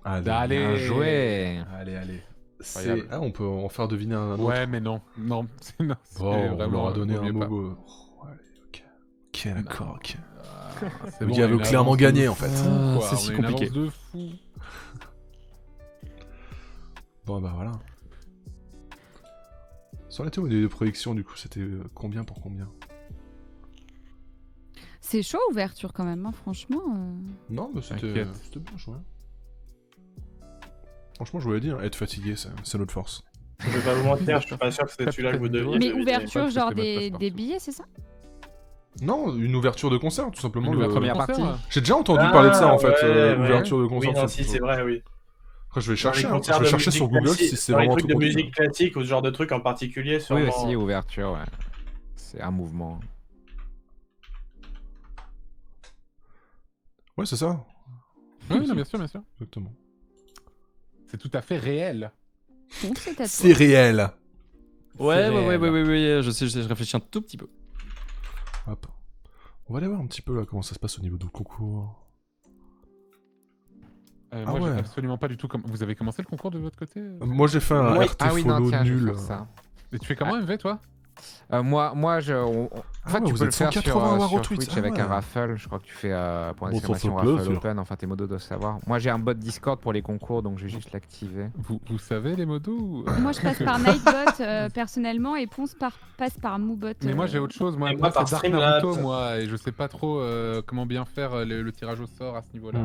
Allez. Bien joué. Allez. Incroyable. Ah, on peut en faire deviner un autre. Ouais, mais non. Non, c'est non, c'est Bon, on vraiment... leur a donné vaut un mieux pas. mot. Oh, allez, ok. Ok, d'accord, ok. C'est Le bon, gars on a veut une clairement avance de gagner, en fou, fait. quoi. C'est On si a une compliqué. avance de fou. Bon, bah voilà. Ça en était au niveau de prédiction, du coup, c'était combien pour combien? C'est chaud, ouverture quand même, hein, franchement. Non, mais c'était T'inquiète. bien joué. Franchement, je vous l'ai dit, hein, être fatigué, c'est notre force. Je vais pas vous mentir, je suis pas sûr que c'est celui-là que vous deviez. Mais deviner. ouverture, Ouais, genre c'était votre des passe-partout. billets, c'est ça? Non, une ouverture de concert, tout simplement. Une ouverture de première concert, partie. ouais. J'ai déjà entendu Ah, parler de ça, en fait, ouais. ouverture de concert. Oui, non, ça, si, c'est vrai, oui. Après, je vais Dans les chercher, hein, concerts je vais de chercher musique sur Google classique- si c'est dans les vraiment un trucs truc de continu. musique classique ou ce genre de trucs en particulier, Oui, sûrement. aussi, ouverture, ouais. C'est un mouvement. Ouais, c'est ça, Oui, non, bien sûr, bien sûr. exactement. C'est tout à fait réel. Bon, c'est à toi. C'est réel. Ouais, réel. ouais, je sais, je réfléchis un tout petit peu. Hop. On va aller voir un petit peu là comment ça se passe au niveau du concours. Moi, ouais. j'ai absolument pas du tout... Vous avez commencé le concours de votre côté? Moi j'ai fait un Ouais. RT Ah oui, non, follow tiens, je vais nul. faire ça. Et tu fais comment, MV, toi? Moi, en fait, ouais, tu vous peux le êtes faire 180 sur retweets, Twitch ah avec ouais. un raffle. Je crois que tu fais point Bon, ça d'exclamation fait raffle plaisir. open. Enfin, tes modos doivent savoir. Moi, j'ai un bot Discord pour les concours, donc je vais juste l'activer. Vous savez les modos ou- Moi, je passe par Nightbot personnellement et Ponce passe par Moobot. Mais moi j'ai autre chose, moi, Et moi, par c'est Dark Streamlabs. Naruto, moi, et je sais pas trop comment bien faire le tirage au sort à ce niveau-là.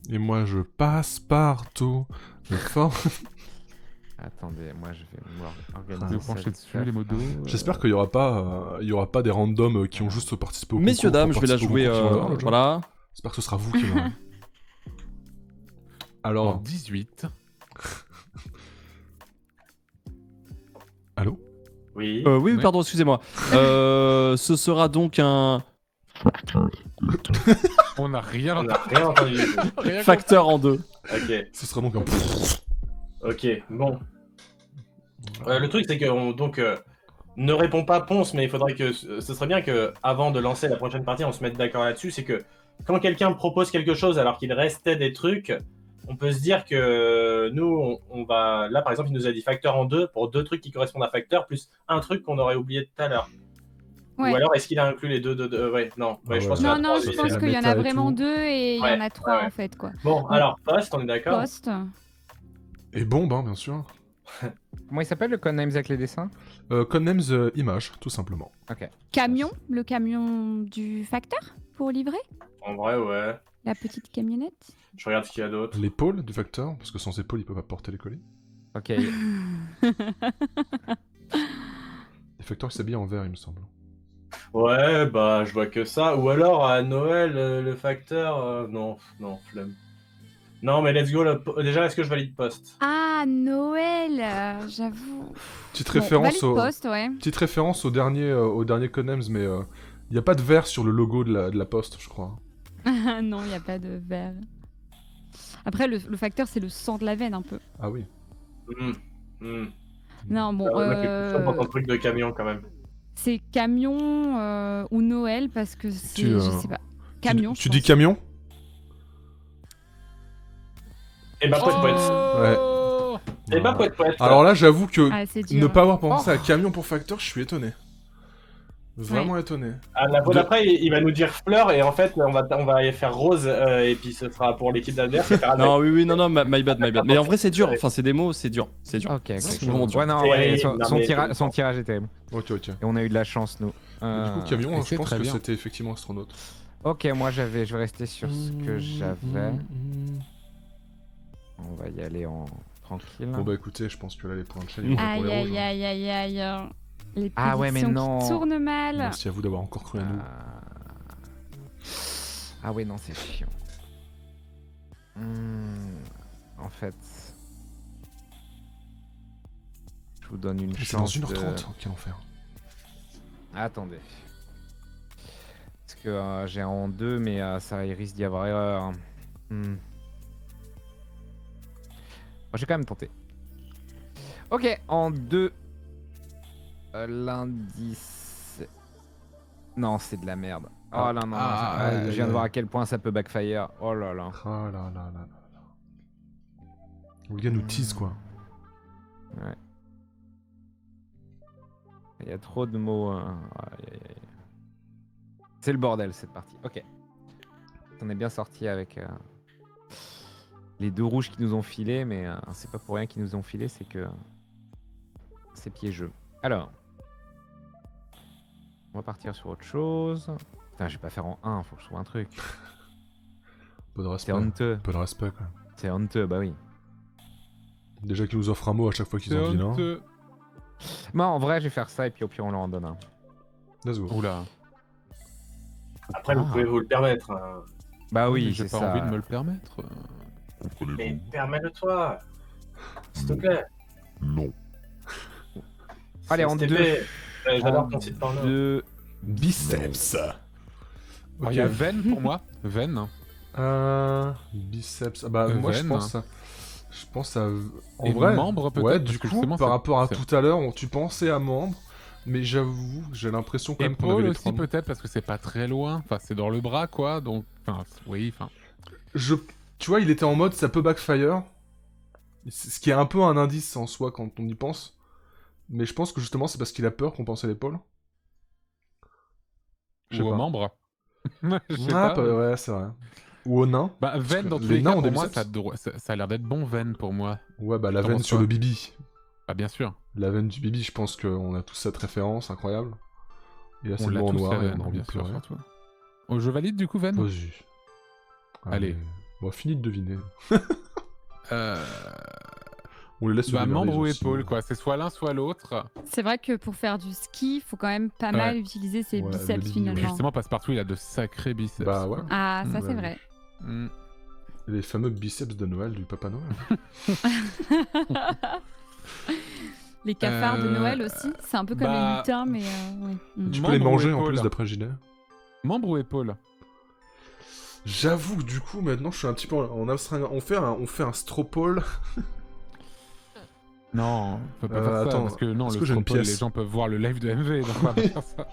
Et moi je passe partout. De fort. Attendez, moi, je vais me Vous organiser ça penchez vite dessus fait. les modos. J'espère qu'il y aura pas des randoms qui ont juste participé au concours. Messieurs, dames, pour je vais la participer au jouer. concours qui vont avoir, le jeu. Voilà. J'espère que ce sera vous qui l'aurez. En Alors, 18. allô? Oui. Oui, Ouais. pardon, excusez-moi. Ce sera donc un On n'a rien On n'a entendu. rien entendu du tout. Rien facteur en deux. Ok, Ce sera donc un... ok, bon. Le truc, c'est que ne répond pas Ponce, mais il faudrait que ce serait bien que avant de lancer la prochaine partie, on se mette d'accord là-dessus. C'est que quand quelqu'un propose quelque chose alors qu'il restait des trucs, on peut se dire que nous, on va. Là, par exemple, il nous a dit facteur en deux pour deux trucs qui correspondent à facteur plus un truc qu'on aurait oublié tout à l'heure. Ouais. Ou alors, est-ce qu'il a inclus les deux ouais, non. Ouais, je pense qu'il y en a Non, trois, je lui. pense la qu'il y en méta a et vraiment tout. deux et il y Ouais, en a trois ouais. en fait, quoi. Bon, alors, Post, on est d'accord? Post. Et bombe, hein, bien sûr. Comment il s'appelle le codenames avec les dessins? Codenames image, tout simplement. Ok. Camion, le camion du facteur pour livrer? En vrai, ouais. La petite camionnette? Je regarde ce qu'il y a d'autre. L'épaule du facteur, parce que sans épaule, il peut pas porter les colis. Ok. Les facteurs, ils s'habillent en vert, il me semble. Ouais, bah, je vois que ça. Ou alors, à Noël, le facteur... non, flemme. Non, mais let's go. Déjà, est-ce que je valide Post? Ah, Noël, j'avoue. Petite Bon, référence valide au... Post, ouais. Petite référence au dernier Codenames, mais il n'y a pas de vert sur le logo de la poste, je crois. Non, il n'y a pas de verre. Après, le facteur, c'est le sang de la veine un peu. Ah oui. Non, bon, On a quelque chose dans ton truc de camion, quand même. c'est camion ou Noël parce que c'est, je sais pas. Camion. Tu dis camion? Eh bah, poète. Oh Eh bah, poète. Alors là, j'avoue que Ah, c'est dur. ne pas avoir pensé à camion pour facteur, je suis étonné. Vraiment étonné. À la fois d'après, il va nous dire fleur, et en fait, on va faire rose, et puis ce sera pour l'équipe d'adverse. Non, oui, non, my bad. Mais en vrai, c'est dur. Enfin, c'est des mots, c'est dur. C'est dur. Ok, C'est vraiment dur. Ouais, non, C'est ouais, terrible, son, non, son mais- son tirage est terrible. Ok. Et on a eu de la chance, nous. Du coup, camion, et je c'est pense très que bien. c'était effectivement astronaute. Ok, moi je vais rester sur ce que j'avais. On va y aller en tranquille. Bon bah écoutez, je pense que là les points de chaîne ils vont pour Aïe, les aïe, rouges. aïe, aïe, aïe. Les Ah ouais, mais prédictions qui non. tournent mal. Merci à vous d'avoir encore cru à nous. Ah ouais, non, c'est chiant. En fait, je vous donne une C'est dans chance. 1h30, quel enfer. Attendez. Parce que j'ai en 2, mais ça il risque d'y avoir erreur. J'ai quand même tenté. Ok, en 2. L'indice. Non, c'est de la merde. Oh là non, je viens de voir à quel point ça peut backfire. Oh là là. Oh là là là là là. Le gars nous tease quoi. Ouais. Il y a trop de mots. C'est le bordel cette partie. Ok. On est bien sorti avec les 2 rouges qui nous ont filé, mais c'est pas pour rien qu'ils nous ont filé, c'est que c'est piégeux. Alors, on va partir sur autre chose. Putain, je vais pas faire en 1, faut que je trouve un truc. Peu de respect. C'est honteux. Peu de respect quand même. C'est honteux, bah oui. Déjà qu'ils nous offrent un mot à chaque fois qu'ils en disent un. Moi, en vrai, je vais faire ça et puis au pire, on leur en donne un. Let's go. Oula. Après, vous pouvez vous le permettre. Hein. Bah oui, j'ai c'est pas ça. envie de me le permettre. Mais Comprenez-vous? permets-le-toi. S'il te plaît. Non. Allez, en S'il te 2. plaît. J'adore ton site porno. 2. Biceps. Il y a veine pour moi. Veine. Biceps. Ah bah moi veine. je pense à en Et vrai. membre, peut-être, Ouais, parce du que coup justement, par c'est- rapport à c'est- tout à l'heure, tu pensais à membre, mais j'avoue, j'ai l'impression quand même qu'on avait Épaule les aussi 3 mots. peut-être parce que c'est pas très loin. Enfin, c'est dans le bras quoi. Donc, enfin, oui, enfin. Tu vois, il était en mode ça peut backfire. Ce qui est un peu un indice en soi quand on y pense. Mais je pense que justement c'est parce qu'il a peur qu'on pense à l'épaule. Je sais Ou au pas. membre. Je sais Ah, pas. ouais, c'est vrai. Ou au nain. Bah, veine que dans tous les les nains cas, ont pour des moi, biceps. ça a l'air d'être bon veine pour moi. Ouais, bah la T'en veine penses sur quoi le bibi. Ah, bien sûr. La veine du bibi, je pense qu'on a tous cette référence incroyable. Et là, c'est On le l'a mot en tous noir fait, et on a veine, envie bien de sûr, pleurer. surtout. Oh, je valide du coup veine. Vas-y. Allez. Bon, fini de deviner. Euh... On les laisse se Bah, démerder, membre ou aussi. épaule, quoi. C'est soit l'un, soit l'autre. C'est vrai que pour faire du ski, faut quand même pas mal utiliser ses Ouais, le biceps bibi, finalement. ouais. Justement, Passepartout, il a de sacrés biceps. Bah ouais. Ah, ça Bah c'est oui. vrai. Mm. Les fameux biceps de Noël du Papa Noël. Les cafards de Noël aussi, c'est un peu comme bah, les lutins, mais oui. Mm. Tu peux les Membre ou manger en épaule plus d'après Gilet. Membre ou épaule? J'avoue que du coup maintenant je suis un petit peu en astreint. On fait un stropole. Non, on peut pas faire ça, attends, parce que non, est-ce le que j'ai une stropole, pièce les gens peuvent voir le live de MV, donc on va pas faire ça.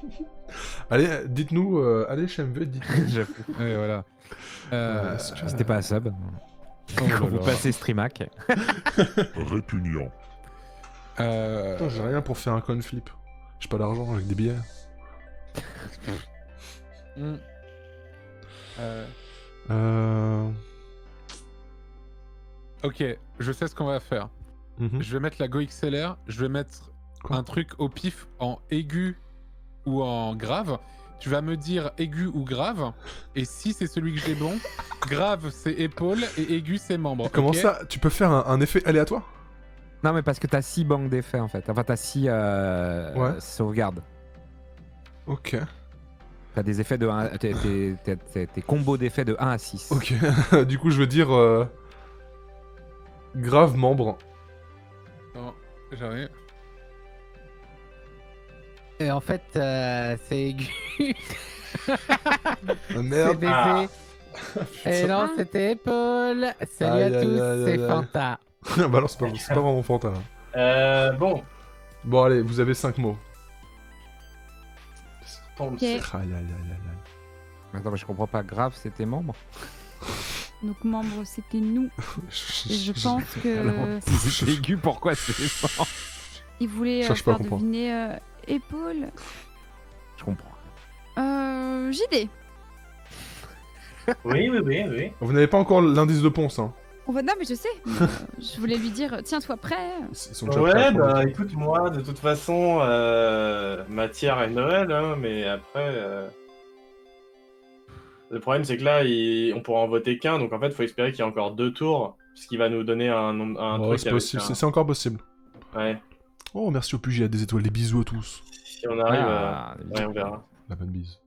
Allez, dites-nous, allez chez MV, dites-nous. J'avoue. Ouais, voilà. C'était pas à sub. Oh là Quand vous là. passez Streamac. Répugnant. Putain, j'ai rien pour faire un coin flip. J'ai pas d'argent avec des billets. Mm. Ok, je sais ce qu'on va faire. Mhm. Je vais mettre la Go XLR, je vais mettre Quoi un truc au pif en aigu ou en grave. Tu vas me dire aigu ou grave, et si c'est celui que j'ai bon, grave c'est épaule et aigu c'est membre. Comment ok ça? Tu peux faire un effet aléatoire? Non, mais parce que t'as 6 banques d'effets en fait. Enfin, t'as 6 sauvegardes. Ok. T'as des effets de 1. Tes combos d'effets de 1 à 6. Ok. Du coup, je veux dire. Grave membre. Non, j'arrive. Et en fait, c'est aigu. Ah, C'est merde. baiser. Et non, c'était épaule. Salut Aïe, à aïe, tous, aïe, c'est aïe, aïe. Fanta. Bah non, c'est pas vraiment Fanta. Là. Bon. Bon, allez, vous avez 5 mots. Tombe. Ok. Aïe, aïe, aïe, aïe, aïe. Attends, mais je comprends pas. Grave, c'était membre. Donc membre, c'était nous. Et je pense que Si c'est aigu, pourquoi c'est membre? il voulait Cherche pas à faire comprendre. deviner épaule. Je comprends. JD. Oui. Vous n'avez pas encore l'indice de Ponce, hein. Non mais je sais. Je voulais lui dire, tiens-toi prêt. Ils sont déjà prêts Ouais, à prendre bah le- écoute, moi, de toute façon, matière et Noël, hein, mais après... Le problème, c'est que là, on pourra en voter qu'un, donc en fait, il faut espérer qu'il y ait encore 2 tours, puisqu'il va nous donner un Oh, truc c'est avec possible, un- c'est encore possible. Ouais, Oh, merci au PJ, il y a des étoiles, des bisous à tous. si on arrive, Ah, ouais, on verra. La bonne bise.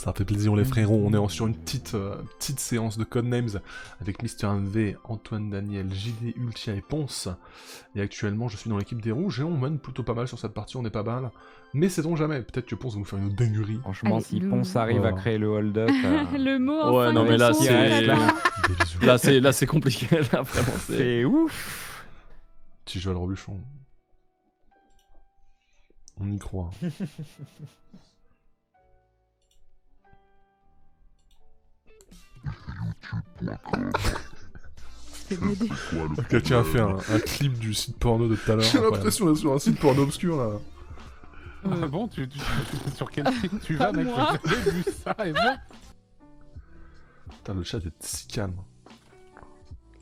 Ça fait plaisir les frérots, on est sur une petite séance de Codenames avec Mister MV, Antoine Daniel, JD, Ultia et Ponce. Et actuellement je suis dans l'équipe des rouges et on mène plutôt pas mal sur cette partie, on est pas mal. Mais sait-on jamais, peut-être que Ponce va nous faire une dinguerie. Franchement, Allez, si le- Ponce arrive à créer le hold-up... Le mot en Ouais, fin non, de mais là, leçon, c'est- là. Là, c'est compliqué. Là, vraiment, C'est ouf. Petit jeu à le rebuchon. On y croit. Quelqu'un a fait un clip du site porno de tout à l'heure. J'ai l'impression d'être sur un site porno obscur là. Ah bon, sur quel site tu vas, mec? moi. J'ai vu ça et moi. Putain, le chat est si calme.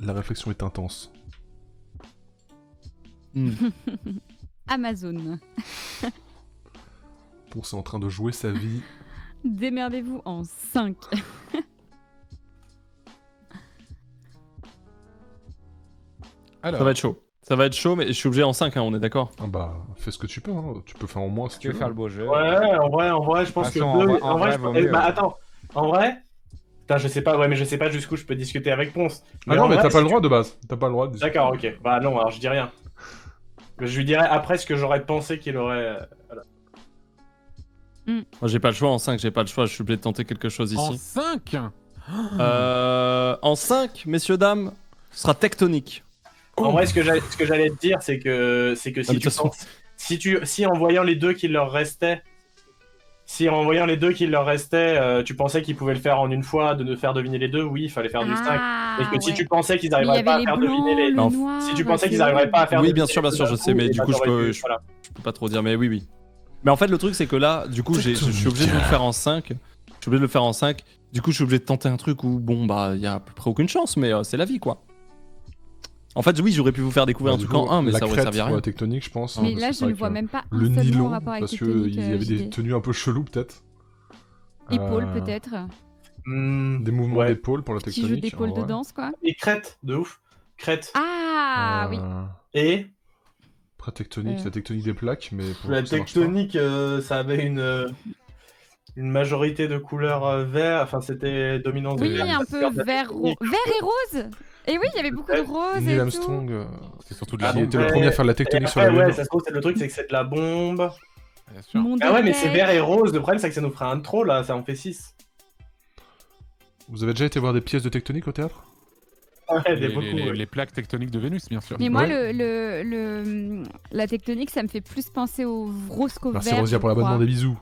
La réflexion est intense. Amazon. Ponce est en train de jouer sa vie. Démerdez-vous en 5. Alors, Ça va être chaud. Ça va être chaud, mais je suis obligé en 5, hein, on est d'accord. Ah bah, fais ce que tu peux, hein. Tu peux faire en moins si Tu veux faire le beau jeu. Ouais, en vrai, je pense que Attention, deux. en vrai, vaut mieux, bah ouais. attends, en vrai. Putain, je sais pas, ouais, mais je sais pas jusqu'où je peux discuter avec Ponce. Ah non, en mais vrai, t'as pas si le droit de base. T'as pas le droit de discuter. D'accord, ok. Bah non, alors je dis rien. Je lui dirai après ce que j'aurais pensé qu'il aurait. Voilà. Moi, j'ai pas le choix en 5, j'ai pas le choix, je suis obligé de tenter quelque chose en ici. 5. En 5, messieurs, dames, ce sera tectonique. En vrai, ce que j'allais te dire, c'est que si Ah, mais de tu toute façon- penses, si en voyant les deux qu'il leur restait, tu pensais qu'ils pouvaient le faire en une fois, de faire deviner les deux, oui, il fallait faire du 5. Et que si tu pensais qu'ils Mais il y n'arriveraient pas avait à faire les deviner les. blancs, le Non. noir. Si tu pensais qu'ils c'est n'arriveraient pas à faire Oui, deviner bien sûr, les deux je d'un sais, mais et du bah, coup, je t'aurais peux, pu- je, voilà. je peux pas trop dire, mais oui, oui. Mais en fait, le truc, c'est que là, du coup, je suis obligé de le faire en 5. Je suis obligé de le faire en 5. Du coup, je suis obligé de tenter un truc où, bon, bah, il y a à peu près aucune chance, mais c'est la vie, quoi. En fait, oui, j'aurais pu vous faire découvrir un Du truc coup, en 1, mais la ça aurait crête servi à pour rien. la tectonique, je pense. Mais hein, là, parce que je ne c'est vois vrai que même pas le un seul mot en nylon, rapport avec parce tectonique. qu'il y avait des JD. tenues un peu cheloues, peut-être. Épaules, Euh, peut-être. Des mouvements Ouais. d'épaule pour la Petit tectonique. jeu d'épaule en vrai. de danse, quoi. Et crête, de ouf. Crête. Ah oui. Et Après tectonique, Euh. la tectonique des plaques, mais pour la le coup, ça marche pas. tectonique, ça avait une majorité de couleurs vert, enfin c'était dominant de Oui, vert. un peu vert et rose. Et oui, il y avait beaucoup de rose Neil et tout. Armstrong, C'est surtout de Ah, la qui donc, était le ouais. premier à faire de la Et tectonique sur après, la ouais, Lune. ça se trouve, c'est le truc, c'est que c'est de la bombe. Bien sûr. Monde Ah ouais, mais de c'est Beck. vert et rose, le problème c'est que ça nous ferait un trop là, ça en fait 6. Vous avez déjà été voir des pièces de tectonique au théâtre? Ouais, Les, beaucoup, les- ouais. les plaques tectoniques de Vénus, bien sûr. Mais moi, Ouais. la tectonique, ça me fait plus penser au rose qu'au vert. Merci Rosia je pour l'abonnement, crois. des bisous.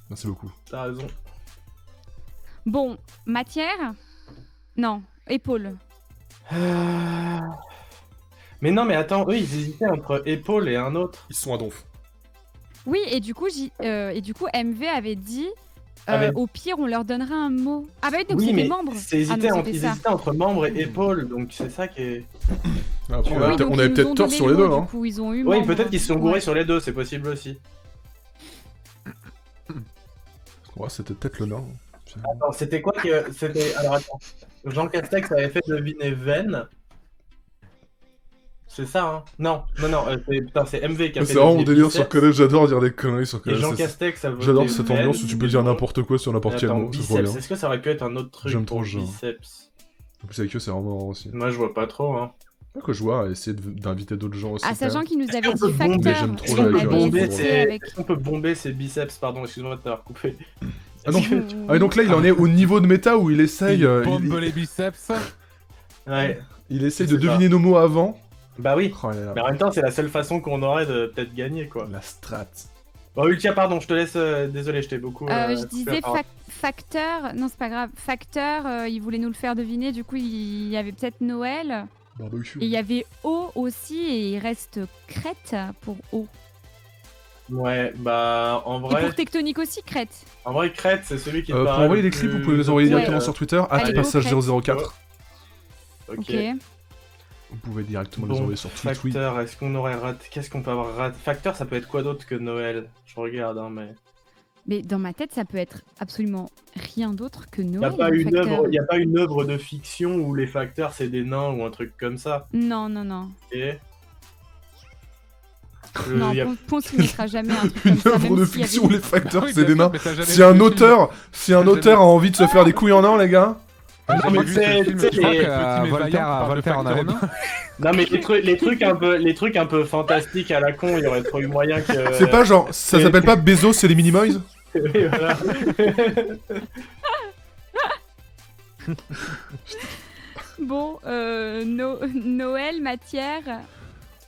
Merci beaucoup. T'as raison. Bon, matière. Non, épaule. Mais non, mais attends, eux ils hésitaient entre épaule et un autre. Ils sont à donf. Oui, et du coup, MV avait dit. Avait- Au pire, on leur donnera un mot. Ah bah oui, donc Oui, c'est mais des membres. c'est hésité Ah non, ils c'était ça. hésitaient entre membre et épaule, donc c'est ça qui est. Après, Oui, on avait donc on avait ils nous peut-être ont tort donné sur le les deux, mot, hein. Du coup, ils ont eu Oui, membre. peut-être qu'ils se sont gourés Ouais. sur les deux, c'est possible aussi. Ouais, c'était peut-être le nord. Attends, c'était quoi que. C'était. Alors attends. Jean Castex avait fait deviner veine. C'est ça, hein? Non, c'est MV qui a fait C'est vraiment mon deviner délire sur biceps. Collège, j'adore dire des conneries sur Et Collège. Jean c'est- Castex a voté J'adore cette veine, ambiance où tu peux dire n'importe quoi sur n'importe quel Attends, mot, c'est trop bien. biceps, est-ce que ça aurait pu être un autre truc J'aime pour trop ce genre. biceps? En plus avec eux, c'est vraiment marrant aussi. Moi, je vois pas trop, hein. Pas que je vois à essayer d'inviter d'autres gens aussi. Ah, sachant qu'il nous Est-ce avait qu'on peut dit bomber facteur. J'aime trop Est-ce la qu'on peut récurrence, bomber c'est ses- ses- avec- est-ce qu'on peut bomber ses biceps? Pardon, excuse-moi de t'avoir coupé. Ah donc, Mmh. ah, et donc là, il en est au niveau de méta où il essaye, Il bombe il les biceps. Ouais. essaye Je de sais pas. deviner nos mots avant. Bah oui. Oh là là. Mais en même temps, c'est la seule façon qu'on aurait de peut-être gagner, quoi. La strat. Bon, Ultia, pardon, je te laisse. Désolé, je t'ai beaucoup. Je coupé disais la parole. facteur. Non, c'est pas grave. Facteur, il voulait nous le faire deviner. Du coup, il y avait peut-être Noël. Barbecue. Et il y avait O aussi. Et il reste Crète pour O. Ouais, bah en Et vrai, pour tectonique aussi, Crète. en vrai, Crête, c'est celui qui te Pour paraît envoyer le les clips, plus- vous pouvez les envoyer Ouais. directement sur Twitter, Allez, passage go, 004. Ok. Ok. Vous pouvez directement les Bon, envoyer sur Twitter. Facteur, est-ce qu'on aurait raté? Qu'est-ce qu'on peut avoir raté? Facteur, ça peut être quoi d'autre que Noël? Je regarde, hein, mais. Mais dans ma tête, ça peut être absolument rien d'autre que Y a Noël. pas une facteur. œuvre, y a pas une œuvre de fiction où les facteurs c'est des nains ou un truc comme ça. Non, non, non. Et Non, y a- Ponce il ne sera jamais un truc comme ça. L'œuvre même de s'il y fiction, avait- les facteurs, Oui, c'est bien des sûr, nains. mais t'as jamais Si vu un le film. auteur, si un T'as auteur a jamais- envie de se faire des couilles en or, les gars. J'ai Non, jamais mais vu tu sais- ce film, tu sais, je crois les- que Petit mais Voltaire- Vaillant parle de Voltaire en facteur avait nain. Non, mais les trucs un peu fantastiques à la con, il y aurait trop eu moyen que. C'est pas genre, ça s'appelle pas Bezos, c'est les Minimoys. Oui, voilà. Bon, Noël, matière,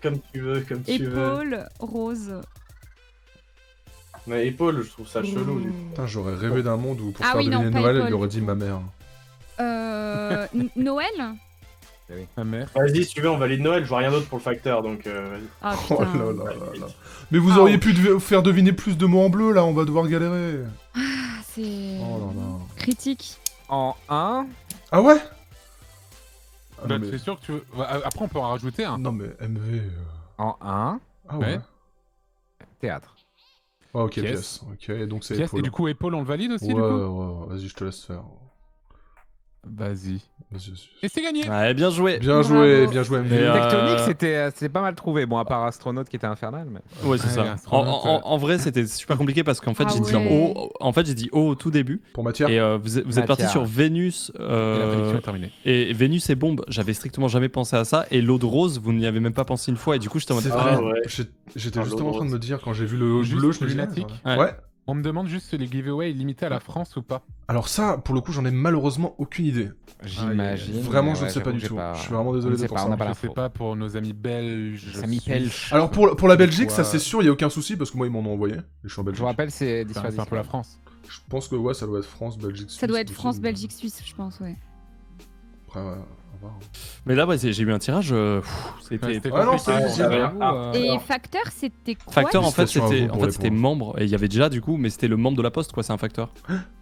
Comme tu veux, comme tu veux. épaule, rose. Mais épaule, je trouve ça chelou. lui. Putain, j'aurais rêvé d'un monde où pour Ah faire oui, non, deviner pas Noël, épaule, il aurait du dit coup. ma mère. Noël. Ma mère. Vas-y, si tu veux, on valide Noël, je vois rien d'autre pour le facteur, donc vas-y. Ah Oh putain. là là là là. Mais vous auriez pu faire deviner plus de mots en bleu là, on va devoir galérer. Ah, c'est Oh là là. critique. En 1. Ah ouais Ah Bah, non, mais... c'est sûr que tu veux. Après, on peut en rajouter un. non mais MV. En 1. Ah ouais. Ouais. Théâtre. Ah ok, Pièce. pièce. Ok, donc c'est Pièce, épaule. et du coup, épaule, on le valide aussi, Ouais, du coup ouais, vas-y, je te laisse faire. Vas-y. Vas-y. Et c'est gagné. Ouais, bien joué. Bien Bravo. joué MV. Mais, Tectonique, c'était pas mal trouvé. Bon, à part Astronaute qui était infernal, mais. Ouais, c'est Ouais, ça. astronaute, En vrai, c'était super compliqué parce qu'en fait, Ah j'ai dit ouais. O. En fait, j'ai dit O au tout début. Pour matière. Et vous êtes parti Matière. sur Vénus. Et la prédiction est terminée. Et Vénus et Bombe, j'avais strictement jamais pensé à ça. Et l'eau de rose, vous n'y avez même pas pensé une fois. Et du coup, j'étais en mode. C'est Ah vrai. ouais. J'étais Ah, justement en train de l'eau me dire quand j'ai vu le Juste bleu, je me disais. lunatique. Ouais. On me demande juste si les giveaways limités à la France ou pas. Alors ça, pour le coup, j'en ai malheureusement aucune idée. J'imagine. Vraiment, mais je ne ouais, sais pas j'avoue du que tout. j'ai pas- Je suis vraiment on désolé ne sait pour pas, ça. on n'a pas Je l'info. sais pas pour nos amis belges. Amis suisses. belges. Alors pour la Belgique, ça Quoi. c'est sûr, il y a aucun souci parce que moi ils m'en ont envoyé. Et je suis en Je Belgique. vous rappelle, c'est C'est un peu la France. Je pense que ouais, ça doit être France, Belgique, Suisse. Ça doit être tout ça, France, mais- Belgique, Suisse, je pense, ouais. Après, ouais, on va voir. Mais là, ouais, j'ai eu un tirage. C'était. Ouais, c'était Ah non, compliqué. c'est- Ah, J'avoue, Et Alors. facteur, c'était quoi Facteur, en fait, Félicitations à vous c'était pour les points. membre. Et il y avait déjà, du coup, mais c'était le membre de la poste, quoi. C'est un facteur.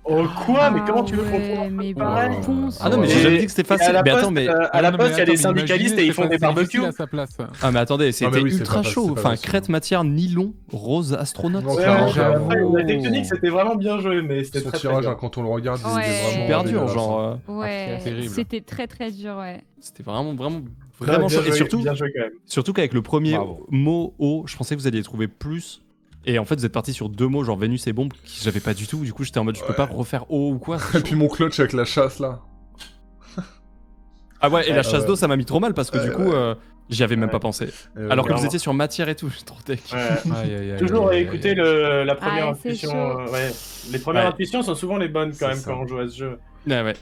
Oh quoi? Mais comment tu veux ouais, comprendre mais pareil Ponce. Ah non, mais ouais. j'ai jamais dit que c'était Et à facile. la Mais attends, poste, mais. à la Non, poste, mais il y a des attends, mais syndicalistes imaginez, et ils c'est font pas- des c'est difficile barbecues. à sa place. Ah, mais attendez, c'était oui, c'est ultra pas- chaud. c'est pas Enfin, facile. crête, matière, nylon, rose, astronaute. Non, Ouais, clairement, j'avoue. la tectonique, c'était vraiment bien joué, mais c'était Son très tirage, très hein, quand on le regarde, il Ouais. est vraiment Super dur, dégueulasse, genre. hein. Ouais, terrible. c'était très très dur, ouais. C'était vraiment bien chaud. Et joué, bien joué quand même. surtout qu'avec le premier Bravo. mot O, je pensais que vous alliez trouver plus. Et en fait, vous êtes parti sur deux mots, genre Vénus et Bombe, qui j'avais pas du tout. Du coup, j'étais en mode, je peux Ouais. pas refaire O ou quoi. c'est Et chaud. puis mon clutch avec la chasse là. Ah ouais, et la chasse ouais. d'eau, ça m'a mis trop mal parce que du coup, j'y avais même Ouais. pas pensé. Et, Alors que vous clairement. étiez sur matière et tout, je suis trop tech. Ouais. Aïe, aïe, aïe, Toujours aïe, aïe, écouter aïe. la première Ah, c'est intuition. chaud. Ouais. Les premières Ouais. intuitions sont souvent les bonnes C'est quand même ça. quand on joue à ce jeu. Ouais, ouais.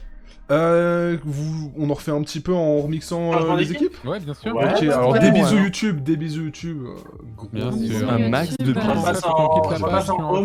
on en refait un petit peu en remixant En les équipe équipes. Ouais, bien sûr. Ouais. Ok, ouais, alors ouais, des ouais. bisous YouTube, des bisous YouTube. Gros Bien bisous. sûr. Un max de YouTube. Comment ça, passe faut qu'on quitte en- la on page, passe en puis on home